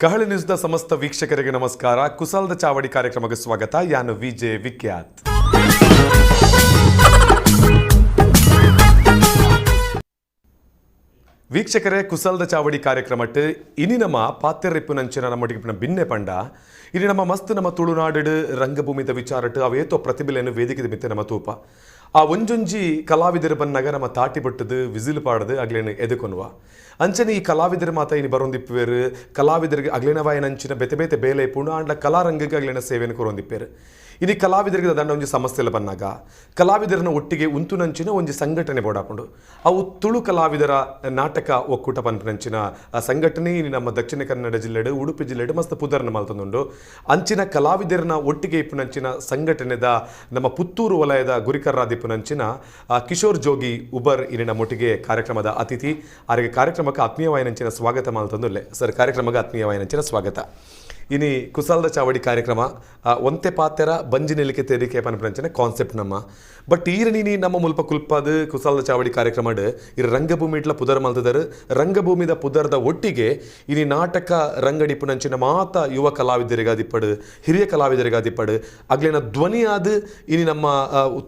ಕಹಳೆ ನ್ಯೂಸ್ನ ಸಮಸ್ತ ವೀಕ್ಷಕರಿಗೆ ನಮಸ್ಕಾರ. ಕುಸಲ್ದ ಚಾವಡಿ ಕಾರ್ಯಕ್ರಮಕ್ಕೆ ಸ್ವಾಗತ. ಯಾನು ವಿಜೆ ವಿಖ್ಯಾತ್. ವೀಕ್ಷಕರೇ, ಕುಸಲ್ದ ಚಾವಡಿ ಕಾರ್ಯಕ್ರಮಟ್ಟು ಇನಿ ನಮ್ಮ ಪಾತ್ಯರಿಪ್ಪುನಂಚಿನ ನಮ್ಮೊಟ್ಟಿಗೆ ಭಿನ್ನೆ ಪಂಡ ಇನಿ ನಮ್ಮ ಮಸ್ತ್ ನಮ್ಮ ತುಳುನಾಡು ರಂಗಭೂಮಿದ ವಿಚಾರಟ್ಟು ಅವೇತೋ ಪ್ರತಿಭೆಯನ್ನು ವೇದಿಕೆ ಮಿತ್ತೆ ನಮ್ಮ ತೂಪ ಆ ಒಂಜೊಂಜಿ ಕಲಾವಿದರು ಬಂದಾಗ ನಮ್ಮ ತಾಟಿ ಬಟ್ಟದು ವಿಸಿಲ್ ಪಾಡದು ಅಗ್ಲೇನು ಎದುಕೊನ್ವ ಅಂಚನೆ ಈ ಕಲಾವಿದರು ಮಾತ ಇನಿ ಬರೋಂದಿಪ್ಪೇರು ಕಲಾವಿದರಿಗೆ ಅಗ್ಲೇನವಾಯನಂಚಿನ ಬೆತೆ ಬೇತೆ ಬೇಲೆ ಪುಣ ಅಂಡ ಕಲಾರಂಗಕ್ಕೆ ಅಗ್ಲೇನ ಸೇವೆಯನ್ನು ಕೊರೊಂದಿಪ್ಪೇರು. ಇನಿ ಕಲಾವಿದರಿಗೆ ದಂಡ ಒಂಜಿ ಸಮಸ್ಯೆಲ್ಲ ಬಂದಾಗ ಕಲಾವಿದರನ್ನ ಒಟ್ಟಿಗೆ ಉಂತುನಂಚಿನ ಒಂಜಿ ಸಂಘಟನೆ ಬೋಡಾಪುಂಡು ಅವು ತುಳು ಕಲಾವಿದರ ನಾಟಕ ಒಕ್ಕೂಟ ಪನ್ಪನಂಚಿನ ಆ ಸಂಘಟನೆ ಇನಿ ನಮ್ಮ ದಕ್ಷಿಣ ಕನ್ನಡ ಜಿಲ್ಲೆಡು ಉಡುಪಿ ಜಿಲ್ಲೆಡು ಮಸ್ತ್ ಪುದರ್ನ ಮಲ್ತೊಂದುಂಡು. ಅಂಚಿನ ಕಲಾವಿದರನ್ನ ಒಟ್ಟಿಗೆ ಇಪ್ಪುನಂಚಿನ ಸಂಘಟನೆದ ನಮ್ಮ ಪುತ್ತೂರು ವಲಯದ ಗುರಿಕರ್ರಾದಿಪ್ಪುನಂಚಿನ ಕಿಶೋರ್ ಜೋಗಿ ಉಬರ್ ಇನಿ ನಮ್ಮೊಟ್ಟಿಗೆ ಕಾರ್ಯಕ್ರಮದ ಅತಿಥಿ. ಅವರಿಗೆ ಕಾರ್ಯಕ್ರಮಕ್ಕೆ ಆತ್ಮೀಯವಾಯನಂಚಿನ ಸ್ವಾಗತ ಮಲ್ತೊಂದುಲ್ಲೆ ಸರ್. ಕಾರ್ಯಕ್ರಮಕ್ಕೆ ಆತ್ಮೀಯವಾಯನಂಚಿನ ಸ್ವಾಗತ. ಇನಿ ಕುಸಲ್ದ ಚಾವಡಿ ಕಾರ್ಯಕ್ರಮ ಒಂತೆ ಪಾತೆರ ಬಂಜಿ ನೆಲಿಕೆ ತೆರಿಕೆ ಪನ್ಪಂಚನೆ ಕಾನ್ಸೆಪ್ಟ್ ನಮ್ಮ ಬಟ್ ಈರನಿ ನಮ್ಮ ಮುಲ್ಪ ಕುಲ್ಪದು ಕುಸಲ್ದ ಚಾವಡಿ ಕಾರ್ಯಕ್ರಮ ಇರು ರಂಗಭೂಮಿ ಇಟ್ಲ ಪುದರ್ ಮಲ್ತದರು ರಂಗಭೂಮಿದ ಪುದರ್ದ ಒಟ್ಟಿಗೆ ಇನಿ ನಾಟಕ ರಂಗಡಿಪುನಂಚಿನ ಮಾತ ಯುವ ಕಲಾವಿದರಿಗಾದಿಪ್ಪಡು ಹಿರಿಯ ಕಲಾವಿದರಿಗಾದಿಪ್ಪಡು ಅಗ್ಲಿನ ಧ್ವನಿಯಾದ ಇನಿ ನಮ್ಮ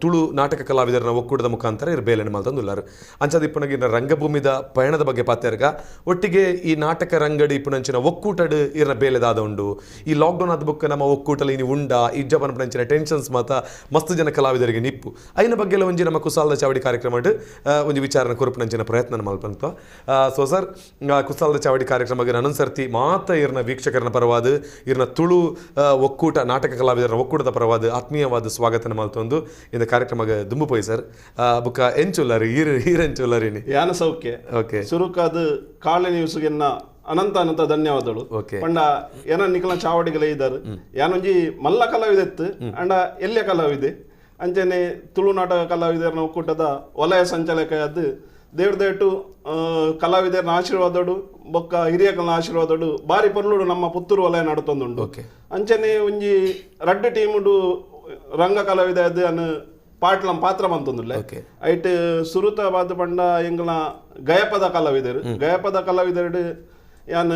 ತುಳು ನಾಟಕ ಕಲಾವಿದರನ್ನ ಒಕ್ಕೂಟದ ಮುಖಾಂತರ ಇರು ಬೇಲೆಯನ್ನು ಮಲ್ತಂದುಲ್ಲಾರು ಅಂಚದಿಪ್ಪುನಗಿ ರಂಗಭೂಮಿದ ಪಯಣದ ಬಗ್ಗೆ ಪಾತೆರ್ಗ ಒಟ್ಟಿಗೆ ಈ ನಾಟಕ ರಂಗಡಿ ಇಪ್ಪುನಂಚಿನ ಒಕ್ಕೂಟಡು ಇರನ ಬೇಲೆದಾದ ಉಂಡು. ಈ ಲಾಕ್ಡೌನ್ ಆದ ಬುಕ್ ನಮ್ಮ ಒಕ್ಕೂಟಲ್ಲಿ ಇನಿ ಉಂಡ ಇಜ್ಜ ಪನ್ಪಂಚಿನ ಟೆನ್ಷನ್ಸ್ ಮಾತ ಮಸ್ತ್ ಜನ ಕಲಾವಿದರಿಗೆ ನಿಪ್ಪು ಐನ ಬಗ್ಗೆ ಒಂಜಿ ನಮ್ಮ ಕುಸಲ್ದ ಚಾವಡಿ ಕಾರ್ಯಕ್ರಮ ಒಂಜಿ ವಿಚಾರನ ಕೊರಪುನಂಚಿನ ಪ್ರಯತ್ನ ಮಲ್ಪಂತ. ಸೊ ಸರ್, ಕುಸಲ್ದ ಚಾವಡಿ ಕಾರ್ಯಕ್ರಮಕ್ಕೆ ಅನುಸರ್ತಿ ಮಾತ ಇರ್ನ ವೀಕ್ಷಕರನ ಪರವಾದ ಇರ್ನ ತುಳು ಒಕ್ಕೂಟ ನಾಟಕ ಕಲಾವಿದರ ಒಕ್ಕೂಟದ ಪರವಾದ ಆತ್ಮೀಯವಾದ ಸ್ವಾಗತನ ಮಲ್ತೊಂದು ಇಂದ ಕಾರ್ಯಕ್ರಮಕ್ಕೆ ದುಂಬು ಪೋಯ್ ಸರ್. ಬುಕ್ಕ ಎಂಚುಲ್ಲರಿ ಈರೆಂಚುಲ್ಲರಿನಿ ಯಾನ ಸೌಖ್ಯ ಓಕೆ ಸುರುಕಾದ ಕಾಳೆ ನ್ಯೂಸ್ಗೆನ್ನ ಅನಂತ ಅನಂತ ಧನ್ಯವಾದಗಳು. ಪಂಡ ಏನ ನಿಖಲ ಚಾವಡಿಗಳೇ ಇದ್ದಾರೆ ಯಾನೊಂಜಿ ಮಲ್ಲ ಕಲಾವಿದೆತ್ತು ಅಂಡ ಎಲ್ಯ ಕಲಾವಿದೆ ಅಂಚನೆ ತುಳುನಾಟಕ ಕಲಾವಿದರ ಒಕ್ಕೂಟದ ವಲಯ ಸಂಚಾಲಕ ದೇವ್ರದೇಟು ಕಲಾವಿದರನ ಆಶೀರ್ವಾದಡು ಬೊಕ್ಕ ಹಿರಿಯ ಕಲ ಆಶೀರ್ವಾದಡು ಬಾರಿ ಪರ್ಲುಡು ನಮ್ಮ ಪುತ್ತೂರು ವಲಯ ನಡುತ್ತೊಂದುಂಡು. ಅಂಚನೆ ಒಂಜಿ ರಡ್ಡು ಟೀಮುಡು ರಂಗ ಕಲಾವಿದ ಅದು ಅನ್ನು ಪಾಟ್ಲಂ ಪಾತ್ರ ಬಂತೊಂದುಲ್ಲೆ ಐಟ್ ಸುರುತ ಬಾದ್ ಪಂಡ ಎಂಗ್ಲ ಗಯಪದ ಕಲಾವಿದರು ಯಾನ್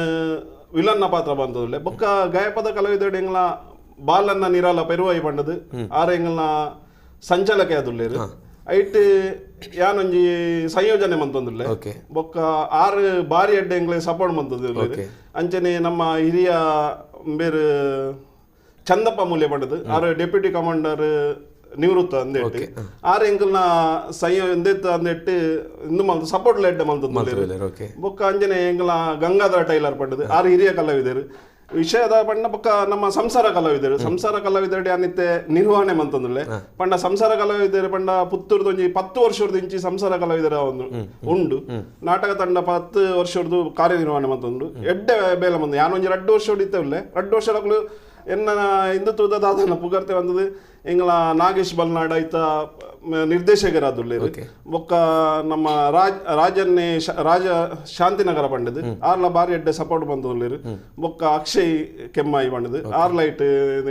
ವಿಲನ್ನ ಪಾತ್ರ ಬಂತದುಲ್ಲೆ ಬೊಕ್ಕ ಗಯಪದ ಕಲಾವಿದರು ಎಂಗ್ಲ ಬಾಲನ್ನ ನಿರಾಲ ಪೆರುವಾಯಿ ಪಂಡದು ಆರ ಎಂಗ್ಲ ಸಂಚಾಲಕ ಅದುಲ್ಲೇರು ಐಟ್ ಯಾನೊಂಜಿ ಸಂಯೋಜನೆ ಮಂತೊಂದುಲ್ಲೆ ಬೊಕ್ಕ ಆರು ಬಾರಿ ಅಡ್ಡೆ ಎಂಗ್ಲೆ ಸಪೋರ್ಟ್ ಮಂತದ್ದು ಅಂಚನೆ ನಮ್ಮ ಹಿರಿಯ ಬೇರೆ ಚಂದಪ್ಪ ಮೂಲ್ಯ ಪಂಡದು ಆರು ಡೆಪ್ಯೂಟಿ ಕಮಾಂಡರ್ ನಿವೃತ್ತ ಅಂದೇಟ್ಟು ಆರು ಎಂಕಲ್ನ ಎಂದೆತ್ತು ಅಂದೇಟ್ಟು ಇಂದು ಮಲ್ತು ಸಪೋರ್ಟ್ ಲೆಡ್ ಮಲ್ತದ್ದು ಬೊಕ್ಕ ಅಂಜನೆ ಎಂಕಲ ಗಂಗಾಧರ ಟೈಲರ್ ಪಂಡದು ಆರು ಹಿರಿಯ ಕಲಾವಿದರು ವಿಷಯದ ಪಂಡ ಬೊಕ್ಕ ನಮ್ಮ ಸಂಸಾರ ಕಲಾವಿದರು ಅನಿತ್ತೆ ನಿರ್ವಹಣೆ ಮಂತಂದುಲ್ಲೆ ಪಂಡ ಸಂಸಾರ ಕಲಾವಿದರು ಪಂಡ ಪುತ್ತೂರ್ದೊಂಜಿ 10 ವರ್ಷದ ಇಂಚಿ ಸಂಸಾರ ಕಲಾವಿದರ ಒಂದು ಉಂಡು ನಾಟಕ ತಂಡ 10 ವರ್ಷದ್ದು ಕಾರ್ಯನಿರ್ವಹಣೆ ಮಂತಂದು ಎಡ್ಡೆ ಬೇಲ ಮಂದ ಯಾನೊಂಜಿ 2 ವರ್ಷ ಇತ್ತವಲ್ಲೆ 2 ವರ್ಷಗಳು ಎನ್ನ ಹಿಂದುತ್ವದ ದಾದನ ಪುಗರ್ತೆ ಬಂದದು ಎಂಗ್ಲ ನಾಗೇಶ್ ಬಲ್ನಾಡ್ ಐತ ನಿರ್ದೇಶಕರಾದುಲ್ಲೇರು ಬೊಕ್ಕ ನಮ್ಮ ರಾಜ ಶಾಂತಿನಗರ ಪಂಡದು ಆರ್ಲ ಬಾರಿ ಎಡ್ಡೆ ಸಪೋರ್ಟ್ ಬಂದುಲ್ಲೇರು ಬೊಕ್ಕ ಅಕ್ಷಯ್ ಕೆಮ್ಮಾಯಿ ಪಂಡದು ಆರ್ಲ ಐಟ್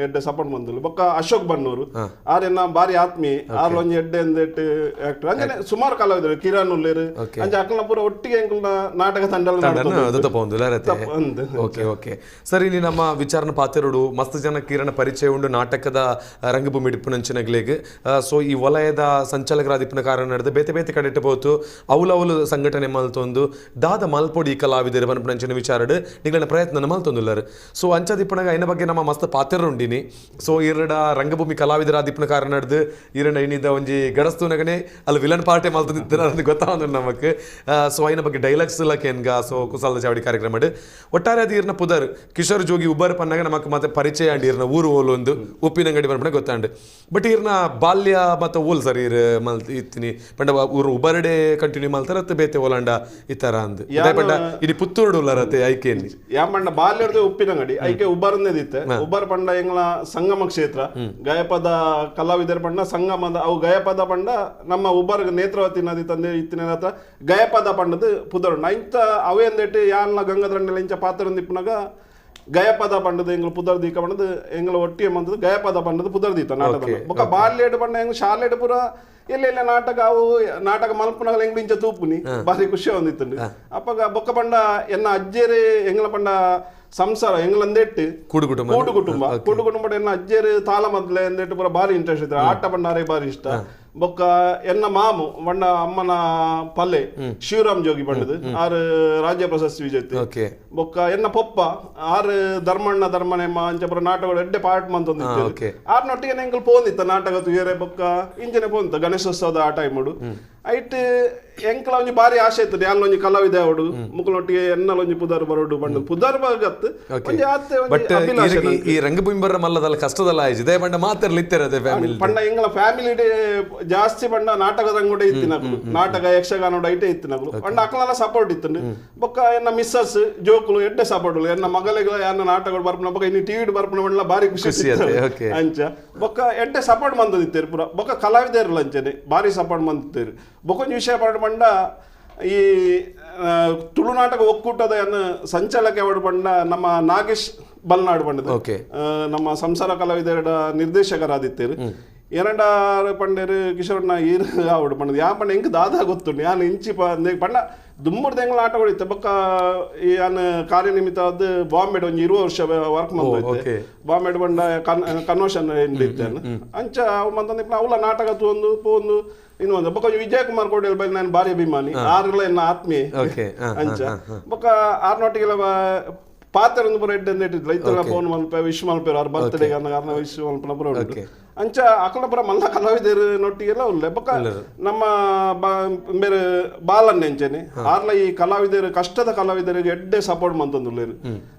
ಎಡ್ಡೆ ಸಪೋರ್ಟ್ ಬಂದುಲ್ಲು ಬೊಕ್ಕ ಅಶೋಕ್ ಬನ್ನೂರು ಆರೆನ್ನ ಬಾರಿ ಆತ್ಮೀಯ ಆರ್ಲ ಒಂಜಿ ಎಡ್ಡೆ ಎಂದೆಟ್ ಆಕ್ಟರ್ ಅಂಜನೆ ಸುಮಾರು ಕಲಾವಿದರು ಕಿರಣ್ ಉಲ್ಲೇರು ಅಂಚ ಅಕ್ಕಲ ಪೂರ ಒಟ್ಟಿಗೆ ಎಂಕಲ್ನ ನಾಟಕ ತಂಡ ಸರ್. ಇಲ್ಲಿ ನಮ್ಮ ವಿಚಾರನ ಪಾತ್ರರು ಮಸ್ತ್ ಜನ ಕಿರಣ ಪರಿಚಯ ಉಂಡು ನಾಟಕದ ರಂಗಭೂಮಿ ಇಡಿಪುನಂಚಿನಗ್ಲೆಗ್. ಸೊ ಈ ವಲಯದ ಸಂಚಾಲಕರಾದಿಪ್ಪನ ಕಾರಣ ನಡೆದ ಬೇತೆ ಬೇತೆ ಕಡೆ ಬೋದು ಅವಲು ಸಂಘಟನೆ ಮಲ್ತೊಂದು ದಾದ ಮಲ್ಪೊಡಿ ಕಲಾವಿದರು ಪನ್ಪುನಂಚಿನ ವಿಚಾರಡ್ ನಿಗಳನ್ನ ಪ್ರಯತ್ನ ಮಲ್ತೊಂದುಲ್ಲರು. ಸೊ ಅಂಚದಿಪ್ಪನಾಗ ಐನ ಬಗ್ಗೆ ನಮ್ಮ ಮಸ್ತ್ ಪಾತ್ರ ಉಂಡಿನಿ. ಸೊ ಇರಡ ರಂಗಭೂಮಿ ಕಲಾವಿದರಾದಿಪ್ಪನ ಕಾರಣ ನಡೆದು ಇರಡ ಏನಿದ್ದ ಒಂಜಿ ಗಡಸ್ತುನಗನೆ ಅಲ್ಲಿ ವಿಲನ್ ಪಾರ್ಟಿ ಮಲ್ತೊಂದಿದ್ದ ಗೊತ್ತಾಗ ನಮಕ್. ಸೊ ಐನ ಬಗ್ಗೆ ಡೈಲಾಗ್ಸ್ ಎಲ್ಲ ಕೇನ್ಗ. ಸೊ ಕುಸಲ್ದ ಚಾವಡಿ ಕಾರ್ಯಕ್ರಮ ಒಟ್ಟಾರೆ ಅದು ಇರ್ನ ಪುದರ್ ಕಿಶೋರ್ ಜೋಗಿ ಉಬ್ಬರ್ ಪನ್ನಾಗ ನಮಕ್ ಮತ್ತೆ ಪರಿಚಯ ಅಂಡಿ ಇರ್ನ ಊರು ಓಲು ಒಂದು ಉಪ್ಪಿನಂಗಡಿ ಪನ್ಪಣ ಗೊತ್ತಾಂಡು ಬಟ್ ಇರ್ನ ಬಾಲ್ಯ ಮತ್ತು ಓಲ್ ಸರ್ ಇರ್ ಮಲ್ತ್ ಇತ್ತೀನಿ ಪಂಡ ಊರು ಉಬರ್ಡೆ ಕಂಟಿನ್ಯೂ ಮಲ್ತಾರ ಬೇತೆ ಓಲಾಂಡ ಈ ತರ ಅಂದ್ ಪಂಡ ಇಡೀ ಪುತ್ತೂರು ಉಲ್ಲರತ್ತೆ ಐಕೆಯಲ್ಲಿ ಯಾಮಂಡ ಬಾಲ್ಯದ ಉಪ್ಪಿನಂಗಡಿ ಐಕೆ ಉಬರ್ನೇದಿತ್ತೆ ಉಬರ್ ಪಂಡ ಎಂಗ್ಲ ಸಂಗಮ ಕ್ಷೇತ್ರ ಗಯಪದ ಕಲಾವಿದರ ಪಂಡ ಸಂಗಮದ ಅವು ಗಯಪದ ಪಂಡ ನಮ್ಮ ಉಬರ್ ನೇತ್ರಾವತಿ ನದಿ ತಂದೆ ಇತ್ತಿನ ಹತ್ರ ಗಯಪದ ಪಂಡದು ಪುದರ್ ಇಂತ ಅವೇ ಅಂದೇಟ್ ಯಾನ್ಲ ಗಂಗಾಧರ ಇಂಚ ಪಾತ್ರ ದಿಪ್ಪನಾಗ ಗಯಪದ ಪಂಡದು ಎಂಗ್ಲ ಪುದರ್ದೀಕ ಪಂಡದು ಎಂಗ್ಲ ಒಟ್ಟಿಗೆ ಬಂದದ್ದು ಗಯಪದ ಪಂಡದು ಪುದರ್ದೀತ ನಾಟಕ ಬೊಕ್ಕ ಬಾಲ್ಯಡ್ ಪಂಡ ಎಂಗ್ ಶಾಲೆಡ್ ಪುರ ಎಲ್ಲೆಲ್ಲ ನಾಟಕ ಅವು ನಾಟಕ ಮಲ್ಪನಾಗ ಎಂಗ್ಲ ಇಂಚ ತೂಪುನಿ ಬಾರಿ ಖುಷಿ ಹೊಂದಿತ್ತು ಅಪ್ಪಗ ಬೊಕ್ಕ ಪಂಡ ಎನ್ನ ಅಜ್ಜೇರಿ ಎಂಗ್ಲ ಪಂಡ ಸಂಸಾರ ಎಂಗ್ಲಂದೆಟ್ಟು ಕೂಡು ಕುಟುಂಬ ಎನ್ನ ಅಜ್ಜೇರು ತಾಳ ಮೊದ್ಲೆ ಅಂದೇಟ್ಟು ಪೂರ ಬಾರಿ ಇಂಟ್ರೆಸ್ಟ್ ಇತ್ತು ಆಟ ಪಂಡಾರೆ ಬಾರಿ ಇಷ್ಟ ಬೊಕ್ಕ ಎನ್ನ ಮಾಮು ಬಣ್ಣ ಅಮ್ಮನ ಪಲ್ಲೆ ಶಿವರಾಮ್ ಜೋಗಿ ಬಂಡದು ಆರು ರಾಜ್ಯ ಪ್ರಶಸ್ತಿ ವಿಜೇತೆ ಬೊಕ್ಕ ಎನ್ನ ಪೊಪ್ಪ ಆರು ಧರ್ಮನೆಮ್ಮ ಅಂಚಪುರ ನಾಟಕಗಳು ಎಡ್ಡೆ ಪಾರ್ಟ್ ಮಂತೊಂದಿತ್ತು ಆರ್ನೊಟ್ಟಿಗೆ ಎಂಕಲ್ ಪೋಂದಿತ್ತ ನಾಟಕ ತುಯರೆ ಬೊಕ್ಕ ಇಂಚನೆ ಪೋಂದಿತ್ತ ಗಣೇಶೋತ್ಸವದ ಆ ಟೈಮುಡು ಐಟ್ ಎಂಕಲ ಒಂಜಿ ಬಾರಿ ಆಸೆ ಇತ್ತು ಯಾನ್ ಒಂಜಿ ಕಲಾವಿದೆ ಅವಡು ಮುಕ್ಕಲೊಟ್ಟಿಗೆ ಎನ್ನಲ ಒಂಜಿ ಪುದಾರ್ ಬರೋಡು ಬಂಡದು ಪುದಾರ್ ಬಗತ್ತು ಒಂಜಿ ಆತೆ ಒಂಜಿ ಅಭಿಲಾಷೆ ಈ ರಂಗಭೂಮಿ ಬರ ಮಲ್ಲದಲ್ಲ ಕಷ್ಟದಲ್ಲ ಆಯ್ತು ಇದೇ ಬಂಡ ಮಾತಾಡ್ಲಿತ್ತಾರೆ ಫ್ಯಾಮಿಲಿ ಪಂಡ ಎಂಗಳ ಫ್ಯಾಮಿಲಿ ಜಾಸ್ತಿ ಬಂಡ ನಾಟಕದ ಕೂಡ ಇತ್ತಿನಗಳು ನಾಟಕ ಯಕ್ಷಗಾನ ಐಟೆ ಇತ್ತಿನಗಳು ಪಂಡ ಅಕ್ಕಲೆಲ್ಲ ಸಪೋರ್ಟ್ ಇತ್ತು ಬೊಕ್ಕ ಎನ್ನ ಮಿಸ್ಸಸ್ ಜೋಕುಲು ಎಡ್ಡೆ ಸಪೋರ್ಟ್ ಎನ್ನ ಮಗಲಿಗೆ ಯಾನ ನಾಟಕಗಳು ಬರ್ಪನ ಬೊಕ್ಕ ಇನ್ನು ಟಿವಿ ಬರ್ಪನ ಬಂಡ ಬಾರಿ ಖುಷಿ ಅಂಚ ಬೊಕ್ಕ ಎಡ್ಡೆ ಸಪೋರ್ಟ್ ಮಂದಿತ್ತೇರು ಪೂರ ಬೊಕ್ಕ ಕಲಾವಿದರು ಅಂಚನೆ ಬಾರಿ ಸಪೋರ್ಟ್ ಮಂದಿತ್ತೇರು ಬೊಕೊಂದು ವಿಷಯ ಪಂಡ ಈ ತುಳುನಾಟಕ ಒಕ್ಕೂಟದ ಸಂಚಾಲಕ ಅವಡು ಬಂಡ ನಮ್ಮ ನಾಗೇಶ್ ಬಲ್ನಾಡು ಬಂಡದು ನಮ್ಮ ಸಂಸಾರ ಕಲಾವಿದರ ನಿರ್ದೇಶಕರಾದಿತ್ತೇರು ಎರಡ ಪಂಡೇರು ಕಿಶೋರ್ನ ಈರ್ ಅವಡು ಬಂಡದು ಯಾ ಪಂಡ ಹೆಂಗ್ ದಾದ ಗೊತ್ತುಂಡು ಯಾನ್ ಇಂಚಿ ಪಂಡ ದುಮ್ಮುರ್ದ ಎಂಗ್ಲ ಆಟಗಳು ಇತ್ತು ಬೊಕ್ಕ ಯಾನ್ ಕಾರ್ಯನಿಮಿತ್ತ ಬಾಂಬೆಡ್ ಒಂಜಿ 20 ವರ್ಷ ವರ್ಕ್ ಮಂದೈತೆ ಬಾಂಬೆಡ್ ಬಂಡ ಕನ್ವರ್ಷನ್ ಇತ್ತೇನು ಅಂಚ ಅವು ಮಂತಂದ ಅವಳ ನಾಟಕ ತೂಂದು ಪೋಂದು ಇನ್ನೊಂದು ಬೊಕ್ಕ ವಿಜಯ್ ಕುಮಾರ್ ಕೋಟೆಲ್ ಬೈ ನಾನು ಭಾರಿ ಅಭಿಮಾನಿ ಆರ್ಲ ಎನ್ನ ಆತ್ಮೀಯ ಅಂಚ ಬೊಕ್ಕ ಆರ್ನೊಟ್ಟಿಗೆಲ್ಲ ಪಾತ್ರ ಒಂದು ಪೂರ ಎಡ್ಡೆ ಇಟ್ಟಿದ್ಲ ಇತ್ತಲ್ಲ ಫೋನ್ ಮಲ್ಪೆ ವಿಶ್ ಮಲ್ಪೇರು ಅವ್ರ ಬರ್ತ್ಡೇ ಕಾರಣ ವಿಶ್ ಮಲ್ಪನ ಪೂರ ಉಂಟು ಅಂಚ ಅಕ್ಕಲ ಪುರ ಮಲ್ಲ ಕಲಾವಿದರು ನೊಟ್ಟಿಗೆಲ್ಲ ಉಳ್ಳೆ ಬೊಕ್ಕ ನಮ್ಮ ಬೇರೆ ಬಾಲನ್ ಎಂಚನೆ ಆರ್ಲ ಈ ಕಲಾವಿದರು ಕಷ್ಟದ ಕಲಾವಿದರಿಗೆ ಎಡ್ಡೆ ಸಪೋರ್ಟ್ ಮಂತಂದುಳ್ಳೇರು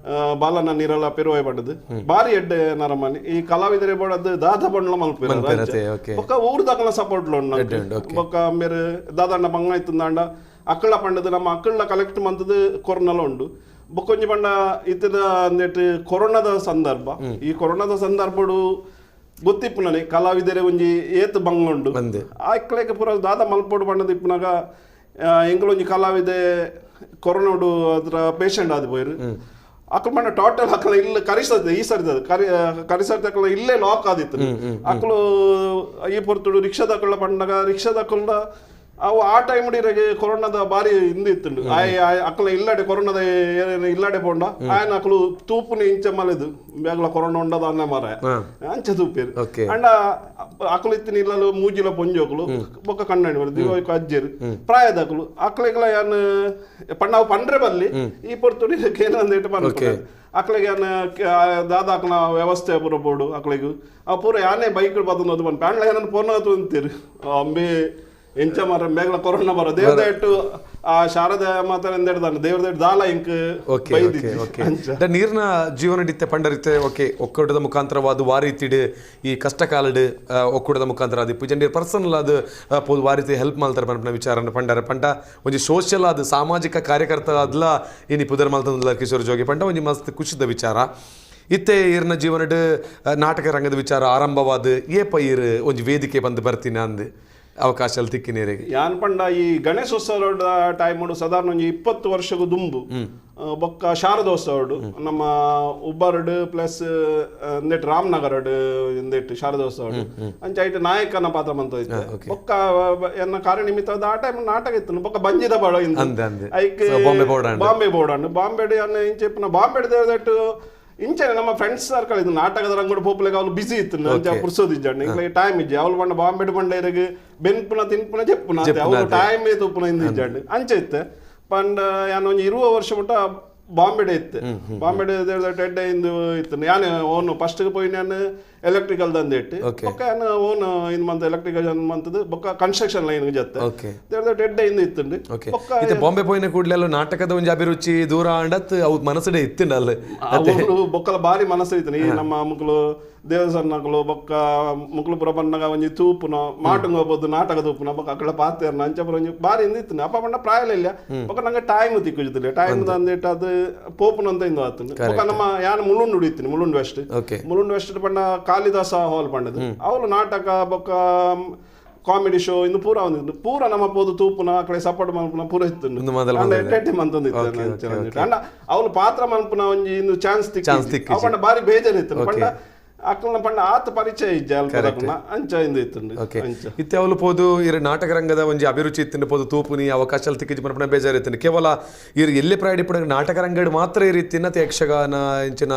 ಬಾಲನ ನೀರೆಲ್ಲ ಪೆರುವಾಯ್ ಪಂಡದು ಬಾರಿ ಎಡ್ಡೆ ನರಮನಿ ಈ ಕಲಾವಿದರೇ ಬೋಡದು ದಾದ ಬಂಡ್ಲ ಮಲ್ಪೇರು ಬೊಕ್ಕ ಊರ್ ದಕ್ಕಲ ಸಪೋರ್ಟ್ ಬೊಕ್ಕ ಬೇರೆ ದಾದಂಡ ಬಂಗ ಇತ್ತಂದಾಂಡ ಅಕ್ಕಳ ಪಂಡದು ನಮ್ಮ ಅಕ್ಕಳ ಕಲೆಕ್ಟ್ ಮಂತದು ಕೊರೋನಲ ಉಂಡು ಬೊಕ್ಕೊಂಜಿ ಪಂಡ ಇತ್ತದ ಅಂದೇಟ್ ಕೊರೋನಾದ ಸಂದರ್ಭ ಈ ಕೊರೋನಾದ ಸಂದರ್ಭಡು ಗೊತ್ತಿಪ್ಪು ನನಗೆ ಕಲಾವಿದರೆ ಒಂಜಿ ಏತ್ ಬಂಗುಂಡು ಆಕ್ಲೆಗೆ ಪೂರ ದಾದ ಮಲ್ಪೋಡು ಬಣ್ಣದ ಇಪ್ಪನಾಗ ಎಂಗಳೊಂಜಿ ಕಲಾವಿದೆ ಕೊರೋನಾಡು ಅದ್ರ ಪೇಷಂಟ್ ಆದ್ ಪೋಯ್ರು ಅಕ್ಕಳು ಬಣ್ಣ ಟೋಟಲ್ ಅಕ್ಕಳ ಇಲ್ಲ ಕರಿಸದ ಈ ಸರ್ದ ಕರಿಸದ ಅಕ್ಕಳ ಇಲ್ಲೇ ಲಾಕ್ ಆದಿತ್ತು ಅಕ್ಕಳು ಈ ಪೊರ್ತುಡು ರಿಕ್ಷಾದ ಅಕ್ಕಳ ಬಂದಾಗ ರಿಕ್ಷಾದ ಅಕ್ಕಳ ಅವು ಆ ಟೈಮ್ ಇರಗೆ ಕೊರೋನಾದ ಬಾರಿ ಹಿಂದಿತ್ತು ಅಕ್ಕಳ ಇಲ್ಲಾಡೆ ಕೊರೋನಾದ ಇಲ್ಲಾಡೆ ಪೋಂಡ ಆಯ್ನ ಅಕ್ಕಳು ತೂಪುನಿ ಇಂಚ ಮಲೆದು ಬೇಗಲ ಕೊರೋನಾ ಉಂಡದ ಅನ್ನ ಮಾರ ಅಂಚ ತೂಪೇರು ಅಂಡ ಅಕ್ಕಳು ಇತ್ತಿನ ಇಲ್ಲಲು ಮೂಜಿಲ ಪೊಂಜೋಕಲು ಬೊಕ್ಕ ಕಣ್ಣಾಡಿ ಬರ್ ದಿವ ಅಜ್ಜೇರು ಪ್ರಾಯದ ಅಕ್ಕಳು ಅಕ್ಕಳಿಗೆಲ್ಲ ಯಾನ್ ಪಂಡ ಪಂಡ್ರೆ ಬಲ್ಲಿ ಈ ಪೊರ್ತುಡಿ ಏನಂದೇಟ್ ಬಂದ ಅಕ್ಕಳಿಗೆ ದಾದ ಅಕ್ಕನ ವ್ಯವಸ್ಥೆ ಪೂರ ಬೋಡು ಅಕ್ಕಳಿಗೂ ಆ ಪೂರ ಯಾನೇ ಬೈಕ್ ಬದಲು ಬಂದು ಪ್ಯಾಂಡ್ಲ ಏನನ್ನು ಫೋನ್ ಆತು ಅಂತೀರಿ ಅಂಬಿ ಎಂಚ ಮರ ಮೇಘಲ ಕೊರೋನಾ ಬರೋ ದೇವ್ರದ ಇಟ್ಟು ಆ ಶಾರದ ಮಾತಾಡ ದೇವ್ರದ ದಾಲ ಇಂಕ್ ನೀರಿನ ಜೀವನ ಡಿತ್ತೆ ಪಂಡರಿತ್ತೆ ಓಕೆ ಒಕ್ಕೂಟದ ಮುಖಾಂತರವಾದ ವಾರೀತಿಡು ಈ ಕಷ್ಟ ಕಾಲಡ್ ಒಕ್ಕೂಟದ ಮುಖಾಂತರ ಅದು ಪೂಜೆ ಪರ್ಸನಲ್ ಅದು ಪೋದು ವಾರೀತಿ ಹೆಲ್ಪ್ ಮಾಡ್ತಾರೆ ಪಂಡ ವಿಚಾರ ಪಂಡರ ಪಂಡ ಒಂಜಿ ಸೋಷಿಯಲ್ ಅದು ಸಾಮಾಜಿಕ ಕಾರ್ಯಕರ್ತ ಅದಲ ಇನಿ ಪುದರ್ ಮಲ್ತಂದ ಕಿಶೋರ್ ಜೋಗಿ ಪಂಡ ಒಂಜಿ ಮಸ್ತ್ ಖುಷಿದ ವಿಚಾರ ಇತ್ತೆ ಈರ್ನ ಜೀವನಡ್ ನಾಟಕ ರಂಗದ ವಿಚಾರ ಆರಂಭವಾದ ಏಪ ಈರ್ ಒಂಜಿ ವೇದಿಕೆ ಬಂದು ಬರ್ತೀನಿ ಅಂದ್ ಅವಕಾಶ ತಿಕ್ಕಿನೇರಿಗೆ ಯಾನ್ ಪಂಡ ಈ ಗಣೇಶೋತ್ಸವದ ಟೈಮ್ ಸಾಧಾರಣ 20 ವರ್ಷಗೂ ದುಂಬು ಬೊಕ್ಕ ಶಾರದೋತ್ಸವಡು ನಮ್ಮ ಉಬ್ಬರ್ಡ್ ಪ್ಲಸ್ ಇಂದೆಟ್ ರಾಮನಗರಡ್ ಇಂದೆಟ್ ಶಾರದೋತ್ಸವಡು ಅಂಚಾಯ್ತು ನಾಯಕನ ಪಾತ್ರ ಮಂತ ಇತ್ತು ಬೊಕ್ಕ ಎನ್ನ ಕಾರ್ಯನಿಮಿತ್ತದ ಆ ಟೈಮ್ ನಾಟಕ ಇತ್ತು ಬೊಕ್ಕ ಬಂಜಿದ ಬಡ ಐಕ್ ಬಾಂಬೆ ಬೋರ್ಡ್ ಬಾಂಬೆಡ್ ಅನ್ನ ಇಂಚೆಪ್ನ ಬಾಂಬೆಡ್ ದೇವದಟ್ಟು ಇಂಚನೆ ನಮ್ಮ ಫ್ರೆಂಡ್ಸ್ ಸರ್ಕಲ್ ಇದು ನಾಟಕದ ರಂಗೋಡು ಪೋಪುಲೆಗೆ ಅವ್ಲು ಬಿಸಿ ಇತ್ತು ಪುರ್ಸೋದಿಜ್ಜಂಡು ಈಗ ಟೈಮ್ ಇಜ್ಜೆ ಅವ್ಲು ಬಂಡ ಬಾಂಬೆಡ್ ಬಂಡೇರಿಗೆ ಬೆನ್ಪುನ ತಿನ್ಪುನ ಜೆಪ್ಪುನ ಅವ್ಲು ಟೈಮ್ ತುಪ್ಪುನ ಇಂದಿಜ್ಜಂಡು ಅಂಚೆ ಇತ್ತೆ ಪಂಡ ಯಾನ್ ಒಂಜಿ 20 ವರ್ಷ ಮುಟ್ಟ ಬಾಂಬೆಡೆ ಇತ್ತು ಬಾಂಬೆಡೆ ಟೆಡ್ಡೆ ಇಂದು ಇತ್ತು ಯಾನ್ ಓನು ಫಸ್ಟ್ ಪೋಯಿ ನಾನು ಎಲೆಕ್ಟ್ರಿಕಲ್ ದಂದೆ ಇಟ್ಟು ಬೊಕ್ಕ ಯಾನ್ ಓನ್ ಇನ್ ಮಂತ್ ಎಲೆಕ್ಟ್ರಿಕಲ್ ಮಂತದು ಬೊಕ್ಕ ಕನ್ಸ್ಟ್ರಕ್ಷನ್ ಲೈನ್ ಜತ್ತೆ ಟೆಡ್ಡೆ ಇಂದು ಇತ್ತುಂಡು ಬೊಕ್ಕ ಬಾಂಬೆ ಪೋಯಿನ ಕೂಡಲೇ ನಾಟಕದ ಒಂಜಿ ಅಭಿರುಚಿ ದೂರ ಅಂಡತ್ ಅವು ಮನಸ್ಸಡೆ ಇತ್ತಿಂಡ ಅಲ್ಲ ಬೊಕ್ಕಲ ಬಾರಿ ಮನಸ್ಸು ಇತ್ತು ಈ ನಮ್ಮ ಮುಕ್ಳು ದೇವಸನ್ನಗಳು ಬೊಕ್ಕ ಮುಕ್ಳು ಪುರ ಬಣ್ಣಗ ಒಂಜಿ ತೂಪುನ ಮಾಟುಂಗ್ ಹೋಗ್ಬೋದು ನಾಟಕ ತೂಪುನ ಬೊಕ್ಕ ಅಕ್ಕಳ ಪಾತ್ರೆರ್ನ ಅಂಚಪುರ ಒಂಜಿ ಬಾರಿ ಇಂದಿತ್ತು ಅಪ್ಪ ಬಣ್ಣ ಪ್ರಾಯಲ ಇಲ್ಲ ಬೊಕ್ಕ ನಂಗೆ ಟೈಮ್ ತಿಕ್ಕಿದ್ದಿಲ್ಲ ಟೈಮ್ ಅಂದಿಟ್ಟು ಅದು ಪೋಪುನ ಅಂತ ಇಂದು ಆತು ಬೊಕ್ಕ ನಮ್ಮ ಯಾನ್ ಮುಳುಂಡು ಉಡಿತೀನಿ ಮುಳುಂಡು ವೆಸ್ಟ್ ಪಂಡ ಕಾಳಿದಾಸ ಹಾಲ್ ಪಂಡದು ಅವಳು ನಾಟಕ ಬೊಕ್ಕ ಕಾಮಿಡಿ ಶೋ ಇಂದು ಪೂರ ಒಂದಿತ್ತು ಪೂರ ನಮ್ಮ ಪೋದು ತೂಪುನ ಅಕಡೆ ಸಪೋರ್ಟ್ ಮಲ್ಪುನ ಪೂರ ಇತ್ತು ಎಂಟರ್ಟೈನ್ ಮಂತೊಂದಿತ್ತು ಅಂಡ ಅವಳು ಪಾತ್ರ ಮಲ್ಪುನ ಒಂಜಿ ಇಂದು ಚಾನ್ಸ್ ತಿಕ್ಕ ಬಾರಿ ಬೇಜಾರಿತ್ತು ಪಂಡ ಅಕ್ಕನ ಪಂಡ ಆತ ಪರಿಚಯ ಇಜ್ಜ ಅಲ್ಪ ಅಂಚ ಇಂದು ಇತ್ತುಂಡು ಇತ್ತೆ ಅವಲು ಪೋದು ಇರು ನಾಟಕ ರಂಗದ ಒಂಜಿ ಅಭಿರುಚಿ ಇತ್ತಿನ ಪೋದು ತೂಪುನಿ ಅವಕಾಶ ತಿಕ್ಕಿಜಿ ಪಂಡ ಬೇಜಾರು ಇತ್ತಿನ ಕೇವಲ ಇರು ಎಲ್ಲೇ ಪ್ರಾಯಡಿ ಪಡ ನಾಟಕ ರಂಗಡ್ ಮಾತ್ರ ಇರಿತ್ತಿನ ಯಕ್ಷಗಾನ ಇಂಚಿನ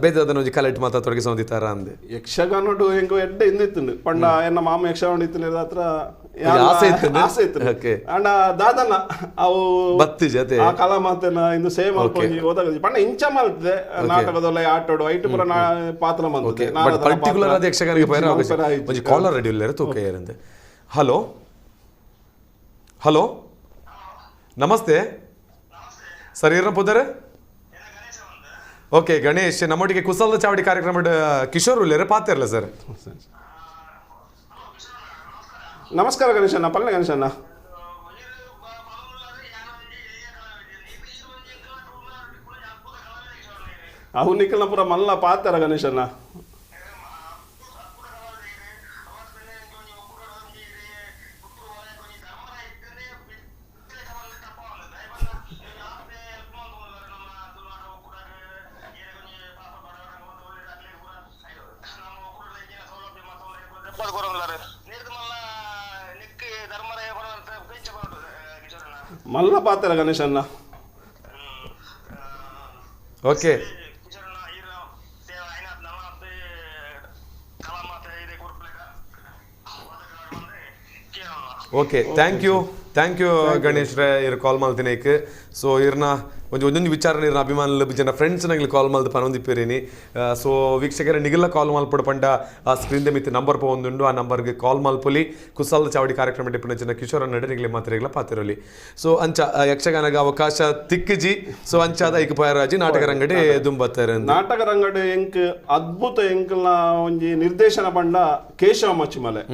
ಬೇಜಾದ ಒಂಜಿ ಕಲೆಟ್ ಮಾತ ತೊಡಗಿ ಸಂದಿತಾರ ಅಂದೆ ಯಕ್ಷಗಾನೋಡು ಹೆಂಗೋ ಎಡ್ಡೆ ಇಂದಿತ್ತುಂಡು ಪಂಡ ಎನ್ನ ಮಾಮ ಯಕ್ಷಗಾನ ಇತ್ತಿನ ಹತ್ರ ಆಸೆ ಇತ್ತು ಅಂಡ ದಾದನ ಅವು ಬತ್ತಿ ಜೊತೆ ಆ ಕಲಾ ಮಾತನ ಇಂದು ಸೇಮ್ ಅಲ್ಕೊಂಜಿ ಓದಾಗ ಪಂಡ ಇಂಚ ಮಲ್ತಿದೆ ನಾಟಕದಲ್ಲ ಆಟೋಡು ಐಟು ಪುರ ಪಾತ್ರ ಮಂತದೆ ಪರ್ಟಿಕ್ಯುಲರ್ ಆದ ಯಕ್ಷಗಾನಿಗೆ ಪೈರ ಒಂಜಿ ಕಾಲರ್ ರೆಡಿ ಇಲ್ಲರ ತೂಕ ಏರಂದೆ ಹಲೋ ಹಲೋ ನಮಸ್ತೆ ಸರ್ ಏನ ಪೋದರೆ ಓಕೆ ಗಣೇಶ್ ನಮ್ಮೊಟ್ಟಿಗೆ ಕುಸಲ್ದ ಚಾವಡಿ ಕಾರ್ಯಕ್ರಮ ಕಿಶೋರ್ ಉಳ್ಳೇರ ಪಾತಿರಲ್ಲ ಸರ್ ನಮಸ್ಕಾರ ಗಣೇಶಣ್ಣ ಪಲ್ಲೆ ಗಣೇಶಣ್ಣ ಅವು ನಿಖಿಲ್ನ ಪುರ ಮಲ್ಲ ಪಾತಾರ ಗಣೇಶಣ್ಣ ಮಲ್ಲ ಪಾತಾರ ಗಣೇಶಣ್ಣ okay okay thank you Ganesh ರೇ ಇರ್ ಕಾಲ್ ಮಾಡ್ತೀನಿ ಸೊ ಇರ್ನ ಒಂದೊಂದು ವಿಚಾರ ಇರ್ನ ಅಭಿಮಾನ ಜನ ಫ್ರೆಂಡ್ಸ್ ನಂಗೆ ಕಾಲ್ ಮಾಡ್ದು ಪನೊಂದಿಪ್ಪೇರೇನಿ ಸೊ ವೀಕ್ಷಕರ ನಿಗಲ್ಲ ಕಾಲ್ ಮಲ್ಪಡ ಪಂಡ ಆ ಸ್ಕ್ರೀನ್ ಮಿತ್ತು ನಂಬರ್ ಒಂದುಂಡು ಆ ನಂಬರ್ಗೆ ಕಾಲ್ ಮಲ್ಪೊಲಿ ಕುಸಲ್ದ ಚಾವಡಿ ಕಾರ್ಯಕ್ರಮ ಡಿಪ್ಪಿನ ಜನ ಕಿಶೋರ ನಡೆ ನಿಗಲಿ ಮಾತ್ರೆಗಳ ಪಾತಿರೋಲಿ ಸೊ ಅಂಚ ಯಕ್ಷಗಾನಗ ಅವಕಾಶ ತಿಕ್ಕಿಜಿ ಸೊ ಅಂಚಾದ ಈಗ ಪಯರಾಜಿ ನಾಟಕ ರಂಗಡೆ ದುಂಬತ್ತಾರೆ ನಾಟಕ ರಂಗಡೆ ಎಂಕ್ ಅದ್ಭುತ ಎಂಕ್ಲ ಒಂಜಿ ನಿರ್ದೇಶನ ಪಂಡ ಕೇಶವ ಮಚ್ಚಿಮಲೆ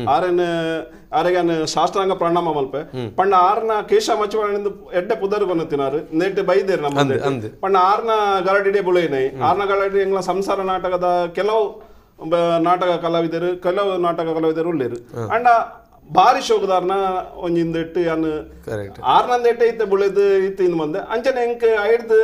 ಆರೆಗನ್ ಶಾಸ್ತ್ರಾಂಗ ಪ್ರಣಾಮ ಮಲ್ಪೆ ಪಂಡ ಆರ್ನ ಕೇಶವ ಮಚ್ಚಿಮಲೆ ಎಡ್ಡೆ ಪುದರ್ ಬಂದಿನಾರು ನೆಟ್ ಬೈದೇರು ನಮ್ಮ ಪಂಡ ಆರ್ನ ಗಲಾಡಿಡೆ ಬುಳೇನೈ ಆರ್ನ ಗಲಾಡಿ ಎಂಗ್ಲ ಸಂಸಾರ ನಾಟಕದ ಕೆಲವು ನಾಟಕ ಕಲಾವಿದರು ಉಳ್ಳೇರು ಅಂಡ ಬಾರಿ ಶೋಕದಾರ್ನ ಒಂಜಿಂದ ಇಟ್ಟು ಯಾನು ಆರ್ನಂದ ಎಟ್ಟೆ ಇತ್ತೆ ಬುಳೆದು ಇತ್ತು ಇನ್ನು ಮಂದೆ ಅಂಚನೆ ಎಂಕ್ ಐಡ್ದು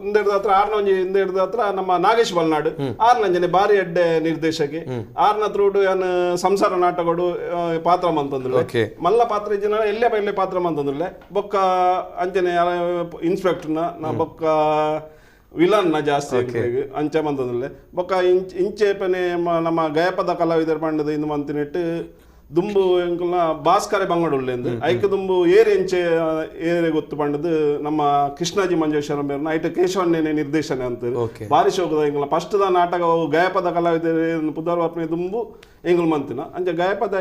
ಇಂದೆಡ್ದ ಹತ್ರ ಆರ್ನ ಒಂಜಿ ಇಂದೆಡ್ದ ಹತ್ರ ನಮ್ಮ ನಾಗೇಶ್ ಬಲ್ನಾಡು ಆರ್ನಂಜನೆ ಬಾರಿ ಎಡ್ಡೆ ನಿರ್ದೇಶಕಿ ಆರ್ನ ತ್ರೂಡು ಯಾನು ಸಂಸಾರ ನಾಟಕಡು ಪಾತ್ರ ಮಂತಂದ್ರೆ ಮಲ್ಲ ಪಾತ್ರ ಇಜ್ಜಿನ ಎಲ್ಲೇ ಪಾತ್ರ ಮಂತಂದ್ರೆ ಬೊಕ್ಕ ಅಂಚನೆ ಇನ್ಸ್ಪೆಕ್ಟರ್ನ ನಾ ಬೊಕ್ಕ ವಿಲನ್ ನ ಜಾಸ್ತಿ ಅಂಚ ಮಂತಂದ್ರೆ ಬೊಕ್ಕ ಇಂಚೇಪನೆ ನಮ್ಮ ಗಯಪದ ಕಲಾವಿದರ ಪಂಡದ ಇನ್ನು ಮಂತಿನಿಟ್ಟು ದುಂಬು ಎಂಕಲ್ನ ಭಾಸ್ಕರ ಬಂಗಡುಳ್ಳೆಂದು ಐಕ ದುಂಬು ಏರೆ ಎಂಚೆ ಏರೆ ಗೊತ್ತು ಪಂಡದು ನಮ್ಮ ಕೃಷ್ಣಾಜಿ ಮಂಜೇಶ್ವರ ಬೇರ್ನ ಐಟ ಕೇಶವನ್ನೇನೆ ನಿರ್ದೇಶನ ಅಂತ ಬಾರಿ ಶೋಕದ ಎಂಕಲ್ನ ಫಸ್ಟ್ ದ ನಾಟಕ ಗಯಪದ ಕಲಾವಿದರು ಪುದರ್ವಾರ್ಪಣೆ ದುಂಬು ಎಂಕಲ್ ಮಂತಿನ ಅಂಚೆ ಗಯಪದ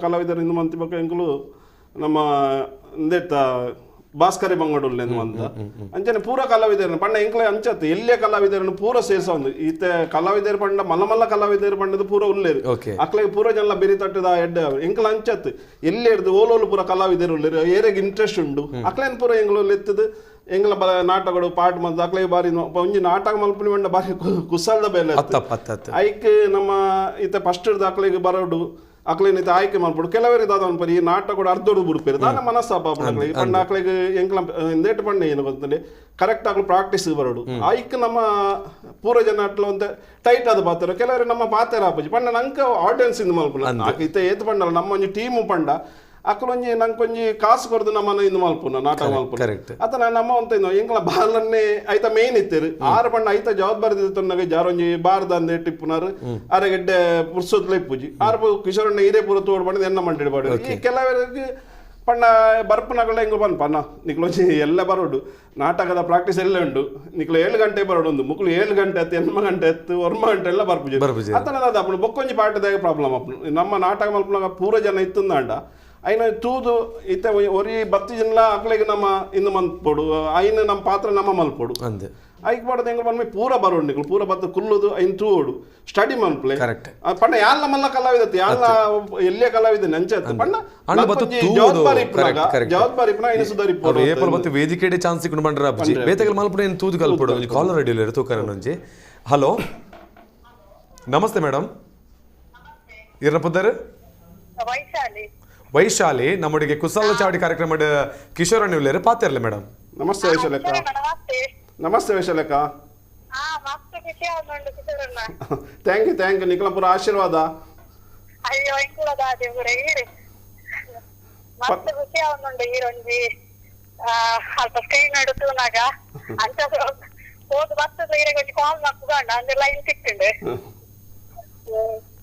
ಕಲಾವಿದರು ಇನ್ನು ಮಂತಿ ಬೊಕ್ಕ ಎಂಕಲು ನಮ್ಮ ಇಂದೆತ್ತ ಭಾಸ್ಕರ ಬಂಗಡುಲ್ಲೆಂದು ಅಂತ ಅಂಚನೆ ಪೂರ ಕಲಾವಿದರು ಪಂಡ ಎಂಕ್ಲೆ ಅಂಚತ್ತು ಎಲ್ಲೇ ಕಲಾವಿದರನ್ನು ಪೂರ ಸೇರ್ಸ ಒಂದು ಈತ ಕಲಾವಿದರು ಪಂಡ ಮಲ್ಲ ಕಲಾವಿದರು ಪಂಡದು ಪೂರ ಉಳ್ಳೇರು ಅಕ್ಲೆಗೆ ಪೂರ ಜನ ಬೆರಿ ತಟ್ಟದ ಎಡ್ಡ ಎಂಕ್ಲ ಅಂಚತ್ತು ಎಲ್ಲೇ ಇರ್ದು ಓಲೋಲು ಪೂರ ಕಲಾವಿದರು ಉಳ್ಳೇರು ಏರೆಗೆ ಇಂಟ್ರೆಸ್ಟ್ ಉಂಡು ಅಕ್ಲೇನ್ ಪೂರ ಎಂಗ್ಳು ಎತ್ತದು ಎಂಗ್ಲ ನಾಟಕಗಳು ಪಾಠ ಮಂತ್ ಅಕ್ಲೆಗೆ ಬಾರಿ ಒಂಜಿ ನಾಟಕ ಮಲ್ಪನಿ ಪಂಡ ಬಾರಿ ಕುಸಲ್ದ ಬೇಲೆ ಐಕ್ ನಮ್ಮ ಈತ ಫಸ್ಟ್ ಇರ್ದು ಅಕ್ಲೆಗೆ ಬರೋಡು ಅಕ್ಲೇನೈತೆ ಆಯ್ಕೆ ಮಾಡ್ಬಿಡು ಕೆಲವರಿಗೆ ದಾದವನ್ಪರಿ ಈ ನಾಟಕ ಕೂಡ ಅರ್ಧೋಡು ಬಿಡ್ಪೇರು ದಾನ ಮನಸ್ಸಾಪ ಅಕ್ಲೆಗೆ ಪಂಡ ಅಕ್ಲೆಗೆ ಎಂಕ್ಲ ಎಂದೇಟ್ ಪಂಡ ಏನು ಗೊತ್ತಂದ್ರೆ ಕರೆಕ್ಟ್ ಆಗ್ಲು ಪ್ರಾಕ್ಟೀಸ್ ಬರೋಡು ಆಯ್ಕೆ ನಮ್ಮ ಪೂರ ಜನ ಅಟ್ಲ ಒಂದು ಟೈಟ್ ಆದ ಪಾತ್ರ ಕೆಲವರು ನಮ್ಮ ಪಾತ್ರ ಆಪಜಿ ಪಂಡ ನಂಗೆ ಆಡಿಯನ್ಸ್ ಇಂದ ಮಲ್ಪುನ ಈತ ಏತ್ ಪಂಡಲ್ಲ ನಮ್ಮ ಒಂಜಿ ಟೀಮು ಪಂಡ ಅಕ್ಕಲೊಂಜಿ ನಂಗೊಂಜಿ ಕಾಸು ಕೊರ್ದು ನಮ್ಮನ್ನ ಇಂದು ಮಲ್ಪುನ ನಾಟಕ ಮಲ್ಪುನ ಅತ ನಮ್ಮ ಅಂತ ಎಂಕ್ಲ ಬಾಲನ್ನೇ ಐತ ಮೇನ್ ಇತ್ತೇರು ಆರು ಪಂಡ ಐತ ಜವಾಬ್ದಾರಿ ತೊನ್ನಗೆ ಜಾರೊಂಜಿ ಬಾರ್ದ ಅಂದೆ ಟಿಪ್ಪುನಾರು ಅರೆಗೆಡ್ಡೆ ಪುರ್ಸೋದ್ಲ ಇಪ್ಪುಜಿ ಆರು ಕಿಶೋರಣ್ಣ ಇದೇ ಪೂರ ತೋಡ್ ಪಂಡ ಎನ್ನ ಮಂಡಿಡ್ ಬಾಡು ಈ ಕೆಲವರಿಗೆ ಪಂಡ ಬರ್ಪುನಗಳ ಹೆಂಗ ಬಂದ್ಪನ್ನ ನಿಕ್ಲೊಂಜಿ ಎಲ್ಲ ಬರೋಡು ನಾಟಕದ ಪ್ರಾಕ್ಟೀಸ್ ಎಲ್ಲ ಉಂಡು ನಿಕ್ಲು 7 ಗಂಟೆ ಬರೋಡು ಒಂದು ಮುಕ್ಳು 7 ಗಂಟೆ ಎತ್ತು 8 ಗಂಟೆ ಎತ್ತು 1 ಗಂಟೆ ಎಲ್ಲ ಬರ್ಪುಜಿ ಅತನದ ಅಪ್ಪನು ಬೊಕ್ಕೊಂಜಿ ಪಾಠದಾಗ ಪ್ರಾಬ್ಲಮ್ ಅಪ್ಪನು ನಮ್ಮ ನಾಟಕ ಮಲ್ಪನಾಗ ಪೂರ ಜನ ಇತ್ತಂದಾಂಡ అయిన తూదు ఇత ఒరి బత్తి జిల్లా అక్కడికి నమ్మ ఇందు మల్పొడు అయిన ನಮ್ಮ ಪಾತ್ರ ನಮ್ಮ ಮಲ್ಪೊಡು ಅಂದೆ ಐಕ್ ಮಾಡೋದು ಹೆಂಗ ಬಂದ್ಮೆ ಪೂರ ಬರೋಡು ನಿಕ್ಲು ಪೂರ ಬತ್ತ ಕುಲ್ಲುದು ಐನ್ ತೂಡು ಸ್ಟಡಿ ಮಲ್ಪ್ಲೆ ಕರೆಕ್ಟ್ ಪಂಡ ಯಾಲ್ಲ ಮಲ್ಲ ಕಲಾವಿದತ್ತು ಯಾಲ್ಲ ಎಲ್ಲೇ ಕಲಾವಿದ ನಂಚತ್ತು ಪಂಡ ಜವಾಬ್ದಾರಿ ಪುನಃ ಇನ್ನು ಸುಧಾರಿಪೊಡು ಏಪಲ್ ಬತ್ತು ವೇದಿಕೆಡೆ ಚಾನ್ಸ್ ಸಿಕ್ಕೊಂಡು ಬಂಡ್ರ ಅಪ್ಜಿ ಬೇತಗಲ್ ಮಲ್ಪುನ ಏನು ತೂದು ಕಲ್ಪೊಡು ಕಾಲರ್ ರೆಡಿ ಇಲ್ಲ ತೂಕರ ನಂಜಿ ಹಲೋ ನಮಸ್ತೆ ಮೇಡಮ್ ಇರ್ನಪ್ಪದ್ದಾರೆ ವೈಶಾಲಿ ನಮ್ಮೊಟ್ಟಿಗೆ ಕುಸಲ್ದ ಚಾವಡಿ ಕಾರ್ಯಕ್ರಮ ಕಿಶೋರಣ್ಣ ಉಳ್ಳೇರು ಪಾತಿರ್ಲಿ ಮೇಡಮ್ ನಮಸ್ತೆ ವೈಶಾಲಕ್ಕ ನಮಸ್ತೆ ವೈಶಾಲಕ್ಕ ಖುಷಿ ಆಗುಂಡು ಕಿಶೋರಣ್ಣ. ಥ್ಯಾಂಕ್ ಯು ನಿಖಲ ಪೂರ ಆಶೀರ್ವಾದ. ಅಯ್ಯೋ ಇಂಕುಲದ ದೇವ್ರೆ ಈರಿ ಮಸ್ತ್ ಖುಷಿ ಆಗುಂಡು ಈರೊಂಜಿ ಅಲ್ಪ ಸ್ಕ್ರೀನ್ ನಡುತ್ತುನಾಗ ಅಂಚ ಹೋದ್ ಬರ್ತದ ಈರೆಗೊಂಜಿ ಕಾಲ್ ಮಾಡ್ಕೊಂಡ ಅಂದ್ರೆ ಲೈನ್ ಸಿಕ್ತಿಂಡೆ.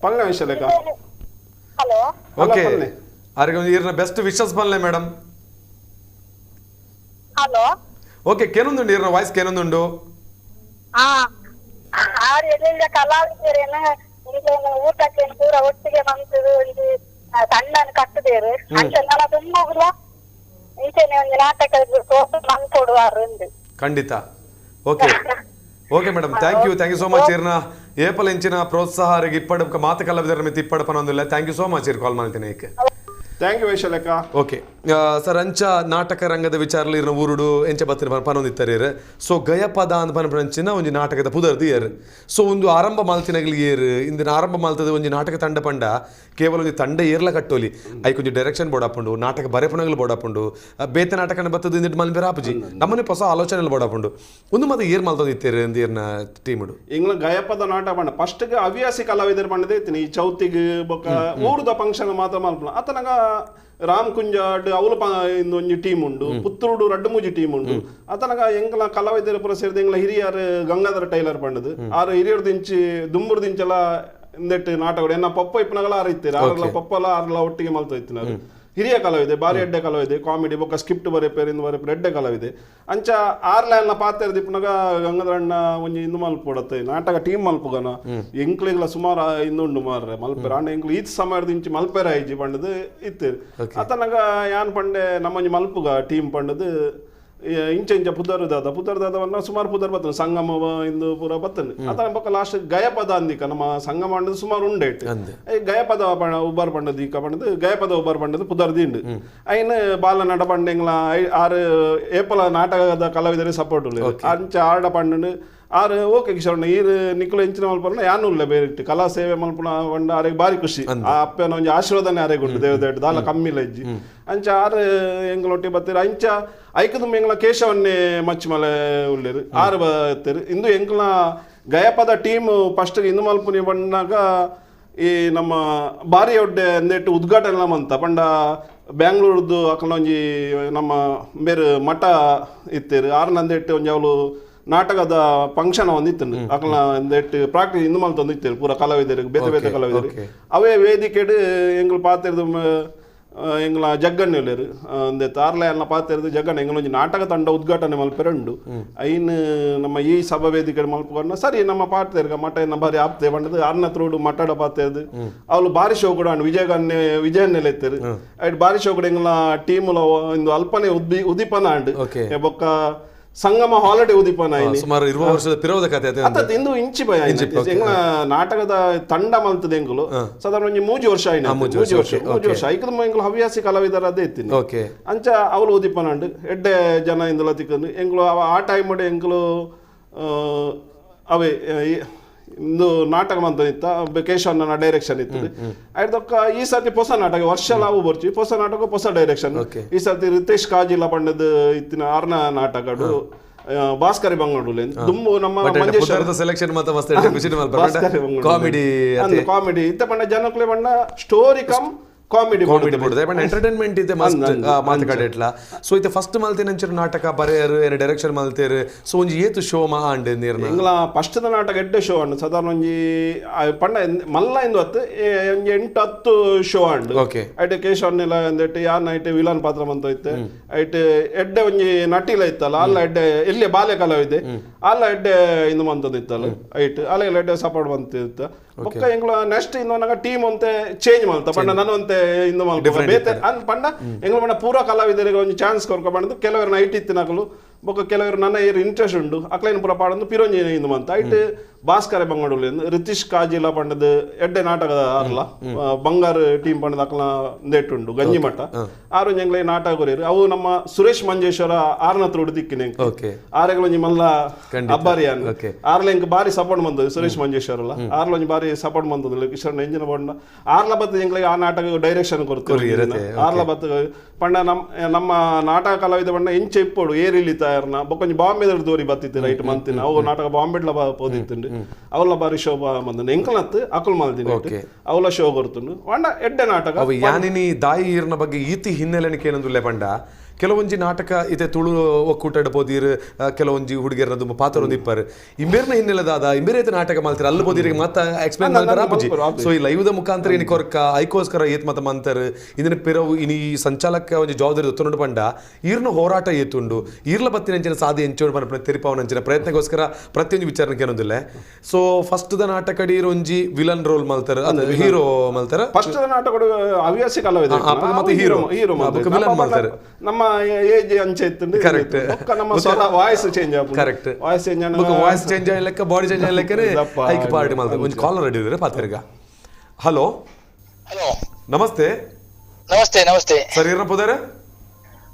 ಪಂಗ ವಿಷಯಲೇಕ ಹಲೋ ಓಕೆ ಆರಿಗೆ ಈರ್ನ ಬೆಸ್ಟ್ ವಿಶಸ್ ಬನ್ಲೆ ಮೇಡಮ್. ಹಲೋ ಓಕೆ ಕೇನೊಂದುಂಡು ಈರ್ನ ವಾಯ್ಸ್ ಕೇನೊಂದುಂಡು. ಆರು ಎಲ್ಲಿಂದ ಕಲಾವಿದರೇನ ಊಟಕ್ಕೆ ಪೂರ ಒಟ್ಟಿಗೆ ಮಂತದು ಒಂದು ಸಣ್ಣನ ಕಟ್ಟದೇರು ಅಂತ ನನ್ನ ತುಂಬ ಇಂಚೆನೆ ಒಂದು ನಾಟಕ ಮಂತ್ ಕೊಡುವಾರು ಖಂಡಿತ. Okay okay madam thank you so much ಇರ್ನ ಏಪಲ್ ಇಂಚಿನ ಪ್ರೋತ್ಸಾಹ ಇಪ್ಪಡ ಮಾತು ಕಲಾವಿದರ ಮಿತಿ ಇಪ್ಪಡಪನೊಂದಿಲ್ಲ. ಥ್ಯಾಂಕ್ ಯು ಸೋ ಮಚ್ ಇರ್ ಕಾಲ್ ಮಾಡ್ತೀನಿ ಏಕೆ. ಥ್ಯಾಂಕ್ ಯು ವೈಶಾಲಕ್ಕ. ಓಕೆ ಸರ್ ಅಂಚ ನಾಟಕ ರಂಗದ ವಿಚಾರಲಿ ಇರ್ನ ಊರುಡು ಎಂಚ ಬತ್ತಿನ ಪನೊಂದಿತ್ತರೀರ್. ಸೊ ಗಯಪದ ಅಂತ ಪನಪಂಚಿನ ಒಂಜಿ ನಾಟಕದ ಪುದರ್ದು ಏರ್. ಸೊ ಒಂದು ಆರಂಭ ಮಾಲ್ತಿನಗಲಿ ಏರ್ ಇಂದಿನ ಆರಂಭ ಮಾಲ್ತದ ಒಂಜಿ ನಾಟಕ ತಂಡ ಪಂಡ ಕೇವಲ ಒಂಜಿ ತಂಡ ಏರ್ಲ ಕಟ್ಟೋಲಿ ಐಕ್ ಒಂಜಿ ಡೈರೆಕ್ಷನ್ ಬೋಡಾಪುಂಡು ನಾಟಕ ಬರೆಪಣಗಳು ಬೋಡಾಪುಂಡು ಬೇತೆ ನಾಟಕನ ಬತ್ತದ ಇಂದಿಟ್ಟು ಮಲ್ಪೆ ರಾಪುಜಿ ನಮ್ಮನೆ ಹೊಸ ಆಲೋಚನೆಗಳು ಬೋಡಾಪುಂಡು ಒಂದು ಮತ್ತೆ ಏರ್ ಮಾಲ್ತದಿತ್ತೇರು ಇಂದಿರ್ನ ಟೀಮುಡು ಇಂಗ್ಲ ಗಯಪದ ನಾಟಕ ಪಂಡ ಫಸ್ಟ್ಗೆ ಹವ್ಯಾಸಿ ಕಲಾವಿದರು ಪಂಡದೇ ಇತ್ತೀನಿ ಈ ಚೌತಿಗೆ ಬೊಕ್ಕ ಊರುದ ಫಂಕ್ಷನ್ ಮಾತ್ರ ಮಲ್ಪನ ಅತನಗ ರಾಮ್ ಕುಂಜಾಡ್ ಅವಲು ಒಂಜಿ ಟೀಮ್ ಉಂಡು ಪುತ್ತೂರು ರಡ್ಡು ಮೂಜಿ ಟೀಮ್ ಉಂಡು ಅತನಗ ಎಂಗ್ಲ ಕಲಾವಿದರು ಪುರ ಸೇರಿದ ಎಂಗ್ಲ ಹಿರಿಯರು ಗಂಗಾಧರ ಟೈಲರ್ ಪಂಡದು ಆರು ಹಿರಿಯರು ದಿಂಚಿ ದುಂಬುರು ದಿಂಚೆಲ್ಲ ಇಂದೆಟ್ಟು ನಾಟಕ ಎನ್ನ ಪಪ್ಪ ಇಪ್ಪನಗಲ ಆರು ಇತ್ತೀರ ಆರ್ಲ ಪಪ್ಪಲ ಆರ್ಲ ಒಟ್ಟಿಗೆ ಮಲ್ತ ಇತ್ತಿನಾರು ಹಿರಿಯ ಕಲಾವಿದೆ ಬಾರಿ ಎಡ್ಡೆ ಕಲಾವಿದೆ ಕಾಮಿಡಿ ಬೊಕ್ಕ ಸ್ಕ್ರಿಪ್ಟ್ ಬರೆಪೇರಿಂದ ಬರೆಪೇರು ಎಡ್ಡೆ ಕಲಾವಿದೆ ಅಂಚ ಆರ್ಲ ಪಾತ್ರ ದಿಪ್ಪನಾಗ ಗಂಗಾಧರಣ್ಣ ಒಂಜಿ ಇಂದು ಮಲ್ಪೊಡತ್ತೆ ನಾಟಕ ಟೀಮ್ ಮಲ್ಪುಗನ ಎಂಕ್ಲಿಗ್ಲ ಸುಮಾರು ಇಂದುಂಡು ಮಾರ್ರೆ ಮಲ್ಪೇರ ಅಂಡ ಎಂಕ್ಲು ಈತ್ ಸಮಯದಿಂಚಿ ಮಲ್ಪೇರ ಐಜಿ ಪಂಡದು ಇತ್ತು ಅತನಗ ಯಾನ್ ಪಂಡೆ ನಮ್ಮಂಜಿ ಮಲ್ಪುಗ ಟೀಮ್ ಪಂಡದು ಇಂಚ ಪುದರ್ದಾದವನ್ನ ಸುಮಾರು ಪುದರ್ ಬತ್ತನು ಸಂಗಮ ಇಂದು ಪೂರ ಬತ್ತನು ಅತ ಬೊಕ್ಕ ಲಾಸ್ಟ್ ಗಯಪದ ಅಂದಿಕ ನಮ್ಮ ಸಂಗಮ ಅಂಡದು ಸುಮಾರು ಉಂಡೇಟ್ ಗಯಪದ ಉಬ್ಬಾರ್ ಪಂಡದು ಈಕ ಪಂಡದು ಗಯಪದ ಉಬ್ಬಾರ್ ಪಂಡದು ಪುದರ್ದಿಂಡು ಐನ್ ಬಾಲ ನಡ ಪಂಡೆಂಗ್ಲ ಆರು ಏಪಲ ನಾಟಕದ ಕಲಾವಿದರೇ ಸಪೋರ್ಟ್ ಉಳ್ಳ ಅಂಚ ಆಡ ಪಂಡು ಆರು ಓಕೆ ಕಿಶೋರಣ್ಣ ಈರು ನಿಕ್ಲು ಎಂಚಿನ ಮಲ್ಪನ ಯಾನು ಇಲ್ಲ ಬೇರೆ ಕಲಾ ಸೇವೆ ಮಲ್ಪನ ಪಂಡ ಆರೆಗೆ ಬಾರಿ ಖುಷಿ ಆ ಅಪ್ಪನ ಒಂಜಿ ಆಶೀರ್ವಾದನೆ ಆರೆಗೆ ಉಂಟು ದೇವದೇಟ್ ದಾಲ ಕಮ್ಮಿಲ್ಲ ಇಜ್ಜಿ ಅಂಚ ಆರು ಎಂಗ್ಲೊಟ್ಟಿ ಬತ್ತೀರ ಅಂಚ ಐಕದು ಎಂಗ್ಲ ಕೇಶವನ್ನೇ ಮಚ್ಚಿ ಮಲೆ ಉಳ್ಳೇರು ಆರು ಬತ್ತೇರು ಇಂದು ಎಂಗ್ಲ ಗಯಪದ ಟೀಮ್ ಫಸ್ಟ್ ಇಂದು ಮಲ್ಪುನಿ ಬಂದಾಗ ಈ ನಮ್ಮ ಬಾರಿ ಒಡ್ಡೆ ಅಂದೇಟು ಉದ್ಘಾಟನೆ ಮಂತ ಪಂಡ ಬ್ಯಾಂಗ್ಳೂರ್ದು ಅಕಲ ಒಂಜಿ ನಮ್ಮ ಬೇರೆ ಮಠ ಇತ್ತೇರು ಆರ್ನಂದೇಟು ಒಂಜಿ ಅವಳು ನಾಟಕದ ಫಂಕ್ಷನ್ ಒಂದಿತ್ತು ಅಕಲ ಅಂದೇಟು ಪ್ರಾಕ್ಟೀಸ್ ಇಂದು ಮಲ್ತ ಒಂದಿತ್ತೇರು ಪೂರ ಕಲಾವಿದರಿಗೆ ಬೇತೆ ಬೇತೆ ಕಲಾವಿದರಿಗೆ ಅವೇ ವೇದಿಕೆಡು ಎಂಗ್ಲು ಪಾತಿರ್ದು ಎಂಗ್ಲ ಜಗ್ಗಣ್ಣ ಹೇಳರು ಅಂದೇತು ಆರ್ಲ ಎಲ್ಲ ಪಾತಿರ್ದು ಜಗ್ಗಣ್ಣ ಎಂಗ್ಲೊಂಜಿ ನಾಟಕ ತಂಡ ಉದ್ಘಾಟನೆ ಮಲ್ಪೆರಂಡು ಐನ್ ನಮ್ಮ ಈ ಸಭಾ ವೇದಿಕೆ ಮಲ್ಪಕೊಂಡ ಸರಿ ನಮ್ಮ ಪಾಡ್ತೇರ್ಗ ಮಠ ಏನ ಬಾರಿ ಆಪ್ತೆ ಬಂಡದು ಆರ್ನತ್ರೋಡು ಮಠಡ ಪಾತೇರ್ದು ಅವ್ಲು ಬಾರಿ ಶೋ ಕೂಡ ವಿಜಯನ್ನೆಲ್ಲ ಎತ್ತೇರು ಐಟ್ ಬಾರಿ ಶೋ ಕೂಡ ಎಂಗ್ಲ ಟೀಮ್ಲ ಇಂದು ಅಲ್ಪನೆ ಉದ್ದೀಪನ ಅಂಡು ಬೊಕ್ಕ ಸಂಗಮ ಹಾಲಿಡೇ ಉದಿಪನ ಸುಮಾರು 20 ವರ್ಷದ ಪಿರೋದ ಕಥೆ ಅತ್ತ ಇಂದು ಇಂಚಿ ಭಯ ಎಂಗ್ಲ ನಾಟಕದ ತಂಡ ಮಲ್ತದ ಎಂಗ್ಲು ಸಾಧಾರಣ ಒಂಜಿ 3 ವರ್ಷ ಆಯ್ನ 3 ವರ್ಷ ಐಕದ ಎಂಗ್ಲು ಹವ್ಯಾಸಿ ಕಲಾವಿದರ ಅದೇ ಇತ್ತೀನಿ ಅಂಚ ಅವಳು ಉದಿಪನ ಅಂಡು ಎಡ್ಡೆ ಜನ ಇಂದುಲ ತಿಕ್ಕಂಡು ಎಂಗ್ಲು ಆ ಟೈಮ್ ಎಂಗ್ಲು ಅವೇ ಇಂದು ನಾಟಕ ಮಂತ ಇತ್ತ ಕೇಶವನ ಡೈರೆಕ್ಷನ್ ಇತ್ತು ಆಯ್ತಕ್ಕ ಈ ಸರ್ತಿ ಹೊಸ ನಾಟಕ ವರ್ಷ ಲಾವು ಬರ್ಚಿ ಹೊಸ ನಾಟಕ ಹೊಸ ಡೈರೆಕ್ಷನ್ ಈ ಸರ್ತಿ ರಿತೇಶ್ ಕಾಜಿಲ ಪಂಡದ ಇತ್ತಿನ ಆರ್ನ ನಾಟಕಡು ಭಾಸ್ಕರಿ ಬಂಗಡೂಲೆ ದುಂಬು ನಮ್ಮ ಮಂಜೇಶ್ವರ ಸೆಲೆಕ್ಷನ್ ಮಾತ ಮಸ್ತ್ ಕಾಮಿಡಿ ಕಾಮಿಡಿ ಇತ್ತ ಪಂಡ ಜನಕ್ಲೆ ಪಂಡ story come comedy board entertainment ಇದೆ ಮಸ್ತ್ ಮಾತುಕಡೆಟ್ಲ ಸೊ ಇತ್ತೆ ಫಸ್ಟ್ ಮಲ್ತೇನಂಚರ ನಾಟಕ ಬರೆಯರು ಏನ ಡೈರೆಕ್ಷನ್ ಮಲ್ತೇರು ಸೊ ಒಂಜಿ ಏತು ಶೋ ಮಾಂಡ್ ನೀರ್ನ ಎಂಗ್ಲ ಫಸ್ಟ್ ದ ನಾಟಕ ಎಡ್ಡೆ ಶೋ ಅಂಡ್ ಸಾಧಾರಣ ಒಂಜಿ ಪಂಡ ಮಲ್ಲ ಇಂದು ಹತ್ತು ಒಂಜಿ 8-10 ಶೋ ಅಂಡ್ ಐಟ್ ಕೇಶವನ್ನೆಲ್ಲ ಅಂದೆಟ್ಟು ಯಾನ್ ಐಟ್ ವಿಲನ್ ಪಾತ್ರ ಮಂತ ಇತ್ತೆ ಐಟ್ ಎಡ್ಡೆ ಒಂಜಿ ನಟಿಲ ಇತ್ತಲ್ಲ ಅಲ್ಲ ಎಡ್ಡೆ ಎಲ್ಲಿ ಬಾಲ್ಯ ಕಲಾವಿದೆ ಅಲ್ಲ ಎಡ್ಡೆ ಇಂದು ಮಂತದಿತ್ತಲ್ಲ ಐಟ್ ಅಲ್ಲ ಎಡ್ಡೆ ಸಪೋರ್ಟ್ ಬಂತಿತ್ತ ಬೊಕ್ಕ ಎಂಗ್ಲ ನೆಕ್ಸ್ಟ್ ಇನ್ನೊಂದಾಗ ಟೀಮ್ ಅಂತೆ ಚೇಂಜ್ ಮಲ್ತ ಪಂಡ ನಾನು ಅಂತೆ ಇಂದು ಮಲ್ಪ ಬೇತೆ ಅನ್ ಪಂಡ ಎಂಗ್ಲ ಪಂಡ ಪೂರ ಕಲಾವಿದರಿಗೆ ಒಂದು ಚಾನ್ಸ್ ಕೊರ್ಕ ಬಂದು ಕೆಲವರು ನೈಟ್ ಇತ್ತಿನಕಲು ಬೊಕ್ಕ ಕೆಲವರು ನನ್ನ ಇಂಟ್ರೆಸ್ಟ್ ಉಂಡು ಅಕ್ಲೈನ್ ಪೂರ ಪಾಡೊಂದು ಪಿರೋಂಜಿ ಇಂದು ಮಂತ ಐಟ್ ಭಾಸ್ಕರ ಬಂಗಡೂಲಿ ರಿತೀಶ್ ಕಾಜಿಲ ಪಂಡದು ಎಡ್ಡೆ ನಾಟಕದ ಅರ್ಲ ಬಂಗಾರ ಟೀಮ್ ಪಂಡದ ಅಕ್ಲ ನೆಟ್ಟುಂಡು ಗಂಜಿ ಮಠ ಆರು ಎಂಗ್ಲ ನಾಟಕ ಕೊರಿಯರು ಅವು ನಮ್ಮ ಸುರೇಶ್ ಮಂಜೇಶ್ವರ ಆರ್ನತ್ರೋಡು ದಿಕ್ಕಿನ ಆರೆಗಳೊಂಜಿ ಮಲ್ಲ ಅಬ್ಬಾರಿಯಾನ್ ಆರ್ಲ ಎಂಕ್ ಬಾರಿ ಸಪೋರ್ಟ್ ಬಂದದ್ದು ಸುರೇಶ್ ಮಂಜೇಶ್ವರಲ್ಲ ಆರ್ಲೊಂಜಿ ಬಾರಿ ಸಪೋರ್ಟ್ ಬಂದದ್ದು ಕಿಶನ್ ಎಂಜಿನ ಬಂಡ ಆರ್ಲ ಬತ್ತ ಎಂಗ್ಲಿಗೆ ಆ ನಾಟಕ ಡೈರೆಕ್ಷನ್ ಕೊಡ್ತೀವಿ ಆರ್ಲ ಬತ್ತ ಪಂಡ ನಮ್ಮ ನಾಟಕ ಕಲಾವಿದ ಬಣ್ಣ ಎಂಚ ಇಪ್ಪೋಡು ಏರಿಲಿತ ನಾಯರ್ನ ಬೊಕೊಂಜಿ ಬಾಂಬೆ ದೋರಿ ಬತ್ತಿತ್ತು ರೈಟ್ ಮಂತಿನ ಅವು ನಾಟಕ ಬಾಂಬೆಡ್ಲ ಪೋದಿತ್ತುಂಡು ಅವಳ ಬಾರಿ ಶೋ ಬಂದ ಎಂಕಲತ್ತು ಅಕುಲ್ ಮಾಲ್ದಿನ ಅವಳ ಶೋ ಕೊಡ್ತುಂಡು ವಾಂಡ ಎಡ್ಡೆ ನಾಟಕ ಅವು ಯಾನಿನಿ ದಾಯಿ ಈರ್ನ ಬಗ್ಗೆ ಈತಿ ಹಿನ್ನೆಲೆನ ಕೇನಂದುಲ್ಲೆ ಪಂಡ ಕೆಲವೊಂಜಿ ನಾಟಕ ಇದೆ ತುಳು ಒಕ್ಕೂಟ ಬೋದಿರ್ ಕೆಲವೊಂಜಿ ಹುಡುಗಿಯರದು ಪಾತ್ರ ಒಂದು ಇಪ್ಪರ್ ಇಂಬೇರ್ನ ಹಿನ್ನೆಲೆದಾದ ಇಂಬೇರೆ ನಾಟಕ ಮಾಡ್ತಾರೆ ಅಲ್ಲಿ ಬೋದಿರಿಗೆ ಮತ್ತೆ ಎಕ್ಸ್ಪ್ಲೇನ್ ಮಾಡ್ತಾರೆ ಅಪ್ಪಜಿ ಸೊ ಈ ಲೈವ್ದ ಮುಖಾಂತರ ಇನಿ ಕೊರ್ಕ ಐಕೋಸ್ಕರ ಏತ್ ಮತ ಮಂತರ ಇದನ್ನ ಪಿರವು ಇನಿ ಸಂಚಾಲಕ ಒಂಜಿ ಜವಾಬ್ದಾರಿ ದೊತ್ತುಂಡು ಪಂಡ ಈರ್ನ ಹೋರಾಟ ಏತುಂಡು ಈರ್ಲ ಬತ್ತಿನಂಚಿನ ಸಾಧಿ ಎಂಚೋಡು ಪಂಡ ತಿರುಪಾವನಂಚಿನ ಪ್ರಯತ್ನಗೋಸ್ಕರ ಪ್ರತಿಯೊಂದು ವಿಚಾರಣೆ ಏನೊಂದಿಲ್ಲ ಸೊ ಫಸ್ಟ್ ದ ನಾಟಕ ಒಂಜಿ ವಿಲನ್ ರೋಲ್ ಮಲ್ತಾರ ಅದು ಹೀರೋ ಮಲ್ತಾರ ಫಸ್ಟ್ ನಾಟಕ ಹವ್ಯಾಸಿ ಕಲಾವಿದ ಮತ್ತೆ ಹೀರೋ ವಿಲನ್ ಮಾಡ್ತಾರೆ ನಮ್ಮ ಏಜ್ ಅಂಚೆ ಇತ್ತು ಕರೆಕ್ಟ್ ನಮ್ಮ ಸ್ವರ ವಾಯ್ಸ್ ಚೇಂಜ್ ಆಗ ಕರೆಕ್ಟ್ ವಾಯ್ಸ್ ಚೇಂಜ್ ಆಗ್ಲಿಕ್ಕೆ ಬಾಡಿ ಚೇಂಜ್ ಆಗ್ಲಿಕ್ಕೆ ಐಕ್ ಪಾರ್ಟಿ ಮಾಡ್ತಾರೆ ಒಂದು ಕಾಲರ್ ರೆಡಿ ಇದ್ರೆ ಪಾತ್ರಿಗ ಹಲೋ ಹಲೋ ನಮಸ್ತೆ ನಮಸ್ತೆ ನಮಸ್ತೆ ಸರ್ ಏನಪ್ಪ ಹೋದಾರೆ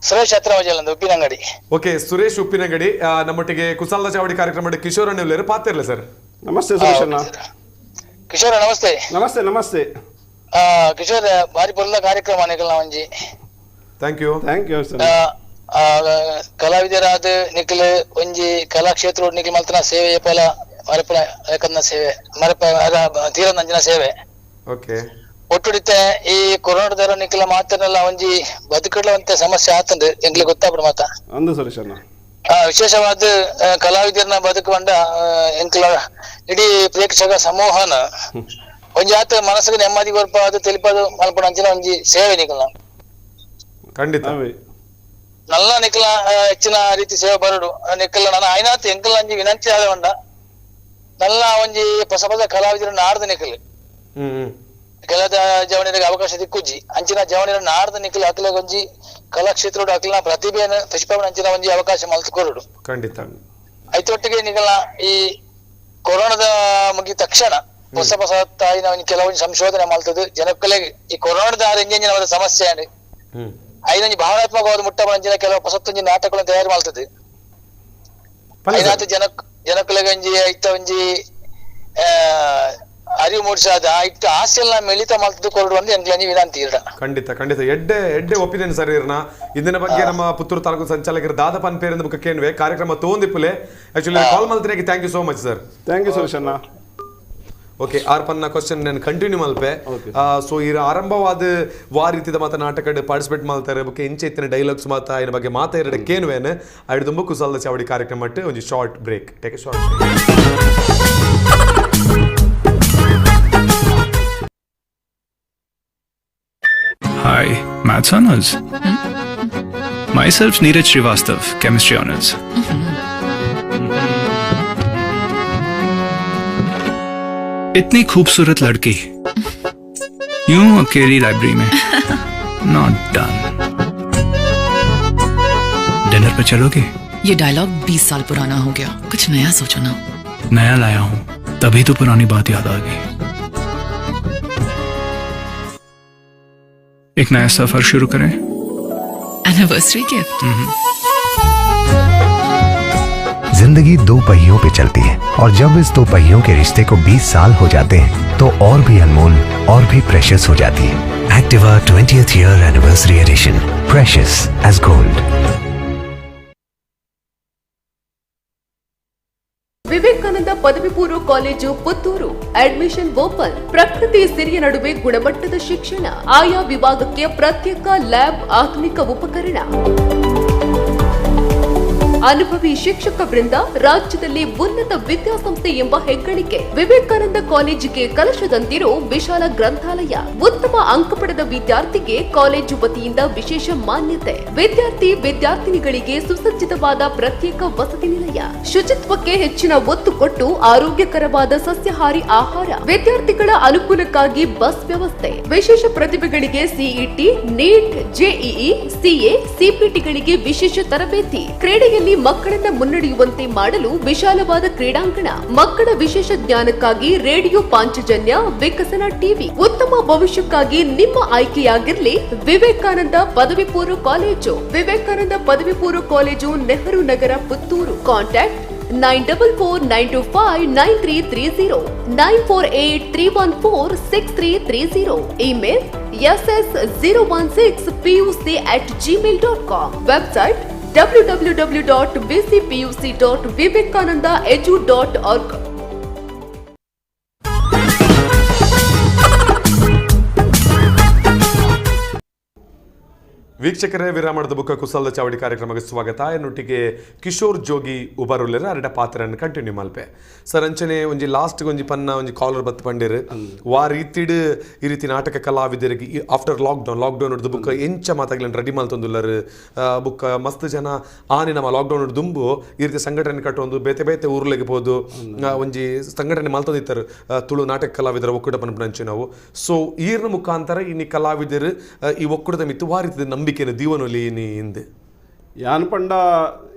ಸುರೇಶ್ ಹತ್ರ ಉಪ್ಪಿನಂಗಡಿ ಓಕೆ ಸುರೇಶ್ ಉಪ್ಪಿನಂಗಡಿ ನಮ್ಮೊಟ್ಟಿಗೆ ಕುಸಲ್ದ ಚಾವಡಿ ಕಾರ್ಯಕ್ರಮ ಕಿಶೋರ್ ಅಣ್ಣ ಪಾತಿರ್ಲೆ ಸರ್ ನಮಸ್ತೆ ಸುರೇಶ್ ಅಣ್ಣ ಕಿಶೋರ ನಮಸ್ತೆ ನಮಸ್ತೆ ನಮಸ್ತೆ ಕಿಶೋರ್ ಬಾರಿ ಪೊರ್ಲ ಕಾರ್ಯಕ್ರಮ ಒಂಜಿ ಥ್ಯಾಂಕ್ ಯು ಕಲಾವಿದರಾದ ನಿಖಿಲ್ ಒಂಜಿ ಕಲಾಕ್ಷೇತ್ರ ನಿಖಿಲ್ ಮಲ್ತನ ಸೇವೆ ಪಲ ಮರಪಲ ಯಾಕಂದ ಸೇವೆ ಮರಪ ತೀರಂದಂಜಿನ ಸೇವೆ ಓಕೆ ಒಟ್ಟುಡಿತೆ ಈ ಕೊರೋನಾದರ ನಿಖಿಲ ಮಾತನೆಲ್ಲ ಒಂಜಿ ಬದುಕುವಂತ ಸಮಸ್ಯೆ ಆತಂದು ಎಂಗ್ಲಿಗೆ ಗೊತ್ತಾಗ್ಬಿಡು ಮಾತ ಅಂದು ಸುರೇಶ್ ಅಣ್ಣ ವಿಶೇಷವಾದ ಕಲಾವಿದರನ್ನ ಬದುಕುವಂಡ ಎಂಕ್ಲ ಇಡೀ ಪ್ರೇಕ್ಷಕ ಸಮೂಹನ ಒಂಜಿ ಆತ ಮನಸ್ಸಿಗೆ ನೆಮ್ಮದಿ ಬರ್ಪಾದು ತಿಳಿಪದು ಮಲ್ಪಡ ಅಂಚಿನ ಒಂಜಿ ಸೇವೆ ನಿಖಿಲ ಖಂಡಿತ ನಲ್ಲ ನಿಖಲ ಹೆಚ್ಚಿನ ರೀತಿ ಸೇವೆ ಬರಡು ನಿಖಲ ನನ್ನ ಆಯ್ನಾತ್ ಎಂಕಲ್ ಅಂಜಿ ವಿನಂತಿ ಆದವಂಡ ನಲ್ಲ ಒಂಜಿ ಹೊಸ ಹೊಸ ಕಲಾವಿದರ ನಾಡ್ದ ನಿಖಲ್ ಕೆಲದ ಜವನಿಗೆ ಅವಕಾಶ ದಿಕ್ಕುಜ್ಜಿ ಅಂಚಿನ ಜವನಿರ ನಾಡ್ದ ನಿಖಲ್ ಅಕ್ಲ ಒಂಜಿ ಕಲಾಕ್ಷೇತ್ರ ಅಕ್ಲಿನ ಪ್ರತಿಭೆಯನ್ನು ಪುಷ್ಪವನ ಅಂಚಿನ ಒಂಜಿ ಅವಕಾಶ ಮಲ್ತುಕೊರಡು ಖಂಡಿತ ಐತೊಟ್ಟಿಗೆ ನಿಖಲ ಈ ಕೊರೋನಾದ ಮುಗಿದ ತಕ್ಷಣ ಹೊಸ ಹೊಸ ತಾಯಿನ ಕೆಲವೊಂದು ಸಂಶೋಧನೆ ಮಾಡ್ತದೆ ಜನಕ್ಕಲೆಗೆ ಈ ಕೊರೋನಾದ ಎಂಜಿನ ಸಮಸ್ಯೆ ಅಂడి ಐದೊಂದು ಭಾವನಾತ್ಮಕವಾದ ಮುಟ್ಟಬಂಜಿನ ಕೆಲವು ಹೊಸತ್ತೊಂಜಿ ನಾಟಕಗಳನ್ನು ತಯಾರು ಮಾಡ್ತದೆ ಐನಾತು ಜನಕ್ಕಲೆಗಂಜಿ ಐತ ಒಂಜಿ ಅರಿವು ಮೂಡಿಸಾದ ಐತ ಹಾಸ್ಯಲ್ನ ಮಿಳಿತ ಮಾಡ್ತದ್ದು ಕೊರಡು ಒಂದು ಎಂಗ್ಲಂಜಿ ವಿನಂತಿ ಇರಡ ಖಂಡಿತ ಖಂಡಿತ ಎಡ್ಡೆ ಒಪಿನಿಯನ್ ಸರ್ ಇರ್ನ ಇದನ್ನ ಬಗ್ಗೆ ನಮ್ಮ ಪುತ್ತೂರು ತಾಲೂಕು ಸಂಚಾಲಕರು ದಾದಪನ್ ಪೇರಿಂದ ಬುಕ್ಕ ಕೇನ್ವೆ ಕಾರ್ಯಕ್ರಮ ತಗೊಂಡಿಪ್ಪಲೆ ಆಕ್ಚುಲಿ ಕಾಲ್ ಮಾಡ್ತೀನಿ thank you so much sir thank you Suresh ಅಣ್ಣ ಓಕೆ ಆರ್ಪನ್ನ ಕ್ವಶನ್ ನಾನು ಕಂಟಿನ್ಯೂ ಮಲ್ಪೆ ಸೊ ಈ ಆರಂಭವಾದ ವಾ ರೀತಿಯ ಮಾತ ನಾಟಕ ಪಾರ್ಟಿಸಿಪೇಟ್ ಮಾಡ್ತಾರೆ ಬುಕ್ಕೆ ಇಂಚೆ ಇತ್ತಿನ ಡೈಲಾಗ್ಸ್ ಮಾತ ಇದ್ರ ಬಗ್ಗೆ ಮಾತಾ ಎರಡು ಕೇನ್ವೇನ್ ಐದು ತುಂಬ ಕುಸಲ್ದ ಚಾವಡಿ ಕಾರ್ಯಕ್ರಮ ಒಂದು short break take a short Hi, Maths Honors. Myself Neeraj Srivastav, Chemistry Honors. इतनी खूबसूरत लड़की यूं अकेली लाइब्रेरी में नॉट डन डिनर पे चलोगे? ये डायलॉग 20 साल पुराना हो गया, कुछ नया सोचो ना। नया लाया हूं तभी तो पुरानी बात याद आ गई। एक नया सफर शुरू करें? Anniversary gift. जिंदगी दो पहियों पे चलती है और जब इस दो पहियों के रिश्ते को 20 साल हो जाते हैं तो और भी अनमोल और भी प्रेशियस हो जाती है। एक्टिवा 20th year anniversary edition, precious as gold. Vivekananda ಪದವಿ ಪೂರ್ವ ಕಾಲೇಜು ಪುತ್ತೂರು ಅಡ್ಮಿಷನ್ ಓಪನ್. ಪ್ರಕೃತಿ ಸಿರಿಯ ನಡುವೆ ಗುಣಮಟ್ಟದ ಶಿಕ್ಷಣ, ಆಯಾ ವಿಭಾಗಕ್ಕೆ ಪ್ರತ್ಯೇಕ ಲ್ಯಾಬ್, ಆಧುನಿಕ ಉಪಕರಣ, ಅನುಭವಿ ಶಿಕ್ಷಕ ವೃಂದ, ರಾಜ್ಯದಲ್ಲಿ ಉನ್ನತ ವಿದ್ಯಾಸಂಸ್ಥೆ ಎಂಬ ಹೆಗ್ಗಳಿಕೆ. ವಿವೇಕಾನಂದ ಕಾಲೇಜಿಗೆ ಕಲಶದಂತಿರೋ ವಿಶಾಲ ಗ್ರಂಥಾಲಯ, ಉತ್ತಮ ಅಂಕ ಪಡೆದ ವಿದ್ಯಾರ್ಥಿಗೆ ಕಾಲೇಜು ವತಿಯಿಂದ ವಿಶೇಷ ಮಾನ್ಯತೆ, ವಿದ್ಯಾರ್ಥಿನಿಗಳಿಗೆ ಸುಸಜ್ಜಿತವಾದ ಪ್ರತ್ಯೇಕ ವಸತಿ ನಿಲಯ, ಶುಚಿತ್ವಕ್ಕೆ ಹೆಚ್ಚಿನ ಒತ್ತು ಕೊಟ್ಟು ಆರೋಗ್ಯಕರವಾದ ಸಸ್ಯಾಹಾರಿ ಆಹಾರ, ವಿದ್ಯಾರ್ಥಿಗಳ ಅನುಕೂಲಕ್ಕಾಗಿ ಬಸ್ ವ್ಯವಸ್ಥೆ, ವಿಶೇಷ ಪ್ರತಿಭೆಗಳಿಗೆ ಸಿಇಟಿ, ನೀಟ್, ಜೆಇಇ, ಸಿಎ, ಸಿಪಿಟಿಗಳಿಗೆ ವಿಶೇಷ ತರಬೇತಿ, ಕ್ರೀಡೆಯಲ್ಲಿ ಮಕ್ಕಳನ್ನ ಮುನ್ನಡೆಯುವಂತೆ ಮಾಡಲು ವಿಶಾಲವಾದ ಕ್ರೀಡಾಂಗಣ, ಮಕ್ಕಳ ವಿಶೇಷ ಜ್ಞಾನಕ್ಕಾಗಿ ರೇಡಿಯೋ ಪಾಂಚಜನ್ಯ, ವಿಕಸನ ಟಿವಿ. ಉತ್ತಮ ಭವಿಷ್ಯಕ್ಕಾಗಿ ನಿಮ್ಮ ಆಯ್ಕೆಯಾಗಿರಲಿ ವಿವೇಕಾನಂದ ಪದವಿ ಪೂರ್ವ ಕಾಲೇಜು. ವಿವೇಕಾನಂದ ಪದವಿ ಪೂರ್ವ college, Nehru Nagar, Puttur. Contact 94459330, 9483146330. Email ss016puc@gmail.com. Website www.vcpuc.vivekanandaedu.org. ವೀಕ್ಷಕರೇ, ವಿರಾಮದ ಬುಕ್ಕ ಕುಸಲ್ದ ಚಾವಡಿ ಕಾರ್ಯಕ್ರಮಕ್ಕೆ ಸ್ವಾಗತ. ಎನ್ನೊಟ್ಟಿಗೆ ಕಿಶೋರ್ ಜೋಗಿ ಉಬರುಲ್ಲರ ಅರಡ ಪಾತ್ರನ ಕಂಟಿನ್ಯೂ ಮಲ್ಪೆ ಸರ್. ಅಂಚನೆ ಒಂಜಿ ಲಾಸ್ಟ್ ಒಂಜಿ ಪನ್ನ ಒಂಜಿ ಕಾಲರ್ ಬತ್ ಪಂಡಿರು ವಾ ರೀತಿಡ್ ಈ ರೀತಿ ನಾಟಕ ಕಲಾವಿದರಿಗೆ ಆಫ್ಟರ್ ಲಾಕ್ಡೌನ್ ಹಿಡಿದು ಬುಕ್ ಎಂಚ ಮಾತಾಗ್ಲನ್ ರೆಡಿ ಮಲ್ತೊಂದುಲ್ಲರು ಬುಕ್ ಮಸ್ತ್ ಜನ ಆನಿ ನಮ್ಮ ಲಾಕ್ಡೌನ್ ಹಿಡಿದು ದುಂಬು ಈ ರೀತಿ ಸಂಘಟನೆ ಕಟ್ಟೊಂದು ಬೇತೆ ಬೇತೆ ಊರ್ಲೆಗೆ ಬೋದು ಒಂಜಿ ಸಂಘಟನೆ ಮಲ್ತೊಂದಿತ್ತಾರೆ ತುಳು ನಾಟಕ ಕಲಾವಿದರ ಒಕ್ಕೂಟ ಪನ್ಪಂಚು ನಾವು. ಸೊ ಈರ್ನ ಮುಖಾಂತರ ಇನ್ನು ಕಲಾವಿದರು ಈ ಒಕ್ಕೂಟದ ಮಿತ್ತು ವಾ ರೀತಿ ನಂಬಿಕೆ ದೀವನೊಲಿ ಹಿಂದೆ ಯಾನ್ ಪಂಡ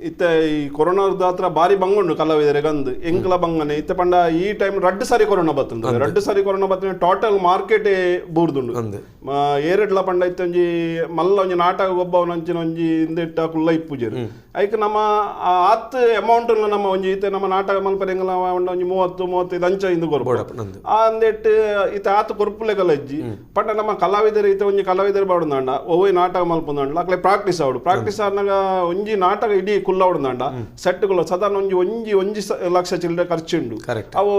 ಇತ್ತೆ ಈ ಕೊರೋನಾ ಹತ್ರ ಬಾರಿ ಬಂಗೊಂಡು ಕಲಾವಿದರೆ ಗಂದು ಎಂಕಲ ಬಂಗನೆ ಇತ್ತೆ ಪಂಡ ಈ ಟೈಮ್ ರಡ್ಡು ಸಾರಿ ಕೊರೋನಾ ಬತ್ತುಂಡು ಟೋಟಲ್ ಮಾರ್ಕೆಟ್ ಬೂರ್ದುಂಡು ಏರೆಡ್ಲ ಪಂಡ ಇತ್ತೆ ಒಂಜಿ ಮಲ್ಲ ಒಂಜಿ ನಾಟಕ ಗೊಬ್ಬವನ ಅಂಚಿನ ಒಂಜಿ ಹಿಂದಿಟ್ಟ ಕುಲ್ಲ ಇಪ್ಪುಜೇರು ಐಕ್ ನಮ್ಮ ಆತ್ ಅಮೌಂಟ್ ನಮ್ಮ ಒಂಜಿ ಇತ್ತೆ ನಮ್ಮ ನಾಟಕ ಮಲ್ಪರೆ ಎಂಗಲ ಒಂಜಿ 30-35 ಅಂಚ ಇಂದು ಕೊರ್ಬೋಡ ಅಂದಿಟ್ಟು ಇತ್ತೆ ಆತ್ ಕೊರ್ಪುಲೆಗಲ ಇಜ್ಜಿ ಪಂಡ ನಮ್ಮ ಕಲಾವಿದರು ಇತ್ತೆ ಒಂಜಿ ಕಲಾವಿದರು ಬಾಡುಂದಂಡ ಒವ್ವೈ ನಾಟಕ ಮಲ್ಪುಂದಂಡ ಅಕ್ಲೆ ಪ್ರಾಕ್ಟೀಸ್ ಆಡ್ನಾಗ ಒಂಜಿ ನಾಟಕ ಇಡೀ ಕುಲ್ಲ ಉಡ್ದಂಡ ಸೆಟ್ಗಳು ಸಾಧಾರಣ ಒಂಜಿ ಲಕ್ಷ ಚಿಲ್ಲರೆ ಖರ್ಚುಂಡು ಅವು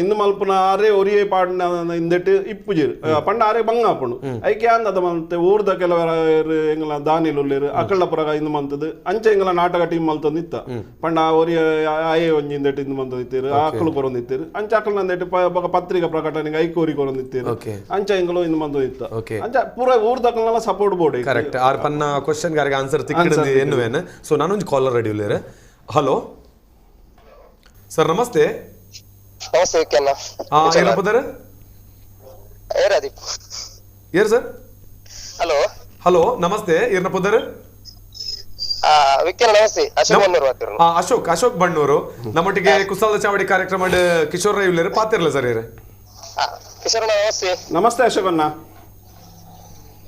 ಇಂದು ಮಲ್ಪುನ ಆರೆ ಒರಿಯೇ ಪಾಡ್ನ ಇಂದೆಟ್ಟು ಇಪ್ಪುಜೇರು ಪಂಡ ಆರೆ ಬಂಗ ಹಾಪುಂಡು ಐಕೆ ಅಂದದ ಮಲ್ತೆ ಊರ್ದ ಕೆಲವರು ಎಂಗಲ ದಾನಿಲುಲ್ಲೇರು ಅಕಳ್ಳ ಪುರಗ ಇಂದು ಮಲ್ತದು ಅಂಚೆ ಎಂಗಲ ನಾಟಕ ಟೀಮ್ ಮಲ್ತೊಂದಿತ್ತ ಪಂಡ ಒರಿಯ ಆಯೆ ಒಂಜಿ ಇಂದೆಟ್ಟು ಇಂದು ಮಲ್ತೊಂದಿತ್ತೇರು ಆಕಳು ಕೊರೊಂದಿತ್ತೇರು ಅಂಚೆ ಅಕಲ್ನ ಅಂದೆಟ್ಟು ಪತ್ರಿಕಾ ಪ್ರಕಟಣೆಗೆ ಐಕೋರಿ ಕೊರೊಂದಿತ್ತೇರು ಅಂಚೆ ಎಂಗಲು ಇಂದು ಮಲ್ತೊಂದಿತ್ತ ಅಂಚೆ ಪೂರ ಊರ್ದ ಅಕಲ್ನೆಲ್ಲ ಸಪೋರ್ಟ್ ಬೋರ್ಡ್ ಕರೆಕ್ಟ್ ಆರ್ ಪನ್ನ ಕ್ವೆಶ್ಚನ್ ಗಾರಿಗೆ ಆನ್ಸರ್ ತಿಕ್ಕಿಡಿಂದು ಎನ್ನುವೇನು. ಸೊ ನಾನೊಂದು ಕಾಲರ್ ರೆಡಿ ಉಲ್ಲೇರು. ಹಲೋ ಸರ್, ನಮಸ್ತೆ. ನಮಸ್ತೆ ವಿಕ್ಯಣ್ಣ. ಏನಪ್ಪದಾರ ಏರ್ ಸರ್? ಹಲೋ ಹಲೋ ನಮಸ್ತೆ, ಏನಪ್ಪದಾರ? ವಿಕ್ಯಣ್ಣ ನಮಸ್ತೆ. ಅಶೋಕ್ ಬಣ್ಣೂರು ನಮ್ಮೊಟ್ಟಿಗೆ ಕುಸಲ್ದ ಚಾವಡಿ ಕಾರ್ಯಕ್ರಮ ಕಿಶೋರ್ ರೈ ಉಲ್ಲೇರು ಪಾತಿರ್ಲ ಸರ್ ಏರ್? ಕಿಶೋರಣ್ಣ ನಮಸ್ತೆ. ನಮಸ್ತೆ ಅಶೋಕಣ್ಣ.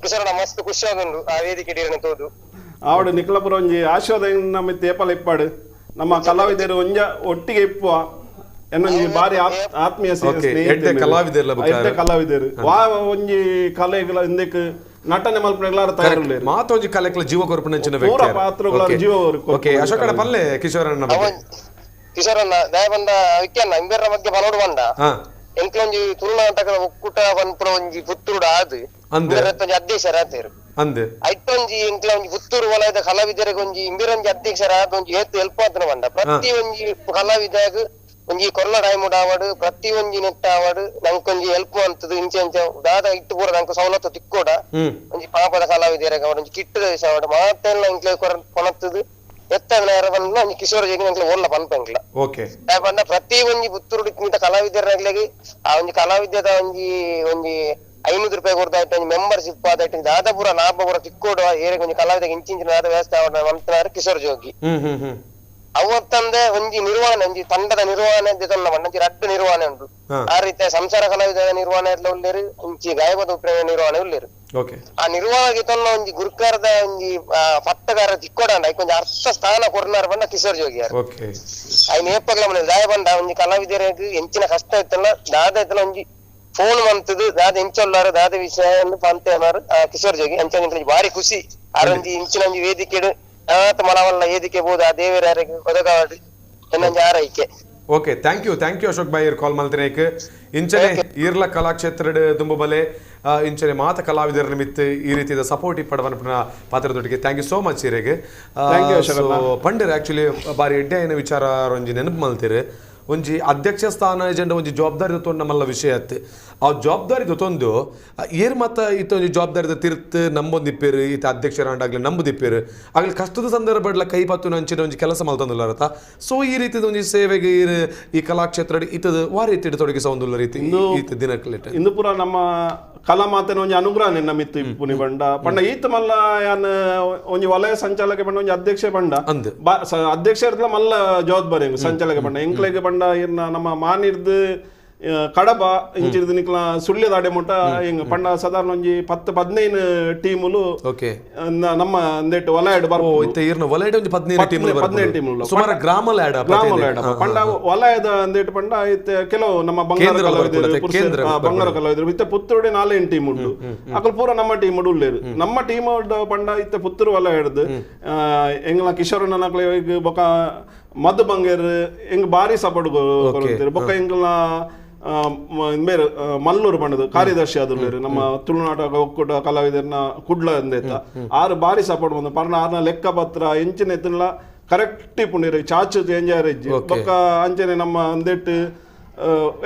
ಕಿಶೋರಣ್ಣ ಮಸ್ತ್ ಖುಷಿ ಆಗುಂಡು ಆ ವೇದಿಕೆ ತೋದು ಆವಡು ನಿಕ್ಲಪುರ ಒಂಜಿ ಆಶೀರ್ವಾದ ನಮ್ಮ ತೇಪಲ ಇಪ್ಪಾಡು ನಮ್ಮ ಕಲಾವಿದರು ಒಂಜ ಒಟ್ಟಿಗೆ ಇಪ್ಪುವ ಎನ್ನೊಂಜಿ ಬಾರಿ ಆತ್ಮೀಯ ಕಲಾವಿದರು ವಾ ಒಂಜಿ ಕಲೆಗಳ ಹಿಂದಕ್ಕೆ ನಟನೆ ಮಲ್ಪನೆಗಳಾರ ತಯಾರಿಲ್ಲ ಮಾತೊಂಜಿ ಕಲೆಗಳ ಜೀವ ಕೊರ್ಪುನಂಚಿನ ಪೂರ ಪಾತ್ರಗಳ ಜೀವ ಓಕೆ. ಅಶೋಕಣ್ಣ ಪಲ್ಲೆ ಕಿಶೋರಣ್ಣ ದಯ ಬಂದ ವಿಕ್ಯಣ್ಣ ಇಂಬೆರ ಬಗ್ಗೆ ಬಲೋಡು ಬಂದ ಎಂಕ್ಲೊಂಜಿ ತುಳುನಾಟಕದ ಒಕ್ಕೂಟ ಪನ್ಪುರ ಒಂಜಿ ಪುತ್ತೂರು ಆದ್ ಅಧ್ಯಕ್ಷರಾತೇರು ಐಟೊಂಜಿ ಎಂಕ್ಲ ಒಂಜಿ ಪುತ್ತೂರು ವಲಯದ ಕಲಾವಿದರಿಗೆ ಒಂಜಿ ಇಂಬಿರೊಂಜಿ ಅಧ್ಯಕ್ಷರಾದ ಒಂಜಿ ಏತ್ ಹೆಲ್ಪ್ ಆತನ ಬಂದ ಪ್ರತಿ ಒಂಜಿ ಕಲಾವಿದಾಗ ಒಂಜಿ ಕೊರ್ಲ ಟೈಮುಡ್ ಆವಡು ಪ್ರತಿ ಒಂಜಿ ನೆಟ್ ಆವಡು ನಂಕೊಂಜಿ ಹೆಲ್ಪ್ ಅಂತದು ಇಂಚೆ ಇಂಚೆ ದಾದ ಇಟ್ಟು ಪೂರ ನಂಗೆ ಸವಲತ್ತು ತಿಕ್ಕೋಡ ಒಂಜಿ ಪಾಪದ ಕಲಾವಿದರಿಗೆ ಒಂಜಿ ಕಿಟ್ಟು ಆವಡು ಮಾತೆಲ್ಲ ಇಂಕ್ಲೆ ಕೊನತ್ತದು ಎತ್ತಾಗ ಬಂದ ಒಂಜಿ ಕಿಶೋರ ಜೋಗಿ ನಂಗೆ ಓಲ್ಲ ಪನ್ಪಂಕ್ಲ ಬಂದ ಪ್ರತಿ ಒಂಜಿ ಪುತ್ತೂರು ಮಿತ ಕಲಾವಿದರಿಗೆ ಆ ಒಂಜಿ ಕಲಾವಿದ್ಯದ ಒಂಜಿ 500 ರೂಪಾಯಿ ಕೊಡ್ದಾಯ್ತು ಒಂಜಿ ಮೆಂಬರ್ಶಿಪ್ ಆದಾಯ್ತು ದಾದ ಪೂರ ಲಾಭ ಪೂರ ತಿಕ್ಕೋಡು ಏರಿಗೆ ಒಂಜಿ ಕಲಾವಿದಾಗ ಇಂಚಿಂಚಿನ ದಾದ ವ್ಯವಸ್ಥೆ ಆವಡ ಮಂತ್ರಾರ ಕಿಶೋರ್ ಜೋಗಿ ಅವತ್ತಂದೆ ಒಂಜಿ ನಿರ್ವಹಣೆ ಒಂಜಿ ತಂಡದ ನಿರ್ವಹಣೆ ಒಂಜಿ ರಡ್ಡು ನಿರ್ವಹಣೆ ಉಂಟು. ಆ ರೀತಿಯ ಸಂಸಾರ ಕಲಾವಿದರ ನಿರ್ವಹಣೆ ಎಲ್ಲ ಉಳ್ಳೇರು ಒಂಜಿ ಗಾಯಬದ ಉಪ್ರೇಮ ನಿರ್ವಹಣೆ ಉಳ್ಳೇರು. ಆ ನಿರ್ವಹಣೆ ತೊನ್ನ ಒಂಜಿ ಗುರುಕಾರದ ಒಂಜಿ ಪಟ್ಟಗಾರ ತಿಕ್ಕೋಡಂಡ ಒಂಜಿ ಅರ್ಥ ಸ್ಥಾನ ಕೊರ್ನಾರ ಬಂದ ಕಿಶೋರ್ ಜೋಗಿ ಐನ್ ಏಪಗ್ಲ ಮನೆ ದಾಯ ಬಂದ ಒಂಜಿ ಕಲಾವಿದರಿಗೆ ಎಂಚಿನ ಕಷ್ಟ ಇತ್ತಲ್ಲ ದಾದ ಇತ್ತಲ್ಲ ಒಂಜಿ ಫೋನ್ ಮಂತದು ದಾದ ಎಂಚೊಲ್ಲಾರು ದಾದ ವಿಷಯ ಪಂತೆ ಅನ್ನಾರು ಕಿಶೋರ್ ಜೋಗಿ ಅಂಚ ಬಾರಿ ಖುಷಿ ಆರೊಂಜಿ ಇಂಚಿನ ಒಂಜಿ ವೇದಿಕೆ ಮನವಲ್ಲ ಏದಿಕೆ ಬೋದು ಆ ದೇವರಿಗೆ ಒದಗಾಡಿ ಇನ್ನೊಂದು ಆರೈಕೆ. ಓಕೆ, ಥ್ಯಾಂಕ್ ಯು ಅಶೋಕ್ ಬಾಯಿ ಕಾಲ್ ಮಲ್ತಿನೇಕ್ ಇಂಚನೆ ಈರ್ಲ ಕಲಾಕ್ಷೇತ್ರ ದುಂಬಬಲೆ ಇಂಚನೆ ಮಾತ ಕಲಾವಿದರ ನಿಮಿತ್ತ ಈ ರೀತಿಯ ಸಪೋರ್ಟ್ ಇಪ್ಪಡವನ ಪಾತ್ರದೊಟ್ಟಿಗೆ ಥ್ಯಾಂಕ್ ಯು ಸೋ ಮಚ್ ಸೀರೆಗೆ ಪಂಡರ್ ಆಕ್ಚುಲಿ ಬಾರಿ ಎಡ್ಡೆ ಏನ ವಿಚಾರ ಒಂಜಿ ನೆನಪು ಮಲ್ತಿರು ಒಂಜಿ ಅಧ್ಯಕ್ಷ ಸ್ಥಾನ ಏಜೆಂಡ ಒಂಜಿ ಜವಾಬ್ದಾರಿ ತೊಂದು ನಮ್ಮಲ್ಲ ವಿಷಯ ಅತ್ತು ಆ ಜವಾಬ್ದಾರಿ ತೊಂದು ಏರ್ ಮತ್ತ ಈತ ಒಂಜಿ ಜವಾಬ್ದಾರಿ ತಿರ್ತ್ ನಂಬೊಂದಿಪ್ಪೇರು ಈತ ಅಧ್ಯಕ್ಷರಾಗ್ಲಿ ನಂಬುದಿಪ್ಪೇರು ಆಗ್ಲಿ ಕಷ್ಟದ ಸಂದರ್ಭಡ್ಲ ಕೈ ಪತ್ತು ನಂಚಿನ ಒಂಜಿ ಕೆಲಸ ಮಲ್ತಂದುಲ್ಲಾರತ. ಸೊ ಈ ರೀತಿದ ಒಂಜಿ ಸೇವೆಗೆ ಈ ಕಲಾಕ್ಷೇತ್ರ ಇತ್ತದ ವಾ ರೀತಿ ತೊಡಗಿಸ ಒಂದುಲ್ಲ ರೀತಿ ದಿನಕ್ಕೆ ಇಂದು ಪೂರ ನಮ್ಮ ಕಲಾ ಮಾತೇನ ಒಂಜಿ ಅನುಗ್ರಹ ನಮ್ಮಿತ್ತು ಇಪ್ಪುನಿ ಬಂಡ ಪಂಡ ಈತ ಮಲ್ಲ ಯಾನ್ ಒಂಜಿ ವಲಯ ಸಂಚಾಲಕ ಬಂಡ ಒಂಜಿ ಅಧ್ಯಕ್ಷ ಬಂಡ ಅಧ್ಯಕ್ಷ ಇರ್ಲ ಮಲ್ಲ ಜವಾಬ್ದಾರಿ ಸಂಚಾಲಕ ಬಂಡ ಎಂಕ್ಲೆಗೆ ಬಂಡ ನಮ್ಮ ಮಾನಿರ್ದು ಕಡಬ ಇಂಚಿದ ನಿಕ್ಲ ಸುಳ್ಯದಾಡೆ ಮುಟ ಹಿಂಗ ಪಂಡ ಸಾಧಾರಣ ಒಂಜಿ 10-15 ಟೀಮುಲು ನಮ್ಮ ಅಂದೇಟ್ ವಲಯಡ್ ಬರ್ಬೋದು 15 ಟೀಮುಲು ಸುಮಾರು ಗ್ರಾಮಲ್ ಆಡ ಪಂಡ ವಲಯದ ಅಂದೇಟ್ ಪಂಡ ಇತ್ತೆ ಕೆಲವು ನಮ್ಮ ಬಂಗಾರ ಕಲಾವಿದರು ಇತ್ತೆ ಪುತ್ತೂಡೆ 4 ಟೀಮ್ ಉಂಟು ಅಕಲ್ ಪೂರ ನಮ್ಮ ಟೀಮ್ ಉಳ್ಳೇರು ನಮ್ಮ ಟೀಮ್ ಪಂಡ ಇತ್ತೆ ಪುತ್ತೂರು ವಲಯಡ್ದು ಎಂಗ್ಲ ಕಿಶೋರನ ನಕ್ಲೆ ಬೊಕ ಮದ್ದು ಬಂಗೇರ್ ಎಂಗ್ ಬಾರಿ ಸಪೋರ್ಟ್ ಕೊಡ್ತೀರಿ ಬೊಕ ಎಂಗ್ಲ ಬೇರೆ ಮಲ್ಲೂರು ಬಣ್ಣದು ಕಾರ್ಯದರ್ಶಿ ಆದ್ರು ನಮ್ಮ ತುಳುನಾಟಕ ಒಕ್ಕೂಟ ಕಲಾವಿದರನ್ನ ಕುಡ್ಲ ಅಂದೇತ ಆರು ಬಾರಿ ಸಪೋರ್ಟ್ ಬಂದು ಪರ್ಣ ಆರ್ನ ಲೆಕ್ಕ ಪತ್ರ ಎಂಚಿನ ಎತ್ತಲ್ಲ ಕರೆಕ್ಟ್ ಪುಂಡಿರಿ ಚಾಚು ಚೇಂಜ್ ಆರೆಜ್ಜಿ ಬೊಕ್ಕ ಅಂಚನೆ ನಮ್ಮ ಅಂದೇಟ್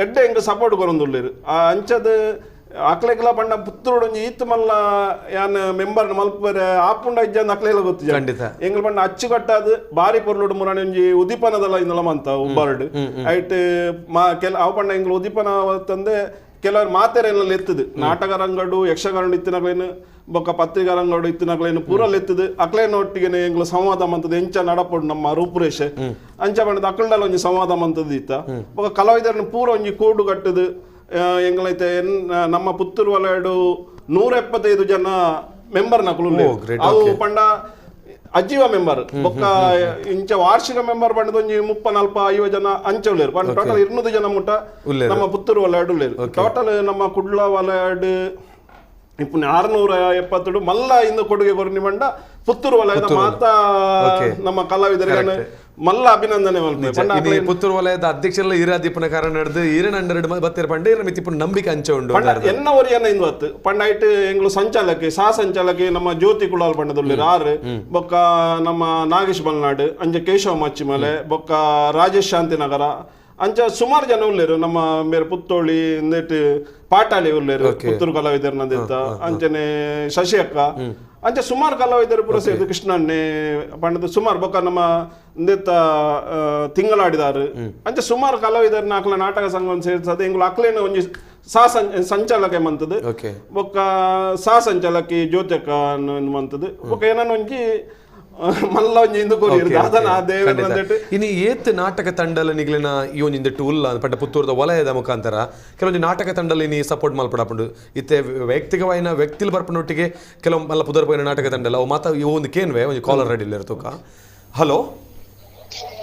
ಎಡ್ಡೆ ಎಂಗ್ ಸಪೋರ್ಟ್ ಕೊರೊಂದುಳ್ಳೇರು ಆ ಅಂಚದ ಅಕ್ಲೆಗ್ಲ ಪಂಡ ಪುತ್ತೂರು ಈತ್ ಮಲ್ಲ ಯಾನ್ ಮೆಂಬರ್ ಮಲ್ಪರೆ ಆಪುಂಡ ಇಜ್ಜಂದ ಅಕ್ಲೆಲ್ಲ ಗೊತ್ತು ಎಂಗ್ಲ ಪಂಡ ಅಚ್ಚುಕಟ್ಟಾದ ಬಾರಿ ಪೊರ್ಲುಡು ಮುರಾಣಿ ಒಂಜಿ ಉದಿಪನದಲ್ಲ ಇಂದಲ ಮಂತ ಉಬ್ಬರ್ಡ್ ಐಟ್ ಅವ ಪಂಡ ಎಂಗ್ಲ ಉದಿಪನ ತಂದೆ ಕೆಲವರು ಮಾತೆರೆಲ್ಲ ಎತ್ತದು ನಾಟಕ ರಂಗಡು ಯಕ್ಷಗಾನ ಇತ್ತಿನಗಳೇನು ಬೊಕ್ಕ ಪತ್ರಿಕಾ ರಂಗಡು ಇತ್ತಿನಗಳೇನು ಪೂರಲ್ಲಿ ಎತ್ತದು ಅಕ್ಲೇನೊಟ್ಟಿಗೆ ಎಂಗ್ಲ ಸಂವಾದ ಮಂತದ ಎಂಚ ನಡಪಡು ನಮ್ಮ ರೂಪುರೇಷೆ ಅಂಚ ಪಂಡದ ಅಕ್ಳದಲ್ಲಿ ಒಂಜಿ ಸಂವಾದ ಮಂತದ ಇತ್ತ ಬೊಕ್ಕ ಕಲಾವಿದರನ್ನ ಪೂರ ಒಂಜಿ ಕೂಡು ಕಟ್ಟದು ಎಂಗ್ಲೈತೆ ನಮ್ಮ ಪುತ್ತೂರು ವಲಯಡು 175 ಜನ ಮೆಂಬರ್ ನಕಲು ಅವು ಪಂಡ ಅಜ್ಜೀವ ಮೆಂಬರ್ ಬೊಕ್ಕ ಇಂಚ ವಾರ್ಷಿಕ ಮೆಂಬರ್ ಪಂಡದ ಒಂಜಿ 30-40-50 ಜನ ಅಂಚವ್ಲೇರು ಪಂಡ ಟೋಟಲ್ 200 ಜನ ಮುಟ್ಟ ನಮ್ಮ ಪುತ್ತೂರು ವಲಯಡು ಉಳ್ಳೇರು ಟೋಟಲ್ ನಮ್ಮ ಕುಡ್ಲ ವಲಯಡು ಇಪ್ಪು 670 ಮಲ್ಲ ಇಂದು ಕೊಡುಗೆ ಕೊರನಿ ಬಂಡ ಪುತ್ತೂರು ವಲಯದ ಮಾತಾ ನಮ್ಮ ಕಲಾವಿದರಿಗೆ ಮಲ್ಲ ಅಭಿನಂದನೆ ಪುತ್ತೂರು ವಲಯದ ಅಧ್ಯಕ್ಷರೆಲ್ಲ ಈರಾದಿಪ್ಪನ ಕಾರಣ ನಡೆದು ಈರನಂಡೆರಡು ಬತ್ತಿರ ಪಂಡ ಮಿತ್ತಿಪ್ಪು ನಂಬಿಕೆ ಅಂಚ ಉಂಡು ಎನ್ನವರಿ ಎನ್ನ ಇಂದು ಪಂಡ ಐಟ್ ಎಂಗ್ಲು ಸಂಚಾಲಕಿ ಸಂಚಾಲಕಿ ನಮ್ಮ ಜ್ಯೋತಿ ಕುಳಾಲ್ ಪಂಡದುಳ್ಳಿರು ಆರು ಬೊಕ್ಕ ನಮ್ಮ ನಾಗೇಶ್ ಬಲ್ನಾಡು ಅಂಚೆ ಕೇಶವ ಮಚ್ಚಿಮಲೆ ಬೊಕ್ಕ ರಾಜೇಶ್ ಶಾಂತಿನಗರ ಅಂಚ ಸುಮಾರು ಜನ ಉಳ್ಳೇರು ನಮ್ಮ ಬೇರೆ ಪುತ್ತೋಳಿ ಇಂದೇಟ್ ಪಾಟಾಳಿ ಉಳ್ಳೇರು ಪುತ್ತೂರು ಕಲಾವಿದರ್ನದಿತ್ತ ಅಂಚನೆ ಶಶಿ ಅಕ್ಕ ಅಂಚೆ ಸುಮಾರು ಕಲಾವಿದರು ಪುರ ಸೇರಿದು ಕೃಷ್ಣಣ್ಣೆ ಪಂಡದ ಸುಮಾರು ಬೊಕ್ಕ ನಮ್ಮ ಇಂದೆತ್ತ ತಿಂಗಳಾಡಿದಾರು ಅಂಚೆ ಸುಮಾರು ಕಲಾವಿದರ್ನ ಅಕ್ಲ ನಾಟಕ ಸಂಘವನ್ನು ಸೇರಿಸದೆ ಎಂಗ್ಲು ಅಕ್ಲೇನ ಒಂಜಿ ಸಂಚಾಲಕ ಮಂತದ್ದು ಬೊಕ್ಕ ಸಂಚಾಲಕಿ ಜ್ಯೋತಿಕ ಮಂತದ್ದು ಬೊಕ್ಕ ಏನೋ ಒಂಜಿ ಮಲ್ಲ ಒಂಜಿ ಇಂದು ಕೊರಿಯರು ದಾದನ ದೇವರ ಇನ್ನು ಏತ್ ನಾಟಕ ತಂಡಲ ನಿಗ್ಲಿನ ಈ ಒಂಜಿಂದ ಟೂಲ್ ಪಂಡ ಪುತ್ತೂರದ ವಲಯದ ಮುಖಾಂತರ ಕೆಲವೊಂದು ನಾಟಕ ತಂಡಲಿ ನೀ ಸಪೋರ್ಟ್ ಮಲ್ಪಡಪುಂಡು ಇತ್ತೆ ವೈಯಕ್ತಿಕವಾಯಿನ ವ್ಯಕ್ತಿಲ್ ಬರ್ಪನೊಟ್ಟಿಗೆ ಕೆಲವು ಮಲ್ಲ ಪುದರ್ಪೋಯಿನ ನಾಟಕ ತಂಡಲ ಅವು ಮಾತಾ ಇವು ಒಂದು ಕೇನ್ವೆ ಒಂದು ಕಾಲರ್ ರೆಡಿ ಇರ್ತಕ ಹಲೋ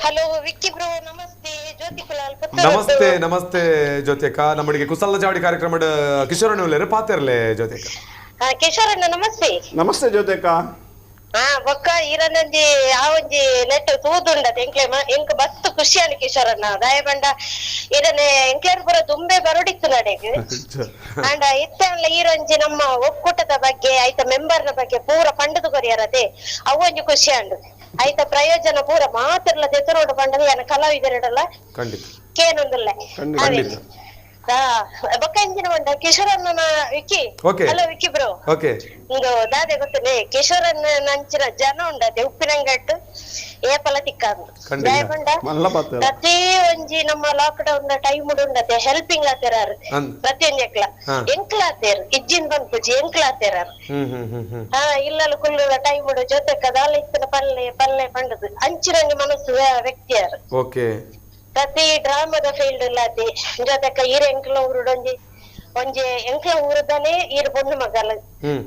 ಹಲೋ ವಿಕ್ಕಿ ಬ್ರೋ ನಮಸ್ತೆ ಜ್ಯೋತಿ ಕುಲಾಲ್ ನಮಸ್ತೆ ನಮಸ್ತೆ ಜ್ಯೋತಿಕ ನಮ್ಮಡಿಗೆ ಕುಸಲ್ದ ಚಾವಡಿ ಕಾರ್ಯಕ್ರಮದ ಕಿಶೋರಣ್ಣ ಉಳ್ಳೇರು ಪಾತಿರ್ಲೆ ಜ್ಯೋತಿಕ ಕಿಶೋರಣ್ಣ ನಮಸ್ತೆ ನಮಸ್ತೆ ಜ್ಯೋತಿಕ ಬೊಕ್ಕ ಈರನೊಂಜಿ ಆವೊಂಜಿ ನೆಟ್ ತೂದುಂಡದ ಎಂಕ್ ಬಸ್ತ್ ಖುಷಿ ಅನ್ ಕಿಶೋರಣ್ಣ ದಾಯ ಬಂಡ ಇದನ್ನೇ ಎಂಕ್ಲೇರ್ ಪುರ ದುಂಬೆ ಬರುಡಿತ್ತು ನಡೆಗ್ ಅಂಡ ಇತ್ತಲ್ಲ ಈರೊಂಜಿ ನಮ್ಮ ಒಕ್ಕೂಟದ ಬಗ್ಗೆ ಐತ ಮೆಂಬರ್ನ ಬಗ್ಗೆ ಪೂರ ಪಂಡದು ಕೊರಿಯರದೆ ಅವೊಂಜಿ ಖುಷಿ ಅಂಡು ಐತ ಪ್ರಯೋಜನ ಪೂರ ಮಾತಿರ್ಲ ತೆತ್ತರೋಡು ಪಂಡದು ಯಾನ ಕಲಾವಿದರಡಲ್ಲ ಕೇನೊಂದುಲ್ಲ ಬೊಕ್ಕ ಎಂಜಿನ ಬಂಡ ಕಿಶೋರನ್ನ ವಿಕ್ಕಿ ಹಲೋ ವಿಕ್ಕಿ ಬ್ರೋ ಇಂದು ದಾದೆ ಗೊತ್ತನೆ ಕಿಶೋರನ್ನ ನಂಚಿನ ಜನ ಉಂಡದೆ ಉಪ್ಪಿನಂಗಟ್ಟು ಏಪಲ ತಿಕ್ಕಾದು ದಾಯ ಬಂಡ ಪ್ರತಿ ಒಂಜಿ ನಮ್ಮ ಲಾಕ್ ಡೌನ್ ಟೈಮ್ ಉಂಡದೆ ಹೆಲ್ಪಿಂಗ್ ಆತೇರಾರು ಪ್ರತಿಯೊಂದು ಎಂಕ್ಲಾತೇರು ಇಜ್ಜಿನ್ ಬಂದ್ಪುಜಿ ಎಂಕ್ಲಾತೇರಾರು ಇಲ್ಲಲು ಕುಲ್ಲುಲ ಟೈಮ್ ಉಡು ಜೊತೆ ಕದಾಲ ಇತ್ತಿನ ಪಲ್ಲೆ ಪಂಡದು ಅಂಚಿನಂಗೆ ಮನಸ್ಸು ವ್ಯಕ್ತಿಯಾರು ಪ್ರತಿ ಡ್ರಾಮಾದ ಫೀಲ್ಡ್ ಇಲ್ಲದೆ ಜೊತೆಕ ಈರ ಎಂಕ್ಲ ಊರುಡೊಂಜಿ ಒಂಜಿ ಎಂಕ್ಲ ಊರದನೆ ಈರು ಬೊಂದು ಮಗಲ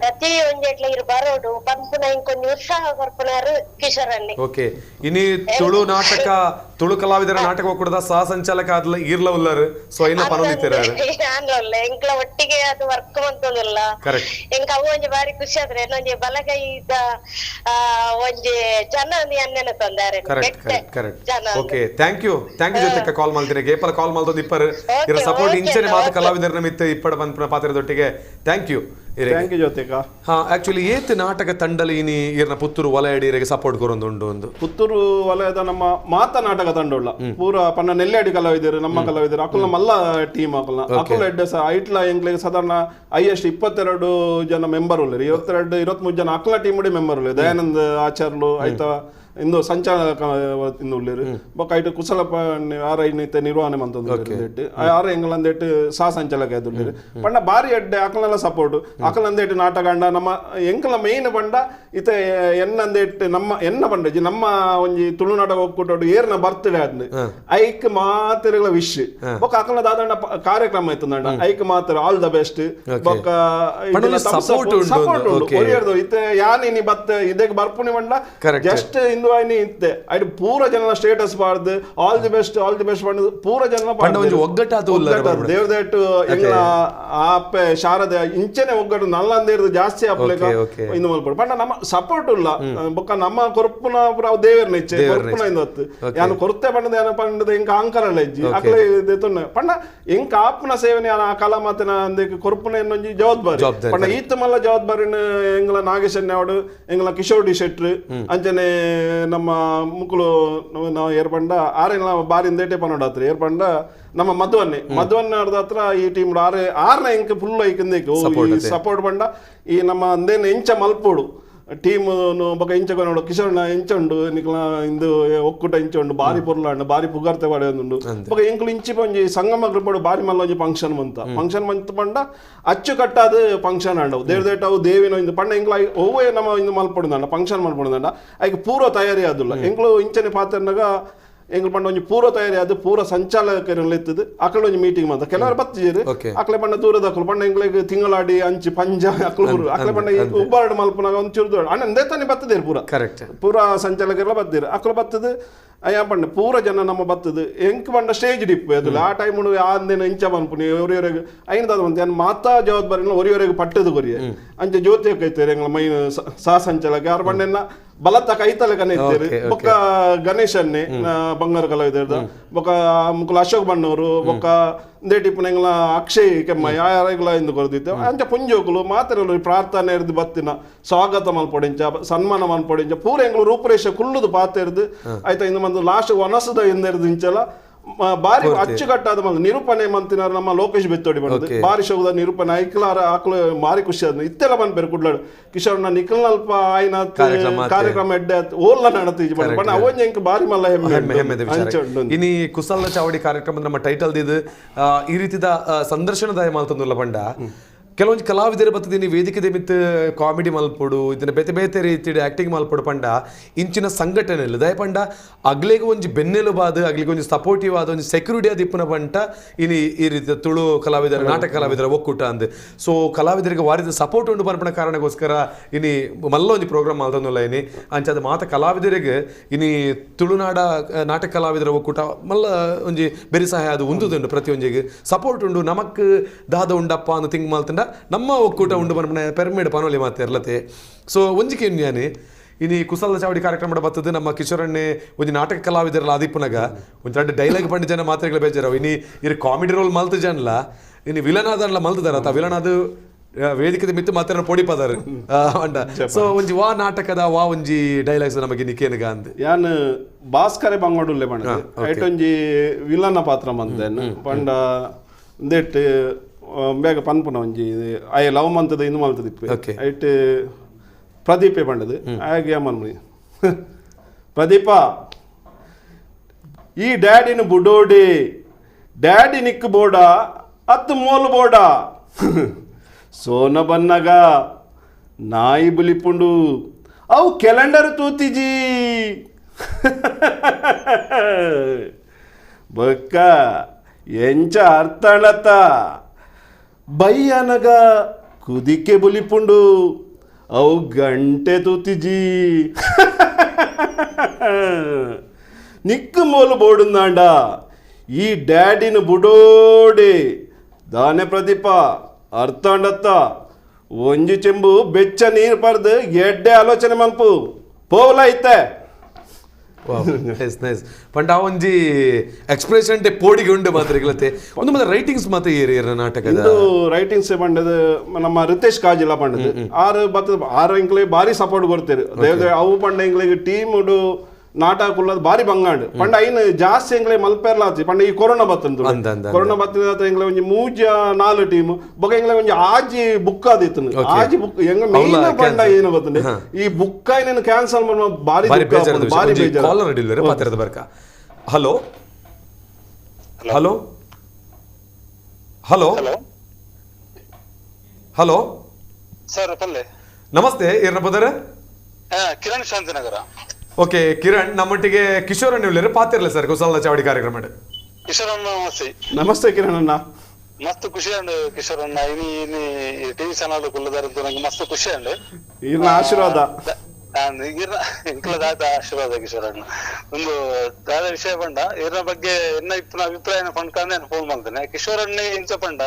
ಪ್ರತಿ ಒಂಜೆಟ್ಲ ಈರು ಬರೋಡು ಪಂಪುನ ಇಂಕೊಂಜಿ ಉತ್ಸಾಹ ಕೊರ್ಪುನಾರು ಕಿಶೋರಣ್ಣಿ ಇನಿ ತುಳು ನಾಟಕ ತುಳು ಕಲಾವಿದರ ನಾಟಕ ಒಕ್ಕೂಟದ ಸಹ ಸಂಚಾಲಕ ಆದ್ಲ ಈರ್ಲ ಉಲ್ಲರು ಸೊ ಐನ ಪನೊಂದಿತ್ತಿರಾರು ಅಲ್ಲ ಎಂಕ್ಲ ಒಟ್ಟಿಗೆ ಅದು ವರ್ಕ್ ಮಂತೊಂದುಲ್ಲ ಎಂಕ ಅವು ಒಂಜಿ ಬಾರಿ ಖುಷಿ ಆದ್ರೆ ಒಂಜಿ ಬಲಗೈದ ಒಂಜಿ ಜನ ಅನ್ನೆನ ತೊಂದರೆ ಓಕೆ ಥ್ಯಾಂಕ್ ಯು ಜೊತೆಗೆ ಕಾಲ್ ಮಾಡ್ತೀರಿ ಏಪಲ ಕಾಲ್ ಮಾಡ್ತೊಂದು ಇಪ್ಪರು ಇರ ಸಪೋರ್ಟ್ ಇಂಚನೆ ಮಾತು ಕಲಾವಿದರ ಮಿತ್ತ ಇಪ್ಪಡ ಬಂದ ಪಾತ್ರದೊಟ್ಟಿಗೆ ಥ್ಯಾಂಕ್ ಯು ಜ್ಯೋತಿಕ ಆಕ್ಚುಲಿ ಏತ್ ನಾಟಕ ತಂಡಲಿ ಇನಿ ಇರ್ನ ಪುತ್ತೂರು ವಲಯಡಿಗೆ ಸಪೋರ್ಟ್ ಕೊರೊಂದುಂಡು ಒಂದು ಪುತ್ತೂರು ವಲಯದ ನಮ್ಮ ಮಾತ ನಾಟಕ ತಂಡೋಳ ಪೂರ ಪನ್ನ ನೆಲ್ಲಾಡಿ ಕಲಾವಿದರು ನಮ್ಮ ಕಲಾವಿದರು ಅಕಲ್ನ ಮಲ್ಲ ಟೀಮ್ ಅಕಲ್ ಎಡ್ಡೆ ಐಟ್ಲ ಎಂಕ್ಲಿಗೆ ಸಾಧಾರಣ ಹೈಯೆಸ್ಟ್ 22 ಜನ ಮೆಂಬರ್ ಉಳ್ಳರು 22-23 ಜನ ಅಕಲ ಟೀಮ್ ಮೆಂಬರ್ ಉಳ್ಳಿ ದಯಾನಂದ್ ಆಚಾರ್ಲು ಆಯ್ತಾ ಇಂದು ಸಂಚಾಲಕ ಇಂದು ಉಳ್ಳೇರು ಬೊಕ್ಕ ಐಟ್ ಕುಸಲಪ್ಪ ಆರ ಇನ್ನೈತೆ ನಿರ್ವಹಣೆ ಮಂತಂದು ಆರ ಎಂಗಳಂದೇಟ್ ಸಾ ಸಂಚಾಲಕ ಎದುಳ್ಳೇರು ಪಂಡ ಬಾರಿ ಎಡ್ಡೆ ಅಕಲೆಲ್ಲ ಸಪೋರ್ಟ್ ಅಕಲಂದೇಟ್ ನಾಟಕಂಡ ನಮ್ಮ ಎಂಕಲ ಮೇನ್ ಪಂಡ ಇತ್ತೆ ಎನ್ನಂದೇಟ್ ನಮ್ಮ ಎನ್ನ ಪಂಡಜಿ ನಮ್ಮ ಒಂಜಿ ತುಳುನಾಟ ಒಕ್ಕೂಟೋಡು ಏರ್ನ ಬರ್ತ್ಡೇ ಆದ್ನು ಐಕ್ ಮಾತಿರಗಳ ವಿಶ್ ಬೊಕ್ಕ ಅಕಲ ದಾದಂಡ ಕಾರ್ಯಕ್ರಮ ಇತ್ತಂಡ ಐಕ್ ಮಾತ್ರ ಆಲ್ ದ ಬೆಸ್ಟ್ ಬೊಕ್ಕ ಸಪೋರ್ಟ್ ಉಂಟು ಇತ್ತೆ ಯಾನಿ ಬತ್ತ ಇದಕ್ಕೆ ಬರ್ಪುನಿ ಮಂಡ ಜಸ್ಟ್ ಇಂದು ಆಯ್ನಿ ಇತ್ತೆ ಐಟ್ ಪೂರ ಜನ ಸ್ಟೇಟಸ್ ಬಾರ್ದು ಆಲ್ ದಿ ಬೆಸ್ಟ್ ಪಂಡ ಪೂರ ಜನ ದೇವ್ರದೇಟು ಎಂಗ್ಲ ಆಪೆ ಶಾರದೆ ಇಂಚನೆ ಒಗ್ಗಟ್ಟು ನಲ್ಲಂದೇರ್ದು ಜಾಸ್ತಿ ಆಪ್ಲೇಕ ಇಂದು ಮಲ್ಪಡು ಪಂಡ ನಮ್ಮ ಸಪೋರ್ಟ್ ಇಲ್ಲ ಬೊಕ್ಕ ನಮ್ಮ ಕೊರಪುನ ಪುರ ದೇವರ್ನ ಇಚ್ಛೆ ಕೊರಪುನ ಇಂದು ಹೊತ್ತು ಯಾನು ಕೊರತೆ ಪಂಡದ ಏನ ಪಂಡದ ಎಂಕ ಅಂಕರಲ್ಲ ಇಜ್ಜಿ ಅಕ್ಲೆ ದೇತುನ್ನ ಪಂಡ ಎಂಕ ಆಪ್ನ ಸೇವನೆ ಆ ಕಲಾ ಮಾತನ ಅಂದೇಕ ಕೊರಪುನ ಇನ್ನೊಂಜಿ ಜವಾಬ್ದಾರಿ ಪಂಡ ಈತ ಮಲ್ಲ ಜವಾಬ್ದಾರಿನ ಎಂಗ್ಲ ನಾಗೇಶನ್ ಯಾವಡು ಎಂಗ್ಲ ಕಿಶೋರ್ ಡಿ ಶೆಟ್ರು ಅಂಚನೆ ನಮ್ಮ ಮುಕ್ಕಳು ನಾವು ಏರ್ಪಂಡ ಆರೆಲ್ಲ ಬಾರಿಂದೇಟೆ ಪನ್ನೋಡಾತ್ರಿ ಏರ್ಪಂಡ ನಮ್ಮ ಮಧ್ವನ್ನ ಹತ್ರ ಈ ಟೀಮ್ ಆರ್ನ ಎಂಕ್ ಫುಲ್ ಐಕಂದೇಕು ಸಪೋರ್ಟ್ ಪಂಡ ಈ ನಮ್ಮ ಅಂದೇನ ಎಂಚ ಮಲ್ಪೋಡು ಟೀಮ್ ಬೊಕ ಇಂಚ ನೋಡು ಕಿಶೋರ್ನ ಎಂಚುಂಡು ನಿಕ್ಲ ಇಂದು ಒಕ್ಕೂಟ ಇಂಚುಂಡು ಬಾರಿ ಪೊರ್ಲಾಂಡು ಬಾರಿ ಪುಗಾರ್ತೆ ಪಡೆಯೊಂದುಂಡು ಬೊಕ ಎಂಕ್ಲು ಇಂಚಿ ಪೊಂಜಿ ಸಂಗಮ ಗ್ರೂಪಡು ಬಾರಿ ಮಲ್ಲ ಒಂಜಿ ಫಂಕ್ಷನ್ ಮಂತ ಪಂಡ ಅಚ್ಚುಕಟ್ಟಾದ ಫಂಕ್ಷನ್ ಆಂಡವು ದೇವ್ರದೇಟ ಅವು ದೇವಿನ ಇಂದು ಪಂಡ ಎಂಕ್ಲ ಒವ್ವೇ ನಮ್ಮ ಇಂದು ಮಲ್ಪೊಡುಂದಂಡ ಫಂಕ್ಷನ್ ಮಲ್ಪೊಡುಂದಂಡ ಐಕ್ ಪೂರ್ವ ತಯಾರಿ ಆದುಲ್ಲ ಎಂಕ್ಲು ಇಂಚನೆ ಪಾತ್ರನಾಗ ಎಂಗ್ಲು ಪಂಡ ಒಂಜಿ ಪೂರ್ವ ತಯಾರಿ ಆದ್ ಪೂರ ಸಂಚಾಲಕರೆಲ್ಲ ಇತ್ತದು ಅಕಲ್ ಒಂಜಿ ಮೀಟಿಂಗ್ ಮಾತ ಕೆಲವರು ಬತ್ತಿಜೀರು ಅಕ್ಲೆ ಪಂಡ ದೂರದ ಅಕಲು ಪಂಡ ಎಂಗ್ಲಿಗೆ ತಿಂಗಳಾಡಿ ಅಂಚಿ ಪಂಜ ಅಕ್ಲು ಅಕ್ಲೆ ಪಂಡ ಉಬ್ಬಾರ್ಡ್ ಮಲ್ಪನಾಗ ಒಂದು ಚೂರು ಅಣ್ಣ ದೇತಾನೆ ಬತ್ತದೇರು ಪೂರ ಸಂಚಾಲಕರೆಲ್ಲ ಬತ್ತಿರು ಅಕ್ಲು ಬತ್ತದು ಅಯ್ಯ ಪಂಡ ಪೂರ ಜನ ನಮ್ಮ ಬತ್ತದು ಎಂಕ್ ಪಂಡ ಸ್ಟೇಜ್ ಡಿಪ್ ಅದು ಆ ಟೈಮ್ ಆಂದೇನ ಇಂಚ ಮನ್ಪುನಿ ಒರಿಯವರೆಗೆ ಐನದಾದ ಮಂತ್ ಏನು ಮಾತಾ ಜವಾಬ್ದಾರಿ ಒರಿಯವರೆಗೆ ಪಟ್ಟದು ಕೊರಿಯ ಅಂಚೆ ಜ್ಯೋತಿ ಕೈತಾರೆ ಎಂಗ್ಲ ಮೈನ್ ಸಹ ಸಂಚಾಲಕ ಯಾರು ಪಂಡೆಲ್ಲ ಬಲತ್ತ ಕೈತಲೆ ಕನೆ ಇತ್ತೇರಿ ಬೊಕ್ಕ ಗಣೇಶನ್ನೇ ಬಂಗಾರ ಕಲಾವಿದ ಬೊಕ್ಕ ಮುಕ್ಕುಲ ಅಶೋಕ್ ಬಣ್ಣವರು ಬೊಕ್ಕ ದೇಟಿಪ್ಪನ ಎಂಗ್ಲ ಅಕ್ಷಯ್ ಕೆಮ್ಮ ಯಾರೆಗ್ಲ ಇಂದು ಕೊರದಿತ್ತು ಅಂಚ ಪುಂಜೋಕುಲು ಮಾತೆರಲು ಪ್ರಾರ್ಥನೆ ಇರ್ದು ಬತ್ತಿನ ಸ್ವಾಗತ ಮಲ್ಪೊಡೆಂಚ ಸನ್ಮಾನ ಮಲ್ಪೊಡೆಂಚ ಪೂರ ಎಂಗ್ಲು ರೂಪರೇಷ ಕುಲ್ಲುದು ಪಾತೆರ್ದು ಆಯ್ತಾ ಇಂದು ಮಂದು ಲಾಸ್ಟ್ ಒನಸದ ಎಂದೆರ್ದು ಇಂಚಲ ಬಾರಿ ಅಚ್ಚುಕಟ್ಟಾದ ನಿರೂಪಣೆ ಮಂತಿನಾರ ನಮ್ಮ ಲೋಕೇಶ್ ಬೆತ್ತೋಡಿ ಬಂದು ಬಾರಿ ಶೋಕದ ನಿರೂಪಣೆ ಐಕ್ಲಾರ ಆಕಳು ಬಾರಿ ಖುಷಿ ಆದ ಇತ್ತೆಲ್ಲ ಬಂದ್ಬೇರು ಕುಡ್ಲಾಡು ಕಿಶೋರ್ನ ನಿಖಲ್ ಅಲ್ಪ ಆಯ್ನ ಕಾರ್ಯಕ್ರಮ ಎಡ್ಡೆ ಓಲ್ಲ ನಡತೀಜಿ ಬಣ್ಣ ಅವನ್ ಎಂಕ್ ಬಾರಿ ಮಲ್ಲ ಹೆಮ್ಮೆ ಇನಿ ಕುಸಲ್ದ ಚಾವಡಿ ಕಾರ್ಯಕ್ರಮ ನಮ್ಮ ಟೈಟಲ್ ಇದು ಈ ರೀತಿದ ಸಂದರ್ಶನದಾಯ ಮಾಲ್ತಂದುಲ್ಲ ಬಂಡ ಕೆಲವೊಂದು ಕಲಾವಿದರು ಬರ್ತದೀನಿ ವೇದಿಕೆ ಮಿತ್ ಕಾಮಿಡಿ ಮಲ್ಪೊಡು ಇದನ್ನ ಬೇತೆ ಬೇತೆ ರೀತಿ ಆಕ್ಟಿಂಗ್ ಮಲ್ಪೊಡು ಪಂಡ ಇಂಚಿನ ಸಂಘಟನೆಲು ದಯ ಪಂಡ ಅಗ್ಲಿಗೆ ಒಂಜಿ ಬೆನ್ನೆಲು ಬಾದ ಅಗ್ಲಿಗೆ ಒಂಜಿ ಸಪೋರ್ಟಿವ್ ಆದ ಒಂದು ಸೆಕ್ಯೂರಿಟಿ ಆದ ಇಪ್ಪನ ಪಂಟ ಇನಿ ಈ ರೀತಿ ತುಳು ಕಲಾವಿದರ ನಾಟಕ ಕಲಾವಿದರ ಒಕ್ಕೂಟ ಅಂದ್ ಸೊ ಕಲಾವಿದರಿಗೆ ವಾರಿದ ಸಪೋರ್ಟ್ ಉಂಟು ಪನ್ಪಣ ಕಾರಣಕ್ಕೋಸ್ಕರ ಇನಿ ಮಲ್ಲ ಒಂಜಿ ಪ್ರೋಗ್ರಾಮ್ ಮಲ್ತಂದುಲ್ಲ ಇನಿ ಅಂಚದ ಮಾತ ಕಲಾವಿದರಿಗೆ ಇನಿ ತುಳುನಾಡ ನಾಟಕ ಕಲಾವಿದರ ಒಕ್ಕೂಟ ಮಲ್ಲ ಒಂಜಿ ಬೆರಿ ಸಹಾಯ ಅದು ಉಂದುದುಂಡು ಪ್ರತಿಯೊಂಜಿಗೆ ಸಪೋರ್ಟ್ ಉಂಡು ನಮಕ್ ದಾದ ಉಂಡಪ್ಪ ಅಂತ ತಿಂಗ್ ಮಲ್ತಂಡ ನಮ್ಮ ಒಕ್ಕೂಟ ಉಂಡು ಪನ್ಪಣ ಪೆರ್ಮೇಡ್ ಪನೋಲಿ ಮಾತೆ ಇರ್ಲತೆ ಸೊ ಒಂಜಿಕೆ ಯಾನಿ ಇನಿ ಕುಸಲ್ದ ಚಾವಡಿ ಕಾರ್ಯಕ್ರಮ ಬರ್ತದೆ ನಮ್ಮ ಕಿಶೋರಣ್ಣೆ ಒಂದು ನಾಟಕ ಕಲಾವಿದರಲ್ಲ ಆದಿಪ್ಪನಾಗ ಒಂದು ಎರಡು ಡೈಲಾಗ್ ಪಂಡ ಜನ ಮಾತ್ರೆಗಳು ಬೇಜಾರವು ಇನಿ ಇರು ಕಾಮಿಡಿ ರೋಲ್ ಮಲ್ತ ಜನಲ್ಲ ಇನ್ನು ವಿಲನ್ ಆದಲ್ಲ ಮಲ್ತದಾರ ಆ ವಿಲನ್ ಅದು ವೇದಿಕೆ ಮಿತ್ತು ಮಾತ್ರ ಪೊಡಿಪದಾರ ಅಂಡ ಸೊ ಒಂಜಿ ವಾ ನಾಟಕದ ವಾ ಒಂಜಿ ಡೈಲಾಗ್ಸ್ ನಮಗೆ ನಿಕೇನಗ ಅಂದ್ ಯಾನ್ ಭಾಸ್ಕರೆ ಬಂಗೋಡುಲ್ಲೆ ಪಂಡ ಐಟೊಂಜಿ ವಿಲನ ಪಾತ್ರ ಮಂದೇನು ಪಂಡ ದೇಟ್ ಬೇಗ ಪನ್ಪುನ ಒಂಜಿ ಆಯ ಲವ್ ಮಂತದ ಇಂದು ಮಲ್ತದಿಪ್ಪೆ ಐಟ್ ಪ್ರದೀಪೆ ಪಂಡದು ಹಾಗೆ ಮನ್ಮಿ ಪ್ರದೀಪ ಈ ಡ್ಯಾಡಿನ ಬುಡೋಡಿ ಡ್ಯಾಡಿ ನಿಕ್ ಬೋಡ ಅತ್ತು ಮೋಲು ಬೋಡ ಸೋನ ಬನ್ನಗ ನಾಯಿ ಬುಲಿಪುಂಡು ಅವು ಕ್ಯಾಲೆಂಡರ್ ತೂತಿಜಿ ಬೊಕ್ಕ ಎಂಚ ಅರ್ಥಳತ ಬಯ್ಯನಗ ಕುದಿಕೆ ಬುಲಿಪುಂಡು ಅವು ಗಂಟೆ ತೂತಿಜಿ ನಿಕ್ಕು ಮೋಲು ಬೋಡುಂದಾಂಡ ಈ ಡ್ಯಾಡಿನ ಬುಡೋಡೆ ದಾನೆ ಪ್ರದೀಪ ಅರ್ಥಂಡತ್ತ ಒಂಜಿ ಚೆಂಬು ಬೆಚ್ಚ ನೀರು ಪರ್ದು ಎಡ್ಡೆ ಆಲೋಚನೆ ಮಲ್ಪು ಪೋವಲ ಐತೆ ಪಂಡ ಒಂಜಿ ಎಕ್ಸ್ಪ್ರೆಷನ್ ಪೋಡಿಗೆ ಉಂಡು ಮಾತ್ರ ಒಂದು ಮತ್ತೆ ರೈಟಿಂಗ್ಸ್ ಮಾತ್ರ ಏರಿಯರ ನಾಟಕದ ರೈಟಿಂಗ್ಸ್ ಪಂಡದು ನಮ್ಮ ರಿತೇಶ್ ಕಾಜಿಲ್ಲ ಪಂಡದು ಆರು ಬತ್ತ ಆರು ಇಂಕ್ಲೆ ಬಾರಿ ಸಪೋರ್ಟ್ ಕೊಡ್ತೇವೆ ದೇವ್ದೆ ಅವು ಪಂಡ ಇಂಕ್ಲಿಗೆ ಟೀಮ್ ಉಡು ನಾಟಕ ಕುಲ್ಲದ ಬಾರಿ ಬಂಗಾಂಡ್ ಪಂಡ ಐನ್ ಜಾಸ್ತಿ ಎಂಗ್ಲೆ ಮಲ್ಪೆರ್ಲಾತಿ ಪಂಡ ಈ ಕೊರೋನಾ ಬತ್ತಂತು ಕೊರೋನಾ ಬತ್ತಿನ ಎಂಗ್ಲೆ ಒಂಜಿ ಮೂಜ 4 ಟೀಮ್ ಬೊಕ ಎಂಗ್ಲೆ ಒಂಜಿ ಆಜಿ ಬುಕ್ ಆದಿತ್ತು ಆಜಿ ಬುಕ್ ಎಂಗ ಮೇನ್ ಪಂಡ ಏನು ಗೊತ್ತಂಡೆ ಈ ಬುಕ್ ಐನ ಕ್ಯಾನ್ಸಲ್ ಮಾಡುವ ಬಾರಿ ಬಾರಿ ಬೇಜಾರು ಕಾಲರ್ ಅಡಿಲ್ಲರೆ ಪಾತ್ರದ ಬರ್ಕ hello hello hello hello sir ಪಲ್ಲೆ ನಮಸ್ತೆ ಏನ ಬದರ ಕಿರಣ್ ಶಾಂತಿನಗರ. ಓಕೆ ಕಿರಣ್ ನಮ್ಮೊಟ್ಟಿಗೆ ಕಿಶೋರ್ ಅಣ್ಣ ಪಾತಿರ್ಲ ಸರ್ ಕುಸಲ್ದ ಚಾವಡಿ ಕಾರ್ಯಕ್ರಮ ಕಿಶೋರ್ ಅಣ್ಣ ನಮಸ್ತೆ. ನಮಸ್ತೆ ಕಿರಣ್ ಅಣ್ಣ. ಮಸ್ತ್ ಖುಷಿ ಅಂಡ್ ಕಿಶೋರ್ ಅಣ್ಣ ಇನಿ ಟಿವಿ ಚಾನಲ್ ಕುಲ್ಲದಾರಂತ ನಂಗೆ ಮಸ್ತ್ ಖುಷಿ ಅಂಡ್ ಇರ್ನ ಆಶೀರ್ವಾದ ಇಂಕ್ಲ ದಾದ ಆಶೀರ್ವಾದ ಕಿಶೋರ್ ಅಣ್ಣ. ಒಂದು ದಾದ ವಿಷಯ ಪಂಡ ಇದ್ರ ಬಗ್ಗೆ ಎನ್ನ ಇಪ್ಪನ ಅಭಿಪ್ರಾಯನ ಪಂಡ್ಕಂದೆ ನಾನು ಫೋನ್ ಮಾಡ್ತೇನೆ. ಕಿಶೋರ್ ಅಣ್ಣ ಇಂಚ ಪಂಡ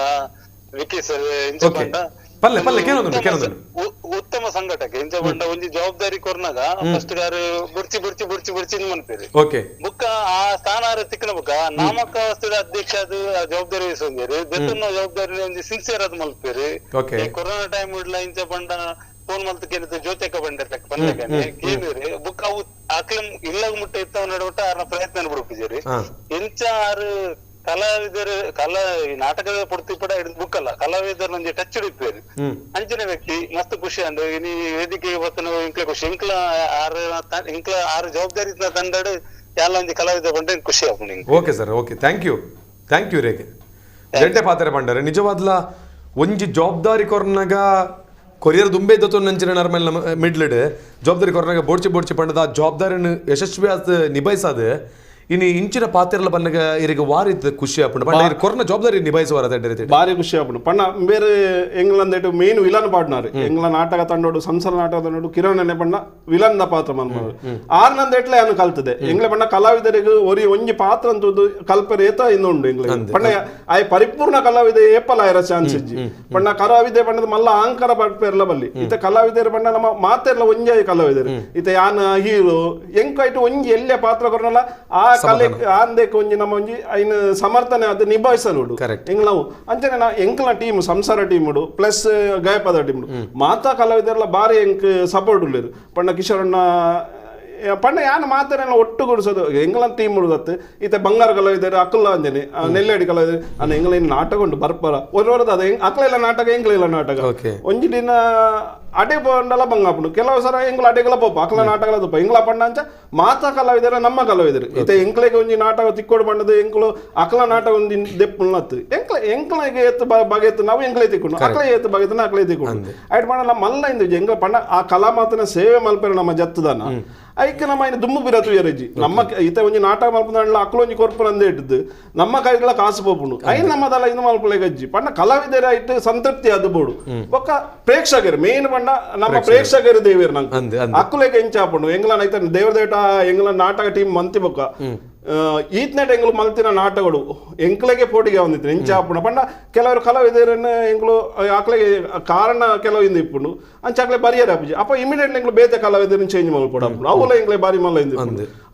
ವಿಕಿ ಸರ್ ಇಂಚ ಪಂಡ ಉತ್ತಮ ಸಂಘಟಕ ಇಂಚ ಪಂಡ ಒಂಜಿ ಜವಾಬ್ದಾರಿ ಕೊರ್ನಾಗ ಫಸ್ಟ್ ಗಾರು ಬುಡ್ಚಿ ಬುಡ್ಚಿ ಬುಡ್ಚಿ ಬುಡ್ಚಿ ಮನ್ಪೇರಿ ಬುಕ್ಕ ಆ ಸ್ಥಾನ ತಿಕ್ಕನ ಬುಕ್ಕ ನಾಮಕ ವಸ್ತುದ ಅಧ್ಯಕ್ಷ ಅದು ಜವಾಬ್ದಾರಿ ವಹಿಸೋಂಗೇರಿ ಬೆತ್ತನ ಜವಾಬ್ದಾರಿ ಒಂಜಿ ಸಿನ್ಸಿಯರ್ ಅದು ಮಲ್ಪೇರಿ. ಕೊರೋನಾ ಟೈಮ್ ಇಡ್ಲ ಇಂಚ ಪಂಡ ಫೋನ್ ಮಲ್ತಕ್ಕೆ ಜೋತೆಕ ಬಂದಿರ್ಲಕ್ ಬಂದಕ್ಕೆ ಕೇಳಿರಿ ಬುಕ್ ಅವು ಆಕ್ಲಂ ಇಲ್ಲ ಮುಟ್ಟ ಇತ್ತವ ನಡುವಟ ಆರ್ನ ಪ್ರಯತ್ನ ಬಿಡುಪಿದ್ದೀರಿ ಇಂಚ ಆರು ಕಲಾವಿದರು ನಾಟಕದ ಪೂರ್ತಿ ಕೂಡ ಹಿಡಿದು ಬುಕ್ ಅಲ್ಲ ಕಲಾವಿದರು ಒಂಜಿ ಟಚ್ ಹಿಡಿಪೇರಿ ಅಂಚಿನ ವ್ಯಕ್ತಿ ಮಸ್ತ್ ಖುಷಿ ಅಂಡ್ ಇನಿ ವೇದಿಕೆ ಇವತ್ತು ಇಂಕ್ಲ ಖುಷಿ ಇಂಕ್ಲ ಆರು ಜವಾಬ್ದಾರಿ ತಂಡಡು ಎಲ್ಲ ಒಂಜಿ ಕಲಾವಿದ ಬಂದ್ರೆ ಖುಷಿ ಆಗ ನಿಂಗೆ. Okay sir okay thank you ರೇಖೆ ಜಂಟೆ ಪಾತ್ರೆ ಬಂಡರೆ ನಿಜವಾದ್ಲ ಒಂಜಿ ಜವಾಬ್ದಾರಿ ಕೊರ್ನಾಗ ಕೊರಿಯರ್ ದುಂಬೆ ಇದ್ದತ್ತು ನಂಚಿನ ನರ್ಮೇಲೆ ನಮ್ಮ ಮಿಡ್ಲಡ್ ಜವಾಬ್ದಾರಿ ಕೊರ್ನಾಗ ಬೋಡ್ಚಿ ಪಂಡದ ಆ ಜವಾಬ್ದಾರಿಯನ್ನು ಯಶಸ್ವಿ ಆದ ನಿಭಾಯಿಸೋದು ಇನ್ನು ಇಂಚಿನ ಪಾತ್ರೆಲ್ಲ ಬಂದಾಗ ಇರಿಗೆ ವಾರಿದ ಖುಷಿ ಆಪುಂಡು ಪಂಡ ಕೊರೋನಾ ಜವಾಬ್ದಾರಿ ನಿಭಾಯಿಸುವಾರ ಬಾರಿ ಖುಷಿ ಆಪುಂಡು ಪಂಡ ಬೇರೆ ಎಂಗ್ಲಂದೇಟು ಮೇನ್ ವಿಲನ್ ಪಾಡ್ನಾರು ಎಂಗ್ಲ ನಾಟಕ ತಂಡೋಡು ಸಂಸಾರ ನಾಟಕ ತಂಡೋಡು ಕಿರಣನೆ ಪಂಡ ವಿಲನ್ ದ ಪಾತ್ರ ಮನ್ಮಾರು ಆರ್ನಂದೇಟ್ಲೆ ಅನ್ನು ಕಲ್ತದೆ ಎಂಗ್ಲೆ ಪಂಡ ಕಲಾವಿದರಿಗೆ ಒರಿ ಒಂಜಿ ಪಾತ್ರ ಅಂತದ್ದು ಕಲ್ಪರೆ ಏತ ಇನ್ನುಂಡು ಎಂಗ್ಲೆ ಪಂಡ ಆಯ್ ಪರಿಪೂರ್ಣ ಕಲಾವಿದ ಏಪಲ ಇರೋ ಚಾನ್ಸ್ ಇಜ್ಜಿ ಪಂಡ ಕಲಾವಿದೆ ಪಂಡದ ಮಲ್ಲ ಅಹಂಕಾರ ಪಡ್ಪೇರ್ಲ ಬಲ್ಲಿ ಇತ ಕಲಾವಿದರು ಪಂಡ ನಮ್ಮ ಮಾತೆರ್ಲ ಒಂಜಿ ಕಲಾವಿದರು ಇತ ಯಾನ ಹೀರೋ ಎಂಕಾಯ್ತು ಒಂಜಿ ಎಲ್ಲೇ ಪಾತ್ರ ಕೊರನಲ್ಲ ಆ ಕಲೆ ಆಂದೇಕ ಒಂಜಿ ನಮ್ಮ ಒಂಜಿ ಐನ ಸಮರ್ಥನೆ ಅದು ನಿಭಾಯಿಸಲುಡು ಎಂಗ್ ನಾವು ಅಂಚನೆ ನಾ ಎಂಕ್ಲ ಟೀಮ್ ಸಂಸಾರ ಟೀಮುಡು ಪ್ಲಸ್ ಗಾಯಪದ ಟೀಮುಡು ಮಾತಾ ಕಲಾವಿದರ್ಲ ಬಾರಿ ಎಂಕ್ ಸಪೋರ್ಟ್ ಉಳ್ಳೇರು ಪಂಡ ಕಿಶೋರಣ್ಣ ಪಂಡ ಯಾನ ಮಾತಾರೆಲ್ಲ ಒಟ್ಟುಗೂಡಿಸೋದು ಎಂಗ್ಲ ಟೀಮ್ ಉಳಿದತ್ತು ಈತ ಬಂಗಾರ ಕಲಾವಿದರು ಅಕ್ಕಲ್ಲ ಅಂಜನೆ ನೆಲ್ಲಾಡಿ ಕಲಾವಿದರು ಅನ್ನ ಎಂಗ್ಲ ಇನ್ನು ನಾಟಕ ಉಂಟು ಬರ್ಪರ ಒರ್ವರದ ಅದು ಅಕ್ಕಲೆಲ್ಲ ನಾಟಕ ಎಂಗ್ಲೆಲ್ಲ ನಾಟಕ ಒಂಜಿ ದಿನ ಅಡೆ ಪಂಡಲ ಬಂಗಾಪುಂಡು ಕೆಲವು ಸರ ಎಂಗ್ಲ ಅಡೆಗಳ ಪೋಪ ಅಕ್ಕಲ ನಾಟಕಲ ತುಪ್ಪ ಎಂಗ್ಲ ಪಂಡ ಅಂಚ ಮಾತಾ ಕಲಾವಿದರ ನಮ್ಮ ಕಲಾವಿದರು ಈತ ಎಂಕ್ಲೆಗೆ ಒಂಜಿ ನಾಟಕ ತಿಕ್ಕೋಡು ಪಂಡದು ಎಂಕ್ಲು ಅಕ್ಕಲ ನಾಟಕ ಒಂದಿ ದೆಪ್ಪುಣ್ಣತ್ತು ಎಂಕ್ಲೆಗೆ ಎತ್ತು ಬಗೆ ಎತ್ತು ನಾವು ಎಂಗ್ಲೇ ತಿಕ್ಕೊಂಡು ಅಕ್ಕಲೆ ಎತ್ತು ಬಗೆ ಎತ್ತು ಅಕ್ಕಲೇ ತಿಕ್ಕೊಂಡು ಆಯ್ತು ಪಂಡ ನಮ್ಮ ಮಲ್ಲ ಇಂದು ಎಂಗ್ಲ ಪಂಡ ಆ ಕಲಾ ಮಾತನ ಸೇವೆ ಮಲ್ಪೇರು ನಮ್ಮ ಜತ್ತದನ ಐಕೆ ನಮ್ಮ ಇನ್ನು ದುಮ್ಮು ಬಿರತು ಎರಜಿ ನಮ್ಮ ಈತ ಒಂಜಿ ನಾಟಕ ಮಲ್ಪದ ಅಕ್ಲೊಂಜಿ ಕೊರ್ಪುನ ಅಂದೇ ಇಟ್ಟದ್ದು ನಮ್ಮ ಕೈಗಳ ಕಾಸು ಪೋಪುಂಡು ಐನ್ ನಮ್ಮದಲ್ಲ ಇನ್ನು ಮಲ್ಪಲೆ ಗಜ್ಜಿ ಪಂಡ ಕಲಾವಿದರ ಇಟ್ಟು ಸಂತೃಪ್ತಿ ಅದು ಬೋಡು ಬೊಕ್ಕ ಪ್ರೇಕ್ಷಕರು ಮೇನ್ ಪಂಡ ನಮ್ಮ ಪ್ರೇಕ್ಷಕರು ದೇವೇರು ನಂಗೆ ಅಕ್ಕುಲೆಗೆ ಎಂಚಾಪುಂಡು ಎಂಗ್ಲ ಐತ ದೇವದೇಟ ಎಂಗ್ಲ ನಾಟಕ ಟೀಮ್ ಮಂತಿ ಬೊಕ್ಕ ಈತ್ನೆಟ್ ಎಂಗ್ಲು ಮಲ್ತಿನ ನಾಟಕಗಳು ಎಂಕ್ಲೆಗೆ ಪೋಟಿಗೆ ಬಂದಿತ್ತು ಎಂಚಾಪುಂಡು ಪಂಡ ಕೆಲವರು ಕಲಾವಿದರನ್ನ ಎಂಗ್ಲು ಆಕ್ಲೆಗೆ ಕಾರಣ ಕೆಲವು ಇಂದು ಇಪ್ಪುಂಡು ಅಂಚಾಕ್ಲೆ ಬರಿಯರ್ ಅಪ್ಪಜಿ ಅಪ್ಪ ಇಮಿಡಿಯೇಟ್ಲಿ ಎಂಗ್ಲು ಬೇತೆ ಕಲಾವಿದರನ್ನ ಚೇಂಜ್ ಮಲ್ಪೋಡು ಅವಲ ಎಂಗ್ಲೆ ಬಾರಿ ಮಲ್ಲ ಇಂದು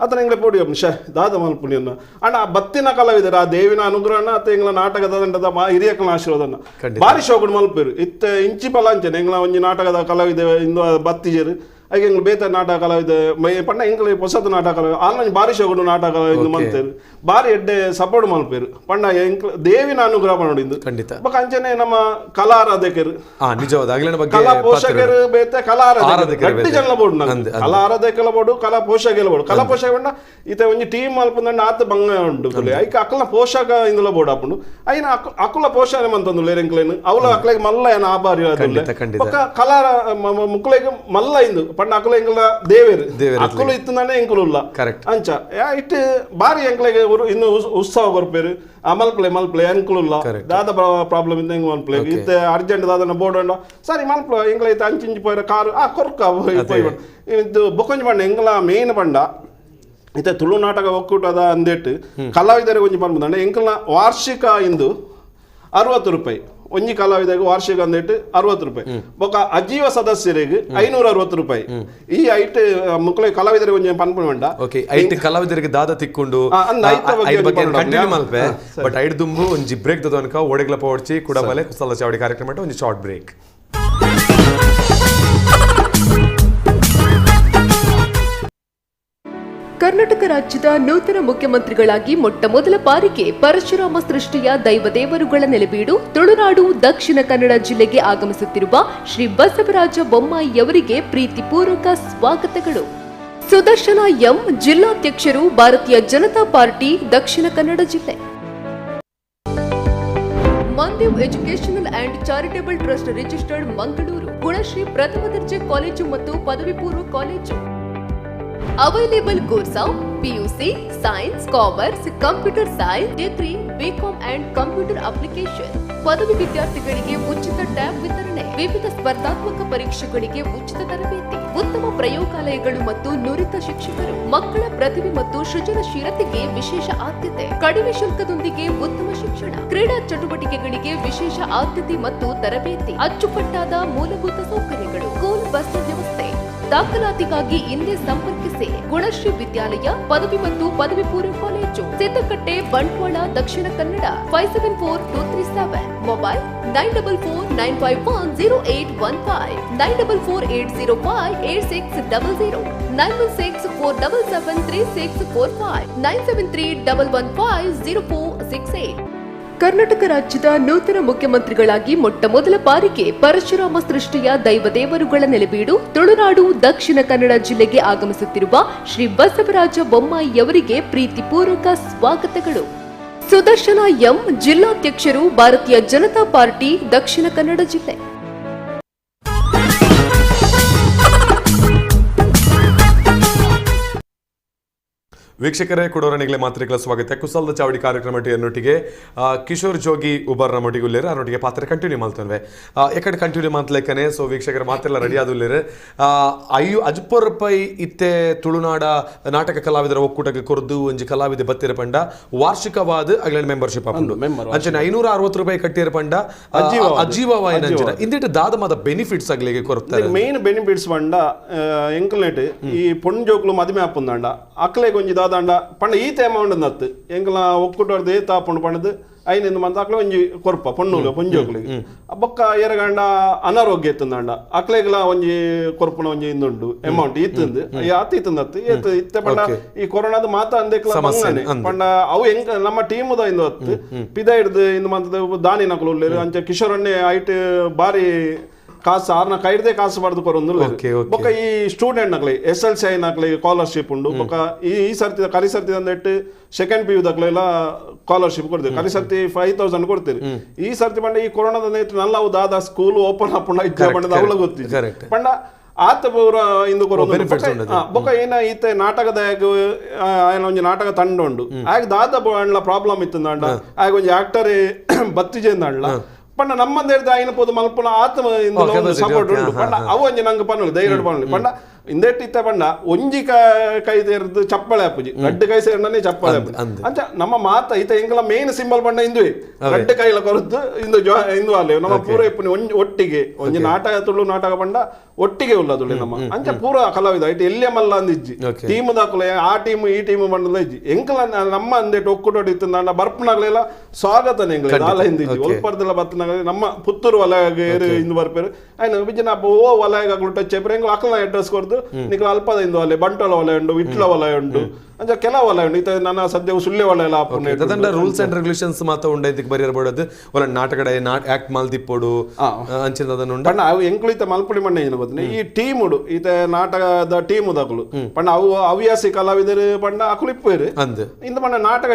ಅತನ ಎಂಗ್ಲೆ ಪೋಟಿ ಶೇ ದಾದ ಮಲ್ಪುಣಿ ಅನ್ನ ಅಣ್ಣ ಬತ್ತಿನ ಕಲಾವಿದರ ಆ ದೇವಿನ ಅನುಗ್ರಹನ ಅತ್ತ ಎಂಗ್ಲ ನಾಟಕದ ದಂಡದ ಹಿರಿಯಕನ ಆಶೀರ್ವಾದನ ಬಾರಿ ಶೋಕುಡು ಮಲ್ಪೇರು ಇತ್ತ ಇಂಚಿ ಪಲಾಂಚನೆ ಎಂಗ್ಲ ಒಂಜಿ ನಾಟಕದ ಕಲಾವಿದ ಇಂದು ಬತ್ತಿಜೇರು ಹಾಗೆ ಎಂಗ್ಲು ಬೇತ ನಾಟಕ ಕಲಾವಿದ ಪಂಡ ಎಂಗ್ಲ ಹೊಸದು ನಾಟಕ ಕಲಾವಿದ ಆಲ್ನ ಬಾರಿ ಶೋಗುಡು ನಾಟಕ ಇಂದು ಮಲ್ತೇರು ಬಾರಿ ಎಡ್ಡೆ ಸಪೋರ್ಟ್ ಮಲ್ಪೇರು ಪಂಡ ಎಂಕ್ಲ ದೇವಿನ ಅನುಗ್ರಹ ಮಾಡಿದ್ದು ಖಂಡಿತ ಬಕ ಅಂಚನೆ ನಮ್ಮ ಕಲಾ ಆರಾಧಕರು ಕಲಾ ಪೋಷಕರು ಬೇತೆ ಕಲಾ ಆರಾಧಕರು ಗಟ್ಟಿ ಜನ ಬೋಡು ಕಲಾ ಆರಾಧಕಲ ಬೋಡು ಕಲಾ ಪೋಷಕಲ ಬೋಡು ಕಲಾ ಪೋಷಕ ಪಂಡ ಈತ ಒಂಜಿ ಟೀಮ್ ಮಲ್ಪಂದ ಆತ ಬಂಗ ಉಂಟು ಐಕ ಅಕ್ಕಲ ಪೋಷಕ ಇಂದುಲ ಬೋಡು ಹಾಪುಂಡು ಐನ ಅಕ್ಕುಲ ಪೋಷಣೆ ಮಂತಂದು ಎಂಕ್ಲೇನು ಅವಳ ಅಕ್ಲೆಗೆ ಮಲ್ಲ ಏನ ಆಭಾರಿ ಬೊಕ್ಕ ಕಲಾ ಮುಕ್ಲೆಗೆ ಮಲ್ಲ ಇಂದು ಪಂಡ ಅಕ್ಕಲ ಎಂಗ್ಲ ದೇವೇರು ಅಕ್ಕಲು ಇತ್ತಂದಾನೆ ಎಂಕುಲ್ಲ ಅಂಚ ಇಟ್ಟು ಬಾರಿ ಎಂಕ್ಲೆಗೆ ಇನ್ನು ಉತ್ಸವ ಬರ್ಪೇರು ಮಲ್ಪಲೆ ಎಂಕುಲ್ಲ ದಾದ ಪ್ರಾಬ್ಲಮ್ ಇಂದ ಹೆಂಗ್ ಮಲ್ಪಲೆ ಇತ್ತೆ ಅರ್ಜೆಂಟ್ ದಾದನ ಬೋರ್ಡ್ ಸರಿ ಮಲ್ಪಲ ಎಂಗ್ಲ ಐತೆ ಅಂಚಿಂಚಿ ಪೋಯ್ರ ಕಾರು ಕೊರ್ಕ ಇದು ಬೊಕೊಂಜಿ ಪಂಡ ಎಂಗ್ಲ ಮೇನ್ ಪಂಡ ಇತ್ತೆ ತುಳು ನಾಟಕ ಒಕ್ಕೂಟದ ಅಂದೇಟ್ ಕಲಾವಿದರಿಗೆ ಒಂಜಿ ಪನ್ಪುದಂಡ ಎಂಕ್ಲ ವಾರ್ಷಿಕ ಇಂದು 60 ರೂಪಾಯಿ ಒಂಜಿ ಕಲಾವಿದರಿಗೆ ವಾರ್ಷಿಕ ಅಂದೇಟ್ 60 ರೂಪಾಯಿ ಬೊಕ ಅಜೀವ ಸದಸ್ಯರಿಗೆ 560 ರೂಪಾಯಿ ಈ ಐಟ್ ಮುಕ್ಲೆ ಕಲಾವಿದರಿಗೆ ಒಂಜಿ ಪನ್ಪುಂಡ ಐಟ್ ಕಲಾವಿದರಿಗೆ ದಾದ ತಿಕ್ಕೊಂಡು ಕಂಟಿನ್ಯೂ ಮಲ್ಪೆ ಬಟ್ ಐಟ್ ದುಂಬು ಒಂಜಿ ಬ್ರೇಕ್ ದೊನಕ ಒಡೆಗ್ಲ ಪೋಡ್ಚಿ ಕುಡಬಲೆ ಕುಸಲ್ದ ಚಾವಡಿ ಕಾರ್ಯಕ್ರಮ ಒಂಜಿ ಶಾರ್ಟ್ ಬ್ರೇಕ್. ಕರ್ನಾಟಕ ರಾಜ್ಯದ ನೂತನ ಮುಖ್ಯಮಂತ್ರಿಗಳಾಗಿ ಮೊಟ್ಟಮೊದಲ ಬಾರಿಗೆ ಪರಶುರಾಮ ಸೃಷ್ಟಿಯ ದೈವದೇವರುಗಳ ನೆಲೆಬೀಡು ತುಳುನಾಡು ದಕ್ಷಿಣ ಕನ್ನಡ ಜಿಲ್ಲೆಗೆ ಆಗಮಿಸುತ್ತಿರುವ ಶ್ರೀ ಬಸವರಾಜ ಬೊಮ್ಮಾಯಿಯವರಿಗೆ ಪ್ರೀತಿಪೂರ್ವಕ ಸ್ವಾಗತಗಳು. ಸುದರ್ಶನ ಎಂ, ಜಿಲ್ಲಾಧ್ಯಕ್ಷರು, ಭಾರತೀಯ ಜನತಾ ಪಾರ್ಟಿ, ದಕ್ಷಿಣ ಕನ್ನಡ ಜಿಲ್ಲೆ. Mandev educational and charitable trust registered Mangaluru, Gunashree ಪ್ರಥಮ ದರ್ಜೆ ಕಾಲೇಜು ಮತ್ತು ಪದವಿ ಪೂರ್ವ college. Available course of PUC, science, commerce, computer science, degree, BCom and computer application. ಪದವಿ ವಿದ್ಯಾರ್ಥಿಗಳಿಗೆ ಉಚಿತ ಟ್ಯಾಬ್ ವಿತರಣೆ, ವಿವಿಧ ಸ್ಪರ್ಧಾತ್ಮಕ ಪರೀಕ್ಷೆಗಳಿಗೆ ಉಚಿತ ತರಬೇತಿ, ಉತ್ತಮ ಪ್ರಯೋಗಾಲಯಗಳು ಮತ್ತು ನುರಿತ ಶಿಕ್ಷಕರು. ಮಕ್ಕಳ ಪ್ರತಿಭೆ ಮತ್ತು ಸೃಜನಶೀಲತೆಗೆ ವಿಶೇಷ ಆದ್ಯತೆ, ಕಡಿಮೆ ಶುಲ್ಕದೊಂದಿಗೆ ಉತ್ತಮ ಶಿಕ್ಷಣ, ಕ್ರೀಡಾ ಚಟುವಟಿಕೆಗಳಿಗೆ ವಿಶೇಷ ಆದ್ಯತೆ ಮತ್ತು ತರಬೇತಿ, ಅಚ್ಚುಕಟ್ಟಾದ ಮೂಲಭೂತ ಸೌಕರ್ಯಗಳು, ಸ್ಕೂಲ್ ಬಸ್ ವ್ಯವಸ್ಥೆ. ದಾಖಲಾತಿಗಾಗಿ ಹಿಂದೆ ಸಂಪರ್ಕಿಸಿ. ಗುಣಶ್ರೀ ವಿದ್ಯಾಲಯ, ಪದವಿ ಮತ್ತು ಪದವಿ ಪೂರ್ವ ಕಾಲೇಜು, ಸಿದ್ದಕಟ್ಟೆ, ಬಂಟ್ವಾಳ, ದಕ್ಷಿಣ ಕನ್ನಡ. 574237. ಮೊಬೈಲ್ 9449510815, 9448058600, 9164773645, 9731150468. ಕರ್ನಾಟಕ ರಾಜ್ಯದ ನೂತನ ಮುಖ್ಯಮಂತ್ರಿಗಳಾಗಿ ಮೊಟ್ಟಮೊದಲ ಬಾರಿಗೆ ಪರಶುರಾಮ ಸೃಷ್ಟಿಯ ದೈವದೇವರುಗಳ ನೆಲೆಬೀಡು ತುಳುನಾಡು ದಕ್ಷಿಣ ಕನ್ನಡ ಜಿಲ್ಲೆಗೆ ಆಗಮಿಸುತ್ತಿರುವ ಶ್ರೀ ಬಸವರಾಜ ಬೊಮ್ಮಾಯಿಯವರಿಗೆ ಪ್ರೀತಿಪೂರ್ವಕ ಸ್ವಾಗತಗಳು. ಸುದರ್ಶನ ಎಂ, ಜಿಲ್ಲಾಧ್ಯಕ್ಷರು, ಭಾರತೀಯ ಜನತಾ ಪಾರ್ಟಿ, ದಕ್ಷಿಣ ಕನ್ನಡ ಜಿಲ್ಲೆ. ವೀಕ್ಷಕರೇ, ಕೊಡೋರನಿಗೆ ಮಾತ್ರೆಗಳ ಸ್ವಾಗತ. ಕುಸಲ್ದ ಚಾವಡಿ ಕಾರ್ಯಕ್ರಮ ಎನ್ನೊಟ್ಟಿಗೆ ಕಿಶೋರ್ ಜೋಗಿ ಉಬರ್ ನಮ್ಮೊಟ್ಟಿಗೆ ಉಳ್ಳೇರು. ಅವರೊಟ್ಟಿಗೆ ಪಾತ್ರ ಕಂಟಿನ್ಯೂ ಮಾಡ್ತೇವೆ. ಎಕಡೆ ಕಂಟಿನ್ಯೂ ಮಾಡ್ಲೇಕನೆ. ಸೊ ವೀಕ್ಷಕರ ಮಾತೆಲ್ಲ ರೆಡಿ ಆದುಳ್ಳೇರು. ಅಜ್ಪುರ್ ರೂಪಾಯಿ ಇತ್ತೆ ತುಳುನಾಡ ನಾಟಕ ಕಲಾವಿದರ ಒಕ್ಕೂಟಕ್ಕೆ ಕೊರದು ಒಂಜಿ ಕಲಾವಿದೆ ಬತ್ತಿರ ಪಂಡ ವಾರ್ಷಿಕವಾದ ಅಗ್ಲ ಮೆಂಬರ್ಶಿಪ್ ಹಾಕೊಂಡು ಅಂಚನೆ 560 ರೂಪಾಯಿ ಕಟ್ಟಿರ ಪಂಡ ಅಜೀವವಾಯಿನ ಅಂಚನೆ ಇಂದಿಟ್ಟು ದಾದ ಮಾದ ಬೆನಿಫಿಟ್ಸ್ ಆಗ್ಲಿಗೆ ಕೊರತಾರೆ. ಮೇನ್ ಬೆನಿಫಿಟ್ಸ್ ಪಂಡ ಎಂಕಲ್ನೆಟ್ ಈ ಪೊಣ್ ಜೋಕ್ಲು ಮದುವೆ ಹಾಪುಂದಂಡ ಅಕ್ಲೆ ಗೊಂಜಿ ದಾದಂಡ ಪಂಡ ಈತ ಅಮೌಂಟ್ ನತ್ತು ಎಂಕಲ ಒಕ್ಕೂಟದ ಏತ ಹಾಪುಂಡು ಪಂಡದು ಐನಿಂದ ಮಂತ ಅಕ್ಲೆ ಒಂಜಿ ಕೊರ್ಪ ಪೊಣ್ಣುಗ ಪೊಂಜೋಕ್ಲಿಗೆ ಬೊಕ್ಕ ಎರಗಂಡ ಅನಾರೋಗ್ಯ ಎತ್ತಂದಂಡ ಅಕ್ಲೆಗ್ಲ ಒಂಜಿ ಕೊರ್ಪುನ ಒಂಜಿ ಇಂದುಂಡು ಅಮೌಂಟ್ ಈತಂದು ಆತ ಈತಂದತ್ತು ಏತ ಇತ್ತೆ ಪಂಡ ಈ ಕೊರೋನಾದ ಮಾತ ಅಂದೇಕ್ಲ ಮಂಗನೆ ಪಂಡ ಅವು ಎಂಕ ನಮ್ಮ ಟೀಮುದ ಇಂದು ಹತ್ತು ಪಿದ ಹಿಡ್ದು ಇಂದು ಮಂತದ ದಾನಿ ನಕಲು ಉಳ್ಳೇರು ಅಂಚ ಕಿಶೋರನ್ನೇ ಐಟ್ ಬಾರಿ ಕಾಸು ಆರ್ನ ಕೈಡ್ದೆ ಕಾಸು ಬಡ್ದು ಕೊರೊಂದು ಬೊಕ್ಕ ಈ ಸ್ಟೂಡೆಂಟ್ ನಕ್ಲಿ SLCI ನಕ್ಲಿ ಸ್ಕಾಲರ್ಶಿಪ್ ಉಂಡು ಬೊಕ್ಕ ಈ ಸರ್ತಿ ಕರಿ ಸರ್ತಿ ಅಂದಿಟ್ಟು ಸೆಕೆಂಡ್ PU ದಕ್ಲೆಲ್ಲ ಸ್ಕಾಲರ್ಶಿಪ್ ಕೊಡ್ತೀವಿ. ಕರಿ ಸರ್ತಿ 5000 ಕೊಡ್ತೀರಿ. ಈ ಸರ್ತಿ ಪಂಡ ಈ ಕೊರೋನಾದ ನಲ್ಲ ಅವು ದಾದ ಸ್ಕೂಲ್ ಓಪನ್ ಹಾಪುಂಡ ಇದ್ದ ಪಂಡದ ಅವಳ ಗೊತ್ತಿದೆ ಪಂಡ ಆತ ಪೂರ ಇಂದು ಕೊರೊಂದು ಬೊಕ್ಕ ಏನ ಈತ ನಾಟಕದ ಒಂಜಿ ನಾಟಕ ತಂಡ ಉಂಡು ಆಗ ದಾದ ಅಂಡ್ಲ ಪ್ರಾಬ್ಲಮ್ ಇತ್ತು ಅಂಡ ಆಗ ಒಂಜಿ ಆಕ್ಟರ್ ಬತ್ತಿಜೆಂದ ಪಂಡ ನಮ್ಮಂದ ಹಿಡಿದು ಐನ ಪೋದು ಮಲ್ಪುನ ಆತ್ಮ ಸಪೋರ್ಟ್ ಉಂಟು ಪಂಡ ಅವು ಒಂಜಿ ನಂಗೆ ಪನ್ನಲು ಧೈರ್ಯ ಪನ್ನಲು ಪಂಡ ಇಂದೆಟ್ಟು ಇತ್ತ ಪಂಡ ಒಂಜಿ ಕೈ ಸೇರಿದ್ದು ಚಪ್ಪಳೆ ಹಾಪುಜಿ ಗಡ್ಡ ಕೈ ಸೇರಿನೇ ಚಪ್ಪಳೆ ಹಾಪುಜಿ ಅಂಚ ನಮ್ಮ ಮಾತ ಈತ ಎಂಗಲ ಮೇನ್ ಸಿಂಬಲ್ ಪಂಡ ಇಂದುವೆ ಗಡ್ಡ ಕೈಲ ಕೊರದ್ದು ಇಂದು ಅಲ್ಲೇ ನಮ್ಮ ಪೂರ ಇಪ್ಪುನಿ ಒಟ್ಟಿಗೆ ಒಂಜಿ ನಾಟಕ ತುಳು ನಾಟಕ ಪಂಡ ಒಟ್ಟಿಗೆ ಉಳ್ಳದುಳ್ಳಿ ನಮ್ಮ ಅಂಚ ಪೂರ ಕಲಾವಿದ ಐಟ್ ಎಲ್ಲೇ ಮಲ್ಲ ಅಂದಿಜ್ಜಿ ಟೀಮ್ ದಾಕಲೆ ಆ ಟೀಮ್ ಈ ಟೀಮ್ ಬಂಡದ ಇಜ್ಜಿ ಎಂಕಲ ನಮ್ಮ ಅಂದೇಟ್ ಒಕ್ಕೂಟೋಡಿ ಇತ್ತಂದ ಬರ್ಪನಾಗಲೆಲ್ಲ ಸ್ವಾಗತ ಎಂಗ್ಲ ಆಲ ಹಿಂದಿಜ್ಜಿ ಒಲ್ಪರ್ದೆಲ್ಲ ಬರ್ತನಾಗಲಿ ನಮ್ಮ ಪುತ್ತೂರು ವಲಯಗೆ ಇಂದು ಬರ್ಪೇರು ಆಯ್ನ ವಿಜಯನ ಓ ವಲಯಗಳು ಟಚ್ ಆಯ್ಪರು ಎಂಗ್ಲ ಅಕ್ಕಲ ಅಡ್ರೆಸ್ ಕೊರ್ದು ನಿಖಲ ಅಲ್ಪದ ಇಂದು ಅಲ್ಲೇ ಬಂಟೋಳ ವಲಯ ಉಂಡು ವಿಟ್ಲ ವಲಯ ಉಂಡು ಅಂಚ ಕೆಲ ವಲಯ ಉಂಡು ಈತ ನನ್ನ ಸದ್ಯ ಸುಳ್ಳೆ ವಲಯ ಎಲ್ಲ ರೂಲ್ಸ್ ಅಂಡ್ ರೆಗ್ಯುಲೇಷನ್ಸ್ ಮಾತ ಉಂಡೆ ಇದಕ್ಕೆ ಬರೆಯಬಹುದು ಒಲ ನಾಟಕಡೆ ಆಕ್ಟ್ ಮಾಲ್ದಿಪ್ಪೋಡು ಅಂಚಿನ ಪಂಡ ಅವು ಎಂಕ್ಲು ಮಲ್ಪುಡಿ ಮಣ್ಣ ಏನು ಗೊತ್ತಿನ ಈ ಟೀಮ್ ಉಡು ಈತ ನಾಟಕದ ಟೀಮ್ ಉದಾಕಲು ಪಂಡ ಅವು ಹವ್ಯಾಸಿ ಕಲಾವಿದರು ಪಂಡ ಅಕುಲು ಇಪ್ಪೇರು ಇಂದ ಪಂಡ ನಾಟಕ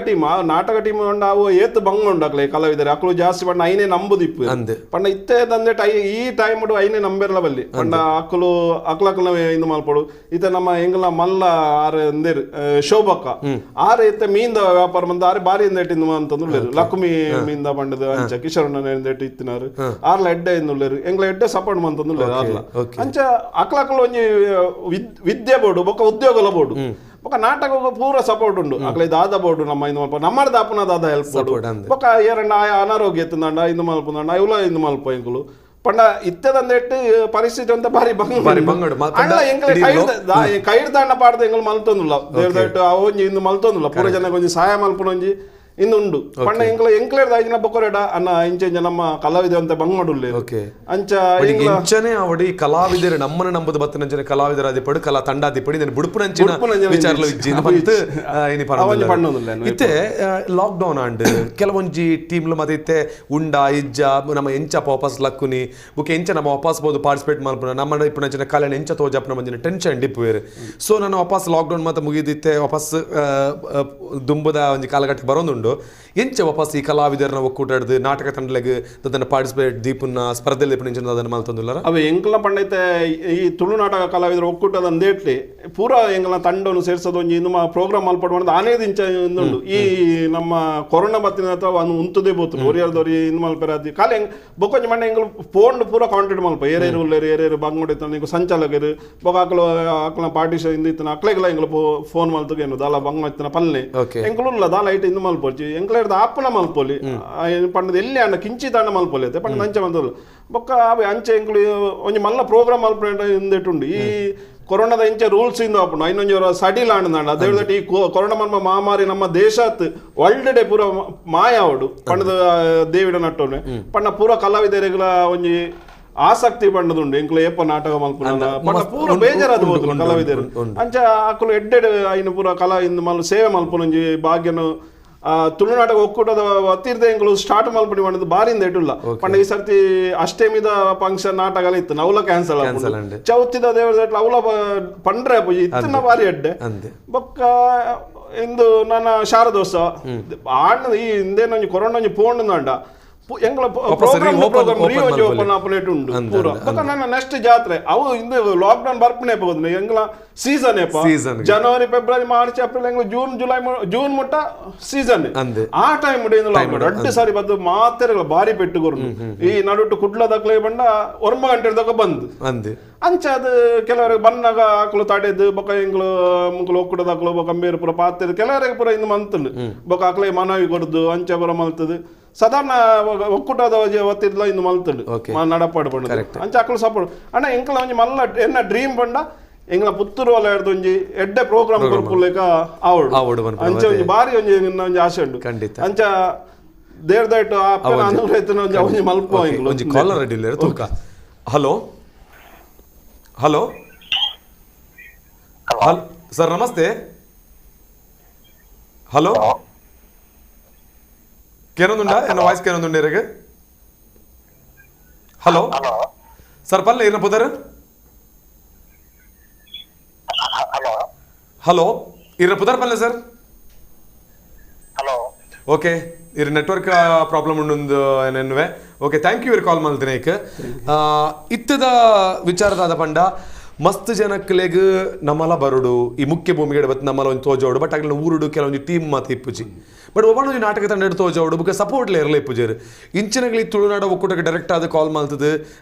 ಟೀಮ್ ಪಂಡ ಅವು ಏತ್ ಬಂಗ ಉಂಡಾಕ್ಲೆ ಕಲಾವಿದರು ಅಕುಲು ಜಾಸ್ತಿ ಪಂಡ ಐನೇ ನಂಬುದು ಇಪ್ಪು ಪಂಡ ಇತ್ತೆ ತಂದೆ ಈ ಟೈಮ್ ಉಡು ಐನೇ ನಂಬೇರ್ಲ ಬಲ್ಲಿ ಪಂಡ ಅಕುಲು ಅಕ್ಲಕ್ಲ ಇಂದು ಮಲ್ಪಡು ಈತ ನಮ್ಮ ಎಂಗ್ಲ ಮಲ್ಲ ಆರು ಅಂದೇರು ಶೋಭಕ್ಕ ಆರೆ ಇತ್ತೆ ಮೀನ್ದ ವ್ಯಾಪಾರ ಬಂದ ಆರೆ ಬಾರಿ ಎಂದೇಟಿಂದು ಅಂತಂದು ಲಕ್ಷ್ಮಿ ಮೀನ್ದ ಬಂಡದು ಅಂಚ ಕಿಶೋರಣ್ಣ ಎಂದೇಟಿ ಇತ್ತಿನಾರು ಆರ್ಲ ಎಡ್ಡೆ ಇಂದುಳ್ಳೇರು ಎಂಗ್ಲ ಎಡ್ಡೆ ಸಪೋರ್ಟ್ ಮಂತಂದು ಆರ್ಲ ಅಂಚ ಅಕ್ಲಕ್ಲ ಒಂಜಿ ವಿದ್ಯೆ ಬೋರ್ಡು ಬೊಕ್ಕ ಉದ್ಯೋಗಲ ಬೋರ್ಡು ಬೊಕ್ಕ ನಾಟಕ ಪೂರ ಸಪೋರ್ಟ್ ಉಂಡು ಅಕ್ಲೆ ದಾದ ಬೋರ್ಡು ನಮ್ಮ ಇಂದು ಮಲ್ಪ ನಮ್ಮಡ ದಾಪನ ದಾದ ಹೆಲ್ಪ್ ಬೋರ್ಡು ಬೊಕ್ಕ ಏರಣ್ಣ ಅನಾರೋಗ್ಯ ಎತ್ತಂದಂಡ ಇಂದು ಮಲ್ಪಂದಂಡ ಇವಲ ಇಂದು ಮಲ್ಪ ಎಂಕುಲು ಪಂಡ ಇತ್ತದಂದೆಟ್ಟು ಪರಿಸ್ಥಿತಿ ಅಂತ ಬಾರಿ ಕೈಡ್ದಾಂಡ ಪಾಡ್ದ ಎಂಗಳು ಮಲ್ತೊಂದುಲ್ಲ ದೇವ್ರದಟ್ಟು ಅವೊಂಜಿ ಇಂದು ಮಲ್ತೊಂದುಲ್ಲ ಪೂರ ಜನ ಒಂಜಿ ಸಹಾಯ ಮಲ್ಪುನೊಂಜಿ ಇನ್ನುಂಡು ಪಂಡ ಎಂಕ್ಲೇರ್ ದಾಯಿನ ಬೊಕೊರೆಡ ಅನ್ನ ಇಂಚೆಂಚ ನಮ್ಮ ಕಲಾವಿದ ಅಂತ ಬಂಗಡುಲ್ಲೆ ಅಂಚ ಇಂಚನೆ ಅವಡಿ ಕಲಾವಿದರು ನಮ್ಮನ ನಂಬುದು ಬತ್ತನಂಚನೆ ಕಲಾವಿದರ ಅದಿಪಡು ಕಲಾ ತಂಡ ಅದಿಪಡಿ ನಾನು ಬುಡುಪುನಂಚಿನ ವಿಚಾರಲು ಇಜ್ಜಿನ ಬಂತು ಇನಿ ಪರವಾಗಿಲ್ಲ ಇತ್ತೆ ಲಾಕ್ ಡೌನ್ ಆಂಡ್ ಕೆಲವೊಂಜಿ ಟೀಮ್ಲು ಮತ್ತೆ ಇತ್ತೆ ಉಂಡ ಇಜ್ಜ ನಮ್ಮ ಎಂಚ ವಾಪಸ್ ಲಕ್ಕುನಿ ಬುಕ್ ಎಂಚ ನಮ್ಮ ವಾಪಸ್ ಬೋದು ಪಾರ್ಟಿಸಿಪೇಟ್ ಮಾಡ್ಪುನ ನಮ್ಮ ಇಪ್ಪನಂಚಿನ ಕಲೆನ ಎಂಚ ತೋಜಪ್ನ ಮಂಜಿನ ಟೆನ್ಷನ್ ಡಿಪ್ಪುವೇರು ಸೊ ನಾನು ವಾಪಸ್ ಲಾಕ್ ಡೌನ್ ಮತ್ತೆ ಮುಗಿದಿತ್ತೆ ವಾಪಸ್ ದುಂಬದ ಒಂದು ಕಾಲಘಟ್ಟಕ್ಕೆ ಬರೋದು ಎಂಚ ವಾಪಸ್ ಈ ಕಲಾವಿದರನ್ನ ಒಕ್ಕೂಟಾಡ್ದು ನಾಟಕ ತಂಡಲೆಗೆ ಅದನ್ನ ಪಾರ್ಟಿಸಿಪೇಟ್ ದೀಪನ್ನ ಸ್ಪರ್ಧೆಯಲ್ಲಿ ಅದನ್ನು ಮಾಲ್ತಂದಿಲ್ಲ ಅವ ಎಂಕಲ ಪಂಡೈತೆ ಈ ತುಳು ನಾಟಕ ಕಲಾವಿದರು ಒಕ್ಕೂಟದ ಅಂದೇಟ್ಲಿ ಪೂರ ಎಂಕಲ ತಂಡವನ್ನು ಸೇರ್ಸೋದು ಒಂಜಿ ಇನ್ನು ಪ್ರೋಗ್ರಾಮ್ ಮಲ್ಪಡುವಂತ ಆನೇದು ಇಂಚ ಉಂಡು ಈ ನಮ್ಮ ಕೊರೋನಾ ಬತ್ತಿನ ಅಥವಾ ಉಂತುದೇ ಬೋತು ಒರಿಯರ್ದವ್ರಿ ಇನ್ನು ಮಲ್ಪರಾದಿ ಕಾಲ ಬೊಕೊಂಜಿ ಮಂಡ ಎಂಗಳು ಫೋನ್ ಪೂರ ಕಾಂಟ್ಯಾಕ್ಟ್ ಮಲ್ಪ ಏರೇರು ಉಳ್ಳೇರು ಏರೇರು ಬಂಗುಡಿತ ನೀವು ಸಂಚಾಲಕರು ಬೊಕ ಆಕಲ ಪಾರ್ಟಿಷನ್ ಇಂದಿತ್ತನ ಅಕ್ಲೆಗಳ ಎಂಗಳು ಫೋನ್ ಮಲ್ತಗೇನು ದಾಲ ಬಂಗ ಪಲ್ಲೆ ಎಂಕುಲ್ಲ ದಾಲ ಐಟ್ ಇನ್ನು ಮಲ್ಪೋಚಿ ಎಂಕ್ಲೇರ್ದ ಆಪನ ಮಲ್ಪೋಲಿ ಪಂಡದ ಎಲ್ಲಿ ಅಣ್ಣ ಕಿಂಚಿ ತಾಂಡ ಮಲ್ಪೋಲಿ ಐತೆ ಪಂಡ ಅಂಚೆ ಬಂದಲ್ಲ ಬೊಕ್ಕ ಅವೆ ಅಂಚೆ ಎಂಕ್ಲು ಒಂಜಿ ಮಲ್ಲ ಪ್ರೋಗ್ರಾಮ್ ಮಲ್ಪೋಣ ಹಿಂದೆಟ್ಟುಂಡು ಈ ಕೊರೋನಾದ ಇಂಚೆ ರೂಲ್ಸ್ ಇಂದ ಆಪುಂಡು ಐನೊಂಜಿ ಸಡಿಲ್ ಆಂಡ್ ಅದೇಳ್ದಟ್ ಈ ಕೊರೋನಾ ಮನ್ಮ ಮಹಾಮಾರಿ ನಮ್ಮ ದೇಶತ್ ವರ್ಲ್ಡ್ ಡೇ ಪೂರ ಮಾಯ ಅವಡು ಪಂಡದ ದೇವಿಡ ನಟ್ಟೋನೆ ಪಂಡ ಪೂರ ಕಲಾವಿದರಿಗಳ ಒಂಜಿ ಆಸಕ್ತಿ ಪಂಡದುಂಡು ಎಂಕ್ಲು ಏಪ ನಾಟಕ ಮಲ್ಪುನ ಪಂಡ ಪೂರ ಬೇಜಾರಾದ ಹೋದ್ರು ಕಲಾವಿದರು ಅಂಚ ಆಕಲು ಎಡ್ಡೆಡ್ ಐನು ಪೂರ ಕಲಾ ಇಂದು ಮಲ್ ಸೇವೆ ಮಲ್ಪುನೊಂಜಿ ಭಾಗ್ಯನು ತುಳುನಾಟಕ ಒಕ್ಕೂಟದ ಅತಿರ್ದ ಎಂಗಳು ಸ್ಟಾರ್ಟ್ ಮಲ್ಪಡಿ ಮಾಡಿದ್ದು ಬಾರಿಂದ ಇಟ್ಟಿಲ್ಲ ಪಂಡ ಈ ಸರ್ತಿ ಅಷ್ಟಮಿದ ಫಂಕ್ಷನ್ ನಾಟಕ ಇತ್ತು ನವಲ ಕ್ಯಾನ್ಸಲ್ ಚೌತಿದ ದೇವರ ಅವಲ ಪಂಡ್ರೆ ಇತ್ತಿನ ಬಾರಿ ಅಡ್ಡೆ ಬೊಕ್ಕ ಇಂದು ನನ್ನ ಶಾರದೋತ್ಸವ ಆಣ್ಣ ಈ ಹಿಂದೇನೊಂಜಿ ಕೊರೋನಾ ಪೋಂಡು ಅಂಡ ಎಂಗಳ ಪ್ರೋಗ್ರಾಮ್ ಓಪನ್ ಆಪರೇಟ್ ಉಂಡು ಪೂರ ಬೊಕ್ಕ ನನ್ನ ನೆಕ್ಸ್ಟ್ ಜಾತ್ರೆ ಅವು ಇಂದು ಲಾಕ್ ಡೌನ್ ಬರ್ಪನೆ ಹೋಗುದು ಎಂಗಳ ಸೀಸನ್ ಜನವರಿ ಫೆಬ್ರವರಿ ಮಾರ್ಚ್ ಏಪ್ರಿಲ್ ಎಂಗ್ಲ ಜೂನ್ ಜುಲೈ ಜೂನ್ ಮುಟ್ಟ ಸೀಸನ್ ಆ ಟೈಮ್ ಅಡ್ಡು ಸಾರಿ ಬದ್ದು ಮಾತೆರೆಗಳ ಬಾರಿ ಪೆಟ್ಟುಗೊರ್ನು ಈ ನಡುಟು ಕುಡ್ಲದಕ್ಲೆ ಬಂಡ 1 ಗಂಟೆದಾಗ ಬಂದು ಅಂಚ ಅದು ಕೆಲವರಿಗೆ ಬನ್ನಾಗ ಆಕಲು ತಡೆದು ಬೊಕ್ಕ ಎಂಗ್ಲು ಮುಕ್ಳು ಒಕ್ಕೂಟದಾಕಲು ಬೊಕ್ಕ ಬೇರೆ ಪೂರ ಪಾತ್ರೆ ಕೆಲವರಿಗೆ ಪೂರ ಇನ್ನು ಮಂತಲು ಬೊಕ್ಕ ಆಕಲೆ ಮನವಿ ಕೊಡುದು ಅಂಚ ಪೂರ ಮಲ್ತದು ಸಾಧಾರಣ ಒಕ್ಕೂಟದ ಒತ್ತಿದ್ಲ ಇನ್ನು ಮಲ್ತುಂಡು ನಡಪಾಡು ಪಂಡ ಅಂಚ ಆಕಲು ಸಪೋರ್ಟ್ ಅಣ್ಣ ಎಂಕಲ ಒಂಜಿ ಮಲ್ಲ ಎನ್ನ ಡ್ರೀಮ್ ಪಂಡ ಎಂಗ್ಲ ಪುತ್ತೂರು ವಲ ಹಿಡ್ದು ಒಂಜಿ ಎಡ್ಡೆ ಪ್ರೋಗ್ರಾಮ್ ಕೊರ್ಪುಲೇಕ ಆವಡು ಅಂಚ ಒಂಜಿ ಬಾರಿ ಒಂಜಿ ಆಸೆ ಉಂಡು ಅಂಚ ದೇರ್ದಾಯ್ತು ಅಪ್ಪನ ಅನುಗ್ರಹಿತನ ಒಂಜಿ ಮಲ್ಪ ಒಂಜಿ ಕಾಲರ್ ಅಡ್ಡಿಲ್ಲ ತೂಕ ಹಲೋ ಹಲೋ ಸರ್ ನಮಸ್ತೆ ಹಲೋ ಕೇನೊಂದುಂಡ ಎನ್ನ ವಾಯ್ಸ್ ಕೇನೊಂದುಂಡ ಇರಗೆ ಹಲೋ ಸರ್ ಪಲ್ಲೆ ಏನ ಪುದರ್ ಹಲೋ ಇರ ಪುದರ್ ಪಲ್ಲೆ ಸರ್ ಓಕೆ ಇರ ನೆಟ್ವರ್ಕ್ ಪ್ರಾಬ್ಲಮ್ ಉಂಡು ಏನೆನ್ನುವೆ ಓಕೆ ಥ್ಯಾಂಕ್ ಯು ಇರ್ ಕಾಲ್ ಮಾಡ್ತೀನಿ ಇತ್ತದ ವಿಚಾರದಾದ ಪಂಡ ಮಸ್ತ್ ಜನಕ್ಕಲೆಗ್ ನಮ್ಮಲ ಬರುಡು ಈ ಮುಖ್ಯ ಭೂಮಿಗೆ ಬತ್ ನಮ್ಮಲ ಒಂದು ತೋಜೋಡು ಬಟ್ ಆಗಲಿ ಊರುಡು ಕೆಲವೊಂದು ಟೀಮ್ ಮಾತು ಇಪ್ಪುಜಿ ಬಟ್ ಒಬ್ಬನೊಂದು ನಾಟಕ ತಂಡ ತೋಜೋಡು ಬುಕ್ಕ ಸಪೋರ್ಟ್ಲೆ ಇರಲ್ಲ ಇಪ್ಪುಜರು ಇಂಚಿನಗಲಿ ತುಳುನಾಡ ಒಕ್ಕೂಟಕ್ಕೆ ಡೈರೆಕ್ಟ್ ಆದ ಕಾಲ್ ಮಾಡ್ತದೆ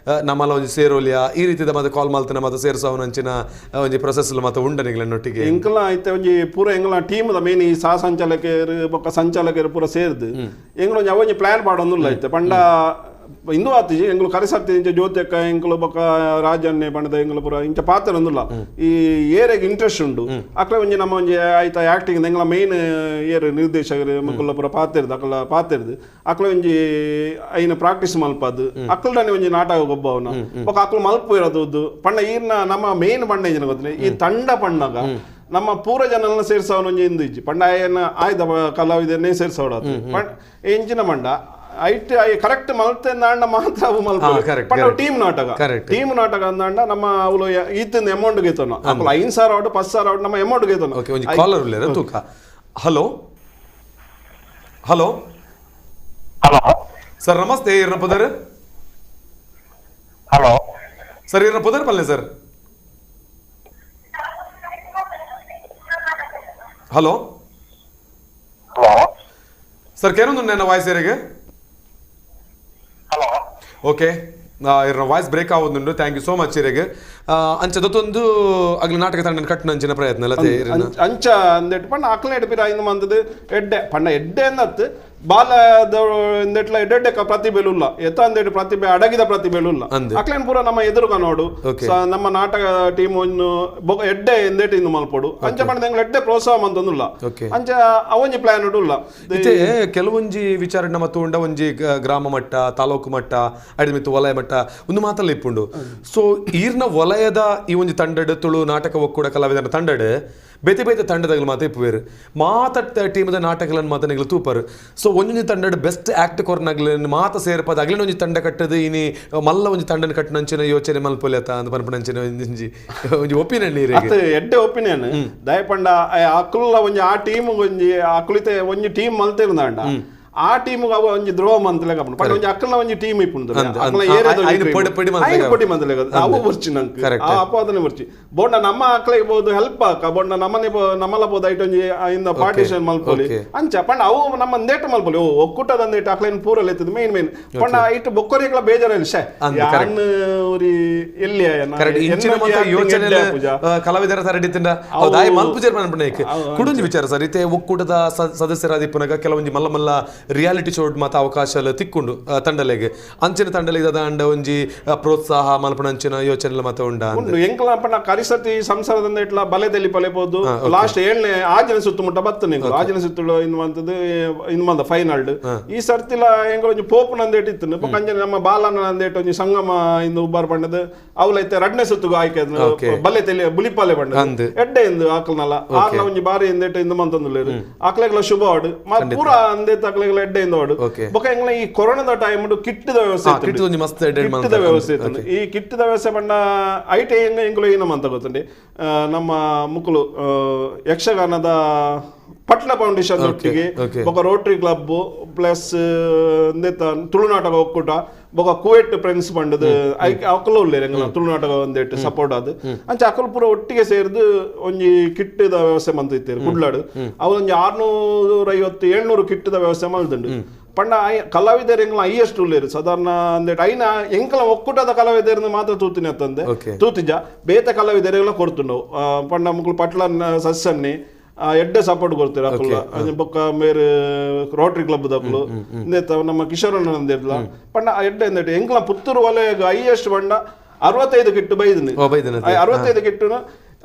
ನಮ್ಮಲ ಒಂದು ಸೇರೋಲಿಯ ಈ ರೀತಿದ ಮತ್ತೆ ಕಾಲ್ ಮಾಡ್ತಾನೆ ಮತ್ತೆ ಸೇರ್ಸೋನು ಅಂಚಿನ ಒಂದು ಪ್ರೊಸೆಸ್ ಮತ್ತೆ ಉಂಡನಿಗಳನ್ನೊಟ್ಟಿಗೆ ಎಂಕಲ ಐತೆ ಒಂಜಿ ಪೂರ ಎಂಗಲ ಟೀಮ್ ದ ಮೇನ್ ಈ ಸಹ ಸಂಚಾಲಕರು ಬೊಕ್ಕ ಸಂಚಾಲಕರು ಪೂರ ಸೇರ್ದು ಎಂಗಳೊಂಜಿ ಅವೊಂಜಿ ಪ್ಲಾನ್ ಮಾಡೋದಿಲ್ಲ ಐತೆ ಪಂಡ ಇಂದು ಆತಿಜಿ ಎಂಗಳು ಕರೆಸರ್ತಿ ಇಂಚ ಜ್ಯೋತಿಯಕ್ಕ ಎಂಕಲು ಬೊಕ್ಕ ರಾಜನ್ನೆ ಬಣ್ಣದ ಎಂಗಳು ಪೂರ ಇಂಚ ಪಾತ್ರ ಅಂದಿಲ್ಲ ಈ ಏರೆಗೆ ಇಂಟ್ರೆಸ್ಟ್ ಉಂಡು ಅಕ್ಲ ಒಂಜಿ ನಮ್ಮ ಒಂಜಿ ಆಯ್ತಾ ಆಕ್ಟಿಂಗ್ ಎಂಗಳ ಮೇನ್ ಏರ್ ನಿರ್ದೇಶಕರು ಮಕ್ಕಳ ಪೂರ ಪಾತಿರ್ದು ಅಕ್ಲ ಪಾತಿರ್ದು ಅಕ್ಲ ಒಂಜಿ ಐನ ಪ್ರಾಕ್ಟೀಸ್ ಮಲ್ಪದು ಅಕ್ಲನೇ ಒಂಜಿ ನಾಟಕ ಒಬ್ಬವನ ಬೊಕ್ಕ ಅಕ್ಲ ಮಲ್ಪ ಇರೋದು ಪಂಡ ಈರ್ನ ನಮ್ಮ ಮೇನ್ ಪಂಡ ಏನ ಗೊತ್ತಿಲ್ಲ ಈ ತಂಡ ಪಣ್ಣಗ ನಮ್ಮ ಪೂರ ಜನರನ್ನ ಸೇರ್ಸವನ ಒಂಜಿ ಇಂದು ಇಜ್ಜಿ ಪಂಡ ಆಯ್ದ ಕಲಾವಿದನ್ನೇ ಸೇರ್ಸೋಡ ಎಂಚಿನ ಮಂಡ ಐಟ್ ಕರೆಕ್ಟ್ ಮಲ್ತೆಂದಾಂಡ ಮಾತ್ರ ಅವು ಮಲ್ಪ ಟೀಮ್ ನಾಟಕ ಅಂದಾಂಡ ನಮ್ಮ ಅವಳು ಈತಿಂದ ಅಮೌಂಟ್ ಗೇತೋನ ಅಪ್ಪ 5,000 ಔಟ್ 10,000 ಔಟ್ ನಮ್ಮ ಅಮೌಂಟ್ ಗೇತೋನ ಒಂಜಿ ಕಾಲರ್ ಉಳ್ಳೇರ ತೂಕ ಹಲೋ ಹಲೋ ಸರ್ ನಮಸ್ತೆ ಇರ್ನ ಪುದರ್ ಹಲೋ ಸರ್ ಇರ್ನ ಪುದರ್ ಪಲ್ಲೆ ಸರ್ ಹಲೋ ಸರ್ ಕೇನೊಂದು ನನ್ನ ವಾಯ್ಸ್ ಏರಿಗೆ ಓಕೆ ಇರ ವಾಯ್ಸ್ ಬ್ರೇಕ್ ಆಗೋದುಂಡು ಥ್ಯಾಂಕ್ ಯು ಸೋ ಮಚ್ ಇರೆಗೆ ಅಂಚದೊಂದು ಅಗ್ಲ ನಾಟಕ ತಂಡ ಕಟ್ಟುನ ಅಂಚಿನ ಪ್ರಯತ್ನ ಅಲ್ಲ ಅಂಚ ಅಂದೆಟ್ ಪಂಡ ಅಕ್ಲ ಎಡ್ಪಿರ ಇನ್ನು ಮಂದದು ಎಡ್ಡೆ ಪಂಡ ಎಡ್ಡೆ ಅಂದತ್ತು ಬಾಲ್ಯದ ಎಂದೆಟ್ಲ ಎಡ್ಡೆ ಪ್ರತಿಭೆಲು ಇಲ್ಲ ಎತ್ತ ಅಂದೇಟ್ ಪ್ರತಿಭೆ ಅಡಗಿದ ಪ್ರತಿಭೆಲು ಇಲ್ಲ ಅಕ್ಲೇನ್ ಪೂರ ನಮ್ಮ ಎದುರುಗ ನೋಡು ನಮ್ಮ ನಾಟಕ ಟೀಮ್ ಎಡ್ಡೆ ಎಂದೇಟ್ ಇನ್ನು ಮಲ್ಪಡು ಅಂಚ ಪಂಡ ಎಡ್ಡೆ ಪ್ರೋತ್ಸಾಹ ಮಂತೊಂದುಲ್ಲ ಅಂಚ ಅವೊಂಜಿ ಪ್ಲಾನ್ ಇಲ್ಲ ಕೆಲವೊಂಜಿ ವಿಚಾರ ನಮ್ಮ ತೋಂಡ ಒಂಜಿ ಗ್ರಾಮ ಮಟ್ಟ ತಾಲೂಕು ಮಟ್ಟ ಅಡಿದ ಮಿತ್ತು ವಲಯ ಮಟ್ಟ ಒಂದು ಮಾತಲ್ಲಿ ಇಪ್ಪುಂಡು ಸೊ ಈರ್ನ ವಲಯದ ಈ ಒಂಜಿ ತಂಡಡ್ ತುಳು ನಾಟಕ ಒಕ್ಕೂಡ ಕಲಾವಿದರ ತಂಡಡ್ ಬೇತೆ ಬೇತೆ ತಂಡದಾಗ ಮಾತ ಇಪ್ಪುವೇರು ಮಾತ ಟೀಮದ ನಾಟಕಗಳನ್ನು ಮಾತ ನಿಗಲು ತೂಪರು ಸೊ ಒಂಜೊಂಜಿ ತಂಡಡ್ ಬೆಸ್ಟ್ ಆಕ್ಟ್ ಕೊರ್ನಾಗ್ಲ ಮಾತ ಸೇರ್ಪದ ಅಗ್ಲಿನ ಒಂಜಿ ತಂಡ ಕಟ್ಟದು ಇನಿ ಮಲ್ಲ ಒಂಜಿ ತಂಡನ ಕಟ್ಟನಂಚಿನ ಯೋಚನೆ ಮಲ್ಪೊಲೆತ ಅಂತ ಪನ್ಪನಂಚಿನ ಒಂಜಿ ಒಪಿನಿಯನ್ ನೀರಿಗೆ ಎಡ್ಡೆ ಒಪಿನಿಯನ್ ದಯಪಂಡ ಅಕ್ಲ ಒಂಜಿ ಆ ಟೀಮ್ ಒಂಜಿ ಅಕ್ಲಿತೆ ಒಂಜಿ ಟೀಮ್ ಮಲ್ತಿರ್ನಾಂಡ ಆ ಟೀಮ್ ಅವ ಒಂಜಿ ದ್ರೋಹ ಮಂತಲೆ ಕಪ್ಪು ಪಂಡ ಒಂಜಿ ಅಕ್ಕಲ್ನ ಒಂಜಿ ಟೀಮ್ ಇಪ್ಪುಂಡು ಅಕ್ಲ ಪೊಡಿ ಮಂತಲೆ ಅವು ಬರ್ಚಿ ನಂಗೆ ಆ ಅಪಾದನೆ ಬರ್ಚಿ ಬೋಂಡ ನಮ್ಮ ಅಕ್ಲಿಗೆ ಬೋದು ಹೆಲ್ಪ್ ಆಕ ಬೋಂಡ ನಮ್ಮನೆ ನಮ್ಮಲ ಬೋದು ಐಟ್ ಒಂಜಿ ಇಂದ ಪಾರ್ಟಿಷನ್ ಮಲ್ಪೊಲಿ ಅಂಚ ಪಂಡ ಅವು ನಮ್ಮ ನೇಟ ಮಲ್ಪೊಲಿ ಒಕ್ಕೂಟದ ನೇಟ ಅಕ್ಲೇನ್ ಪೂರಲ್ಲಿ ಎತ್ತದ ಮೇನ್ ಪಂಡ ಇಟ್ಟು ಬೊಕ್ಕೊರಿಗಳ ಬೇಜಾರಿಲ್ಲ ಶೇ ಯಾನ್ ಊರಿ ಎಲ್ಲಿ ಕಲಾವಿದರ ಸರಡಿತಿಂದ ಮಲ್ಪುಜರ್ ಪನ್ಪನೇಕ್ ಕುಡುಂಜಿ ವಿಚಾರ ಸರ್ ಇತ್ತೆ ಒಕ್ಕೂಟದ ಸದಸ್ಯರಾದಿಪ್ಪನಾಗ ಕೆಲವೊಂಜಿ ಮಲ್ಲ ಮಲ್ಲ ರಿಯಾಲಿಟಿ ಶೋ ಮಾತ ಅವಕಾಶ ತಿಕ್ಕೊಂಡು ತಂಡಲೆಗೆ ಅಂಚಿನ ತಂಡಲೆಗೆ ಅಂಡ ಒಂಜಿ ಪ್ರೋತ್ಸಾಹ ಮಲ್ಪನ ಅಂಚಿನ ಯೋಚನೆ ಮಾತ ಉಂಡ ಎಂಕಲ ಕರಿಸತಿ ಸಂಸಾರದಿಂದ ಇಟ್ಲ ಬಲೆದಲ್ಲಿ ಪಲೆಬಹುದು ಲಾಸ್ಟ್ 7ನೇ ಆಜನ ಸುತ್ತಮುಟ್ಟ ಬತ್ತನೆ ಆಜನ ಸುತ್ತಲು ಇನ್ನು ಫೈನಲ್ ಈ ಸರ್ತಿಲ ಎಂಗ ಒಂಜಿ ಪೋಪುನ ಇಟ್ಟಿತ್ತು ಕಂಜನ ನಮ್ಮ ಬಾಲನ ಅಂದೇಟ್ ಒಂಜಿ ಸಂಗಮ ಇಂದು ಉಬ್ಬಾರ್ ಪಂಡದ ಅವಲೈತೆ 2ನೇ ಸುತ್ತುಗು ಆಯ್ಕೆ ಬಲ್ಲೆ ತೆಲಿ ಬುಲಿಪಾಲೆ ಪಂಡ ಎಡ್ಡೆ ಇಂದು ಆಕಲ್ನಲ್ಲ ಆರ್ಲ ಒಂಜಿ ಬಾರಿ ಇಂದೇಟ್ ಇಂದು ಮಂತಂದುಲ್ಲೇರು ಆಕಲೆಗ್ಲ ಶುಭ ಆಡು ಪೂರ ಅಂದೇ ತಕ್ಲೆಗ್ಲ ಎಡ್ಡೆ ಇಂದು ಆಡು ಬೊಕ ಎಂಗ್ಲ ಈ ಕೊರೋನಾದ ಟೈಮ್ ಕಿಟ್ಟದ ವ್ಯವಸ್ಥೆ ಇತ್ತು ಈ ಕಿಟ್ಟದ ವ್ಯವಸ್ಥೆ ಪಂಡ ಐಟೆ ಎಂಗ್ಲ ಏನಮ್ಮ ಅಂತ ಗೊತ್ತಂడి ನಮ್ಮ ಮುಕ್ಕಲು ಯಕ್ಷಗಾನದ ಪಟ್ಲ ಫೌಂಡೇಶನ್ ಒಟ್ಟಿಗೆ ఒక ರೋಟರಿ ಕ್ಲಬ್ ಪ್ಲಸ್ ತುಳುನಾಟಕ ಒಕ್ಕೂಟ ಬೊಕ ಕುವೆಟ್ ಫ್ರೆಂಡ್ಸ್ ಪಂಡದು ಅಕಲ್ ಉಳ್ಳೇರು ಎಂಗಲ ತುಳುನಾಟಕ ಒಂದೇಟ್ ಸಪೋರ್ಟ್ ಆದ್ ಅಂಚ ಅಕಲ್ ಪೂರ ಒಟ್ಟಿಗೆ ಸೇರ್ದು ಒಂಜಿ ಕಿಟ್ಟದ ವ್ಯವಸ್ಥೆ ಮಂತಿತ್ತೇರು ಕುಡ್ಲಾಡು ಅವು ಒಂಜಿ 650-700 ಕಿಟ್ಟದ ವ್ಯವಸ್ಥೆ ಮಲ್ದುಂಡು ಪಂಡ ಕಲಾವಿದರು ಎಂಗ್ಲ ಹೈಯೆಸ್ಟ್ ಉಳ್ಳೇರು ಸಾಧಾರಣ ಅಂದೇಟ್ ಐನ ಎಂಕಲ ಒಕ್ಕೂಟದ ಕಲಾವಿದರನ್ನ ಮಾತ್ರ ತೂತಿನಿ ಅತ್ತಂದೆ ತೂತಿಜ ಬೇತೆ ಕಲಾವಿದರೆಲ್ಲ ಕೊಡ್ತುಂಡು ಪಂಡ ಮುಕ್ಳು ಪಟ್ಲ ಸಸ್ಸನ್ನಿ ಎಡ್ಡೆ ಸಪೋರ್ಟ್ ಕೊಡ್ತೀರ ಅಕ್ಕಲ್ಲ ಬೊಕ್ಕ ಮೇರೆ ರೋಟರಿ ಕ್ಲಬ್ ದಕ್ಕಲು ನಮ್ಮ ಕಿಶೋರಣ್ಣ ಅಂದಿರ್ಲ ಪಂಡ ಎಡ್ಡೆ ಅಂದೇಟ್ ಎಂಕ್ಲ ಪುತ್ತೂರು ವಲಯಗ ಹೈಯೆಸ್ಟ್ ಪಂಡ 65 ಕಿಟ್ಟು ಬೈದಿನಿ 65 ಕಿಟ್ಟುನ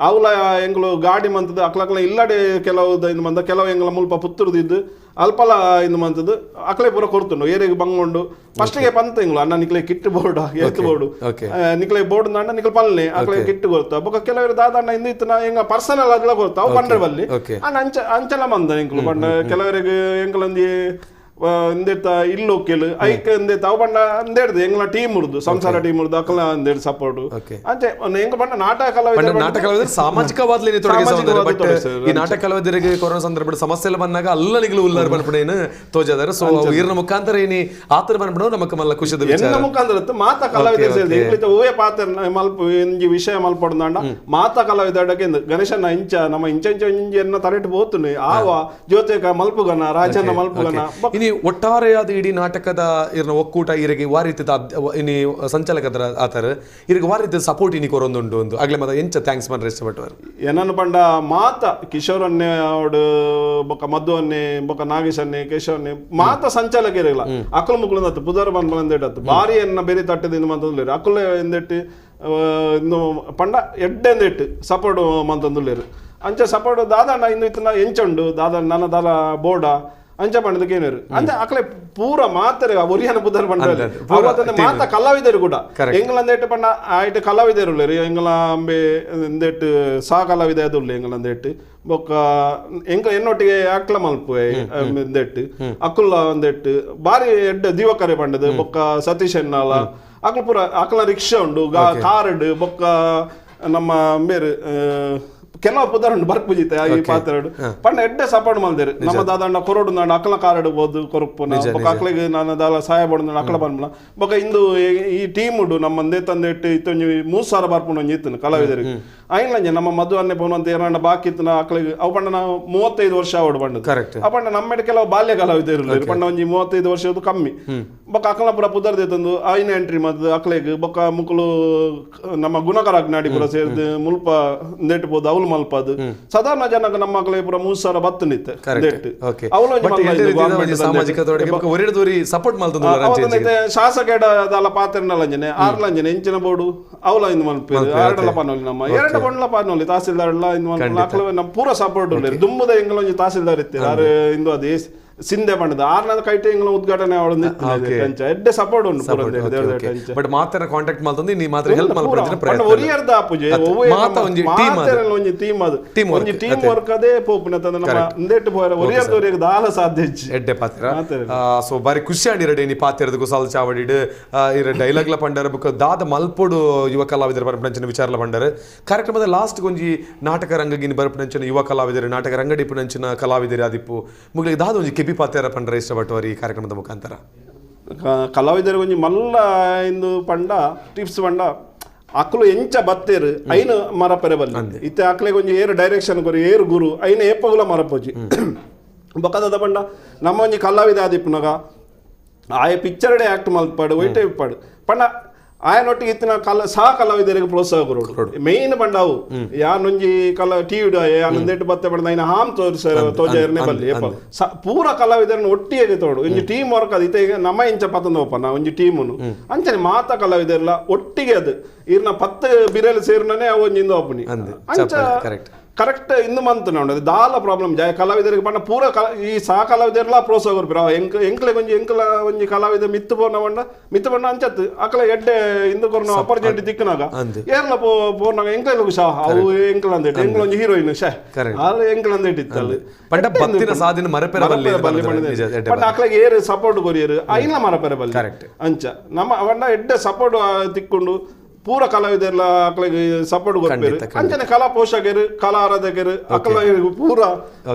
ಅವಲ ಎಂಗ್ಲು ಗಾಡಿ ಮಂತದ ಅಕ್ಲಕ್ಲ ಇಲ್ಲಡೆ ಕೆಲವು ಇನ್ನು ಮಂದ ಕೆಲವು ಎಂಗ್ಲ ಮುಲ್ಪ ಪುತ್ತೂರ್ದಿದ್ದು ಅಲ್ಪಲ ಇನ್ನು ಮಂತದ್ದು ಅಕ್ಲೆ ಪೂರ ಕೊಡ್ತುಂಡು ಏರಿಗೆ ಬಂಗೊಂಡು ಫಸ್ಟ್ಗೆ ಪಂತ ಎಂಗ್ಲು ಅಣ್ಣ ನಿಕ್ಲೆ ಕಿಟ್ಟು ಬೋರ್ಡ್ ಎತ್ತು ಬೋರ್ಡು ನಿಕ್ಲೆ ಬೋರ್ಡ್ ಅಣ್ಣ ನಿಕ್ಲೆ ಪಲ್ಲೆ ಅಕ್ಲೆ ಕಿಟ್ಟು ಕೊಡ್ತಾ ಬೊಕ್ಕ ಕೆಲವರು ದಾದಣ್ಣ ಇಂದಿತ್ತು ಎಂಗ ಪರ್ಸನಲ್ ಅದ್ಲ ಕೊಡ್ತಾ ಅವು ಪಂಡ್ರೆ ಬಲ್ಲಿ ಅಣ್ಣ ಅಂಚಲ ಮಂದ ಎಂಕ್ಲು ಪಂಡ ಕೆಲವರಿಗೆ ಎಂಗ್ಲಂದಿ ಎಂದೇತ ಇಲ್ಲೋಕೆಲು ಐಕ ಎಂದೇತ ಅವು ಪಂಡ ಅಂದೇಡ್ದು ಎಂಗ್ಲ ಟೀಮ್ ಉರ್ದು ಸಂಸಾರ ಟೀಮ್ ಉರ್ದು ಅಕಲ ಅಂದೇಡ್ ಸಪೋರ್ಟ್ ಅಂಚೆ ಎಂಗ ಪಂಡ ನಾಟಕ ಕಲಾವಿದರು ಸಾಮಾಜಿಕವಾದ್ಲಿ ಈ ನಾಟಕ ಕಲಾವಿದರಿಗೆ ಕೊರೋನಾ ಸಂದರ್ಭದ ಸಮಸ್ಯೆ ಬಂದಾಗ ಅಲ್ಲನಿಗಳು ಉಲ್ಲಾರ ಬನ್ಪಡೇನು ತೋಜಾದಾರ ಸೊ ಈರ್ನ ಮುಖಾಂತರ ಏನಿ ಆತರ ಬನ್ಪಡೋ ನಮಕ್ ಮಲ್ಲ ಖುಷಿದ ಎನ್ನ ಮುಖಾಂತರ ಮಾತಾ ಕಲಾವಿದರು ಸೇರಿದೆ ಎಂಗ್ಲಿತ ಓಯೆ ಪಾತ್ರ ಮಲ್ಪ ಇಂಜಿ ವಿಷಯ ಮಲ್ಪಡಂಡ ಮಾತಾ ಕಲಾವಿದರಿಗೆ ಗಣೇಶನ ಇಂಚ ನಮ್ಮ ಇಂಚ ಇಂಚ ತರೆಟ್ ಬೋತುನಿ ಆವ ಜ್ಯೋತಿಕ ಮಲ್ಪುಗನ ರಾಜನ ಮಲ್ಪುಗನ ಒಟ್ಟಾರೆಯಾದ ಇಡೀ ನಾಟಕದ ಇರ್ನ ಒಕ್ಕೂಟ ಇರಿಗೆ ವಾರೀತಿದ ಇನಿ ಸಂಚಾಲಕರ ಆತರ ಇರಿಗೆ ವಾರೀತಿದ ಸಪೋರ್ಟ್ ಇನಿ ಕೊರೊಂದುಂಡು ಒಂದು ಆಗ್ಲೇ ಮತ ಎಂಚ ಥ್ಯಾಂಕ್ಸ್ ಮಾಡ್ರೆ ಇಷ್ಟಪಟ್ಟವರು ಏನನ್ನು ಪಂಡ ಮಾತ ಕಿಶೋರನ್ನೇ ಅವಡು ಬೊಕ್ಕ ಮದ್ದು ಅನ್ನೆ ಬೊಕ್ಕ ನಾಗೇಶ್ ಅನ್ನೆ ಕೇಶವನ್ನೇ ಮಾತ ಸಂಚಾಲಕ ಇರಲ್ಲ ಅಕ್ಕಲು ಮುಕ್ಕಳು ಪುದರ್ ಬಂದ್ಬಂದೇಟತ್ತು ಬಾರಿ ಎನ್ನ ಬೇರೆ ತಟ್ಟದಿಂದ ಮಂತಂದುಲ್ಲೇರು ಅಕ್ಕಲೆ ಎಂದೆಟ್ಟು ಇನ್ನು ಪಂಡ ಎಡ್ಡೆಂದೆಟ್ಟು ಸಪೋರ್ಟ್ ಮಂತಂದುಲ್ಲೇರು ಅಂಚೆ ಸಪೋರ್ಟ್ ದಾದಣ್ಣ ಇನ್ನು ಇತ್ತನ ಎಂಚುಂಡು ದಾದಣ್ಣ ನನ್ನ ದಾಲ ಬೋರ್ಡ ಅಂಚ ಪಂಡದಕ್ಕೆ ಏನೇರು ಅಂದ್ರೆ ಅಕ್ಲೆ ಪೂರ ಮಾತರೆ ಒರಿಯನ ಬುದ್ಧರು ಪಂಡ ಅವತ್ತಂದೆ ಮಾತ ಕಲಾವಿದರು ಕೂಡ ಎಂಗ್ಲಂದೇಟ್ ಪಂಡ ಆಯ್ತು ಕಲಾವಿದರು ಉಳ್ಳೇರು ಎಂಗ್ಲ ಅಂಬೆ ಎಂದೇಟ್ ಸಾ ಕಲಾವಿದ ಅದು ಎಂಗ್ಲಂದೇಟ್ ಬೊಕ್ಕ ಎಂಗ ಎನ್ನೊಟ್ಟಿಗೆ ಅಕ್ಲ ಮಲ್ಪುವೆ ಎಂದೇಟ್ ಅಕ್ಕುಲ್ಲ ಒಂದೇಟ್ ಬಾರಿ ಎಡ್ಡೆ ದಿವಕರೆ ಪಂಡದು ಬೊಕ್ಕ ಸತೀಶ್ ಎನ್ನಾಲ ಅಕ್ಲ ಪೂರ ಅಕ್ಲ ರಿಕ್ಷಾ ಉಂಡು ಕಾರ್ಡ್ ಬೊಕ್ಕ ನಮ್ಮ ಬೇರೆ ಕೆಲವು ಪುದರ್ ಬರ್ಪುಜಿತೆ ಈ ಪಾತ್ರೆಡು ಪಂಡ ಎಡ್ಡೆ ಸಪೋರ್ಟ್ ಮಲ್ದೇರು ನಮ್ಮ ದಾದಣ್ಣ ಕೊರೋಡು ನಾಡು ಅಕ್ಲ ಕಾರಡು ಬೋದು ಕೊರಪ್ಪುನ ಬೊಕ್ಕ ಅಕ್ಲೆಗೆ ನಾನು ದಾಲ ಸಹಾಯ ಪಡ್ದು ಅಕ್ಲ ಬಂದ್ಮಲ ಬೊಕ್ಕ ಇಂದು ಈ ಟೀಮ್ ಉಡು ನಮ್ಮ ಅಂದೇ ತಂದೆ ಇಟ್ಟು ಇತ್ತೊಂಜಿ 3,000 ಬರ್ಪುಂಡು ಒಂಜಿ ಇತ್ತನು ಕಲಾವಿದರಿಗೆ ಐನ್ಲಂಜೆ ನಮ್ಮ ಮದುವೆ ಅನ್ನೆ ಪೋನಂತ ಏನಾಂಡ ಬಾಕಿ ಇತ್ತನ ಅಕ್ಲೆಗೆ ಅವು ಪಂಡ ನಾವು 35 ವರ್ಷ ಆವಡು ಬಂಡದು ಆ ಪಂಡ ನಮ್ಮೆಡೆ ಕೆಲವು ಬಾಲ್ಯ ಕಲಾವಿದರು ಪಂಡ ಒಂಜಿ 35 ವರ್ಷದ್ದು ಕಮ್ಮಿ ಬೊಕ್ಕ ಅಕ್ಲ ಪುರ ಪುದರ್ದೆ ತಂದು ಐನ ಎಂಟ್ರಿ ಮದ್ದು ಅಕ್ಲೆಗೆ ಬೊಕ್ಕ ಮುಕ್ಕಳು ನಮ್ಮ ಗುಣಕರ ಅಗ್ನಾಡಿ ಪುರ ಸೇರಿದು ಮುಲ್ಪ ನೆಟ್ಟು ಬೋದು ಅವಳು ಇನ್ವಾಲ್ವ್ ಮಲ್ಪದು ಸಾಧಾರಣ ಜನಕ್ಕೆ ನಮ್ಮ ಮಕ್ಕಳು ಪೂರ 3,000 ಬತ್ತು ನಿತ್ತೆ ಶಾಸಕ ಅಲ್ಲ ಪಾತ್ರೆ ಆರ್ಲಂಜನೆ ಇಂಚಿನ ಬೋರ್ಡು ಅವಲ ಇಂದು ಮಲ್ಪೇರು ಎರಡಲ್ಲ ಪಾನೋಲಿ ನಮ್ಮ ಎರಡು ಕೊಂಡ್ಲ ಪಾನೋಲಿ ತಹಸೀಲ್ದಾರ್ ಎಲ್ಲ ಪೂರ ಸಪೋರ್ಟ್ ದುಂಬದ ಎಂಗ್ಲ ಒಂಜಿ ತಹಸೀಲ್ದಾರ್ ಇತ್ತು ಇಂದು ಅದೇ ಸಿಂಧೆ ಪಂಡದ ಆರ್ನದ ಕೈಟೆ ಎಂಗ್ಲ ಉದ್ಘಾಟನೆ ಅವಳು ಎಡ್ಡೆ ಸಪೋರ್ಟ್ ಉಂಟು ಬಟ್ ಮಾತ್ರ ಕಾಂಟ್ಯಾಕ್ಟ್ ಮಾಡ್ತಂದಿ ನೀ ಮಾತ್ರ ಹೆಲ್ಪ್ ಮಾಡ್ಕೊಡ್ತೀನಿ ಪ್ರಯತ್ನ ಒರಿಯರ್ದ ಆಪುಜೆ ಮಾತ ಒಂಜಿ ಟೀಮ್ ಅದು ಒಂಜಿ ಟೀಮ್ ವರ್ಕ್ ಅದೇ ಪೋಪುನ ತಂದ ನಮ್ಮ ಇಂದೆಟ್ಟು ಹೋರ ಒರಿಯರ್ದ ಒರಿಯರ್ದ ದಾಲ ಸಾಧ್ಯ ಎಡ್ಡೆ ಪಾತ್ರ ಸೊ ಬಾರಿ ಖುಷಿ ಆಡಿರಡೆ ನೀ ಪಾತ್ರದ ಕುಸಾಲ್ ಚಾವಡಿಡ್ ಇರ ಡೈಲಾಗ್ ಲ ಪಂಡರ ಬುಕ್ ದಾದ ಮಲ್ಪೊಡು ಯುವ ಕಲಾವಿದರ ಬರಪನಂಚಿನ ವಿಚಾರಲ ಪಂಡರ ಕಾರ್ಯಕ್ರಮದ ಲಾಸ್ಟ್ ಒಂಜಿ ನಾಟಕ ರಂಗಗಿನಿ ಬರಪನಂಚಿನ ಯುವ ಕಲಾವಿದರು ನಾಟಕ ರಂಗಡಿಪನಂಚಿನ ಕಲಾವಿದರು ಆದಿಪ್ಪು ಮುಗಿಲಿಗೆ ದಾದ ಒಂಜಿ ಕೆಪಿ ಪಾತ್ಯಾರ ಪಂಡರ ಇಷ್ಟಪಟ್ಟವರು ಈ ಕಾರ್ಯಕ್ರಮದ ಮುಖಾಂತರ ಕಲಾವಿದರು ಒಂಜಿ ಮಲ್ಲ ಇಂದು ಪಂಡ ಟಿಪ್ಸ್ ಪಂಡ ಅಕ್ಲು ಎಂಚ ಬತ್ತೇರು ಐನು ಮರಪರೆ ಬಲ್ಲಿ ಇತ್ತೆ ಅಕ್ಲೆಗೆ ಒಂಜಿ ಏರು ಡೈರೆಕ್ಷನ್ ಕೊರಿ ಏರು ಗುರು ಐನು ಏಪಗುಲ ಮರಪೋಜಿ ಬೊಕ್ಕದ ಪಂಡ ನಮ್ಮ ಒಂಜಿ ಕಲಾವಿದ ಆದಿಪ್ಪುನಗ ಆಯ ಪಿಕ್ಚರ್ಡೆ ಆಕ್ಟ್ ಮಲ್ಪಾಡು ಒಯ್ಟೆ ಇಪ್ಪಾಡು ಪಂಡ ಆಯನೊಟ್ಟಿಗೆ ಇತ್ತಿನ ಸಹ ಕಲಾವಿದರಿಗೆ ಪ್ರೋತ್ಸಾಹ ಕೊರೋಡು ಮೇನ್ ಬಂಡಾವು ಯಾನೊಂಜಿ ಟಿವಿ ಯಾನೊಂದೆಟ್ಟು ಬತ್ತೆ ಬಂದ ಐನ ಹಾಮ್ ತೋಜರ್ನೆ ಬಲ್ಲಿ ಪೂರ ಕಲಾವಿದರನ್ನು ಒಟ್ಟಿಗೆ ತೋಡು ಒಂಜಿ ಟೀಮ್ ವರ್ಕ್ ಅದು ಇತ್ತೆ ನಮ್ಮ ಇಂಚ ಪತ್ತಂದ ಒಪ್ಪನ ಒಂಜಿ ಟೀಮುನು ಅಂಚನೆ ಮಾತ ಕಲಾವಿದರೆಲ್ಲ ಒಟ್ಟಿಗೆ ಅದು ಇರ್ನ 10 ಬಿರೆಲ್ ಸೇರ್ನೇ ಒಂಜಿಂದ ಒಪ್ಪನಿ ಅಂಚ ಕರೆಕ್ಟ್ ಇಂದು ಮಂತ್ ನೋಡ ದಾಲ ಪ್ರಾಬ್ಲಮ್ ಜಾಯ ಕಲಾವಿದರಿಗೆ ಪಂಡ ಪೂರ ಈ ಸಹ ಕಲಾವಿದರೆಲ್ಲ ಪ್ರೋತ್ಸಾಹ ಕೊರ್ಪಿರ ಎಂಕ್ಲೆ ಒಂಜಿ ಕಲಾವಿದ ಮಿತ್ತು ಬಣ್ಣ ಅಂಚತ್ತು ಅಕಲ ಎಡ್ಡೆ ಇಂದು ಕೊರ್ನ ಅಪರ್ಚುನಿಟಿ ತಿಕ್ಕನಾಗ ಏರ್ಲ ಪೋರ್ನಾಗ ಎಂಕ್ಲೆ ಶಾ ಅವು ಎಂಕ್ಲ ಅಂದೇಟ್ ಎಂಕ್ಲ ಒಂಜಿ ಹೀರೋಯಿನ್ ಶಾ ಅಲ್ಲಿ ಎಂಕ್ಲ ಅಂದೇಟ್ ಇತ್ತಲ್ಲಿ ಪಂಡ ಬತ್ತಿನ ಸಾದಿನ ಮರಪೆರ ಬಲ್ಲಿ ಪಂಡ ಅಕ್ಲೆಗೆ ಏರು ಸಪೋರ್ಟ್ ಕೊರಿಯರು ಐನ ಮರಪೆರ ಬಲ್ಲಿ ಅಂಚ ನಮ್ಮ ಪಂಡ ಎಡ್ಡೆ ಸಪೋರ್ಟ್ ತಿಕ್ಕೊಂಡು ಪೂರ ಕಲಾವಿದರೆಲ್ಲ ಅಕ್ಲಿಗೆ ಸಪೋರ್ಟ್ ಕೊಡ್ಬೇರು ಅಂಚನೆ ಕಲಾ ಪೋಷಕರು ಕಲಾ ಆರಾಧಕರು ಅಕ್ಲ ಪೂರ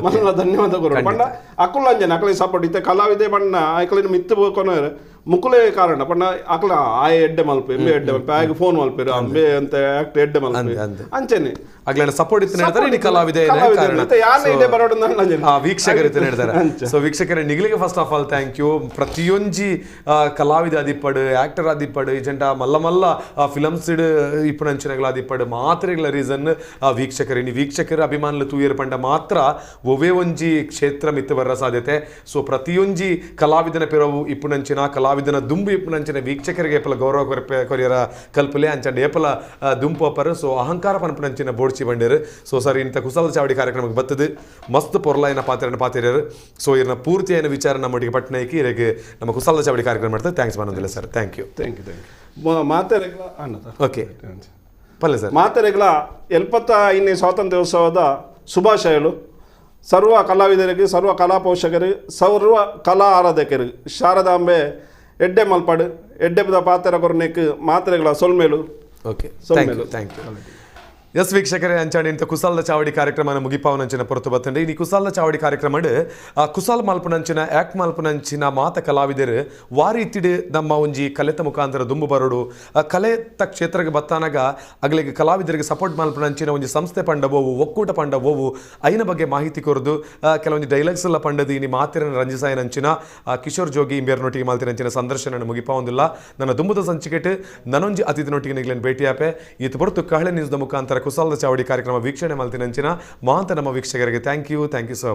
ಮಲ್ಲ ಧನ್ಯವಾದ ಕೊರೋಡು ಪಂಡ ಅಕ್ಕುಲ ಅಂಜನೆ ಅಕ್ಲಿಗೆ ಸಪೋರ್ಟ್ ಇತ್ತೆ ಕಲಾವಿದೆ ಬಣ್ಣ ಅಕ್ಲಿನ ಮಿತ್ತು ಕೊನೋರು ಮುಕುಲೇ ಕಾರಣ ಪಂಡ ಅಕ್ಲ ಆಯ ಎಡ್ಡೆ ಮಲ್ಪು ಎಂಬೆ ಎಡ್ಡೆ ಮಲ್ಪು ಆಗ ಫೋನ್ ಮಲ್ಪೇರು ಅಂಬೆ ಅಂತ ಆಕ್ಟ್ ಎಡ್ಡೆ ಮಲ್ಪು ಅಂಚನೆ ಅಗ್ಲನ ಸಪೋರ್ಟ್ ಇತ್ತು ಹೇಳ್ತಾರೆ ನೀ ಕಲಾವಿದೆ ವೀಕ್ಷಕರು ಇತ್ತು ಹೇಳ್ತಾರೆ ಸೊ ವೀಕ್ಷಕರೇ ನಿಗಲಿಗೆ first of all thank you ಪ್ರತಿಯೊಂಜಿ ಕಲಾವಿದ ಆದಿಪ್ಪಡು ಆಕ್ಟರ್ ಆದಿಪ್ಪಡು ಇಜೆಂಟ ಮಲ್ಲ ಮಲ್ಲ ಫಿಲಮ್ಸ್ ಇಪ್ಪು ಅಂಚನೆಗಳ ಆದಿಪ್ಪಡು ಮಾತ್ರೆಗಳ ರೀಸನ್ ವೀಕ್ಷಕರು ನೀ ವೀಕ್ಷಕರ ಅಭಿಮಾನುలు ತೂಯರು ಪಂಡ ಮಾತ್ರ ಒವೇ ಒಂಜಿ ಕ್ಷೇತ್ರ ಮಿತ್ತು ಬರ ಸಾಧ್ಯತೆ ಸೊ ಪ್ರತಿಯೊಂಜಿ ಕಲಾವಿದನ ಪೆರವು ಇಪ್ಪುನಂಚಿನ ಕಲಾವಿದನ ದುಂಬು ಇಪ್ಪುನಂಚಿನ ವೀಕ್ಷಕರಿಗೆ ಏಪಲ ಗೌರವ ಕೊರಿಯರ ಕಲ್ಪಲೆ ಅಂಚಂಡ ಏಪಲ ದುಂಪು ಅಪ್ಪರು ಸೊ ಅಹಂಕಾರ ಪನ್ಪುನಂಚಿನ ಬೋಡ್ಚಿ ಬಂಡೇರು ಸೊ ಸರ್ ಇಂಥ ಕುಸಲದ ಚಾವಡಿ ಕಾರ್ಯಕ್ರಮಕ್ಕೆ ಬತ್ತದು ಮಸ್ತ್ ಪೊರ್ಲಾಯಿನ ಪಾತ್ರೆಯರು ಸೊ ಇರ್ನ ಪೂರ್ತಿ ಏನ ವಿಚಾರ ನಮ್ಮೊಟ್ಟಿಗೆ ಪಟ್ನೈಕಿ ಇರಗೆ ನಮ್ಮ ಕುಸಲದ ಚಾವಡಿ ಕಾರ್ಯಕ್ರಮ ಮಾಡ್ತಾರೆ ಥ್ಯಾಂಕ್ಸ್ ಬಂದಿಲ್ಲ ಸರ್ ಥ್ಯಾಂಕ್ ಯು ಮಾತೆರೆಗಳ ಓಕೆ ಪಲ್ಲೆ ಸರ್ ಮಾತೆರೆಗಳ 75ನೇ ಸ್ವಾತಂತ್ರ್ಯೋತ್ಸವದ ಶುಭಾಶಯಗಳು ಸರ್ವ ಕಲಾವಿದರಿಗೆ ಸರ್ವ ಕಲಾ ಪೋಷಕರಿಗೆ ಸರ್ವ ಕಲಾ ಆರಾಧಕರಿಗೆ ಶಾರದಾಂಬೆ ಎಡ್ಡೆ ಮಲ್ಪಾಡು ಎಡ್ಡೆ ಪಾತ್ರೆ ಕೊರನೆಕ್ ಮಾತ್ರೆಗಳ ಸೊಲ್ಮೇಲು ಓಕೆ ಥ್ಯಾಂಕ್ ಯು ಎಸ್ ವೀಕ್ಷಕರೇ ಅಂಚಾಡಿ ಇಂಥ ಕುಸಾಲ್ದ ಚಾವಡಿ ಕಾರ್ಯಕ್ರಮನ ಮುಗಿಪಾವನಂಚಿನ ಪೊರತು ಬತ್ತಂడి ಈ ಕುಸಾಲ್ದ ಚಾವಡಿ ಕಾರ್ಯಕ್ರಮ ಕುಸಾಲ್ ಮಲ್ಪನಂಚಿನ ಆಕ್ಟ್ ಮಲ್ಪನಂಚಿನ ಮಾತ ಕಲಾವಿದರು ವಾರಿ ಇತ್ತಿಡು ನಮ್ಮ ಒಂಜಿ ಕಲೆತ ಮುಖಾಂತರ ದುಂಬು ಬರೋಡು ಕಲೆತ ಕ್ಷೇತ್ರಕ್ಕೆ ಬತ್ತಾನಾಗ ಅಗ್ಲಿಗೆ ಕಲಾವಿದರಿಗೆ ಸಪೋರ್ಟ್ ಮಲ್ಪನಂಚಿನ ಒಂಜಿ ಸಂಸ್ಥೆ ಪಂಡಬೋವು ಒಕ್ಕೂಟ ಪಂಡಬೋವು ಐನ ಬಗ್ಗೆ ಮಾಹಿತಿ ಕೊರದು ಕೆಲವೊಂದು ಡೈಲಾಗ್ಸ್ ಎಲ್ಲ ಪಂಡದು ಇನಿ ಮಾತಿರನ ರಂಜಿಸಾಯನಂಚಿನ ಕಿಶೋರ್ ಜೋಗಿ ಇಂಬೇರ್ನೊಟ್ಟಿಗೆ ಮಾಲ್ತಿನಂಚಿನ ಸಂದರ್ಶನ ಮುಗಿಪಾವಂದಿಲ್ಲ ನನ್ನ ದುಂಬುದ ಸಂಚಿಕೆಟ್ ನನೊಂಜಿ ಅತಿಥಿನೊಟ್ಟಿಗೆ ನಿಗ್ಲೇನು ಭೇಟಿಯಾಪೆ ಈತ ಹೊರತು ಕಹಳೆ ನ್ಯೂಸ್ದ ಮುಖಾಂತರ ಕುಸಾಲ್ದ ಚಾವಡಿ ಕಾರ್ಯಕ್ರಮ ವೀಕ್ಷಣೆ ಮಲ್ತಿನಂಚಿನ ಮಾಂತ ನಮ್ಮ ವೀಕ್ಷಕರಿಗೆ ಥ್ಯಾಂಕ್ ಯು ಸೊ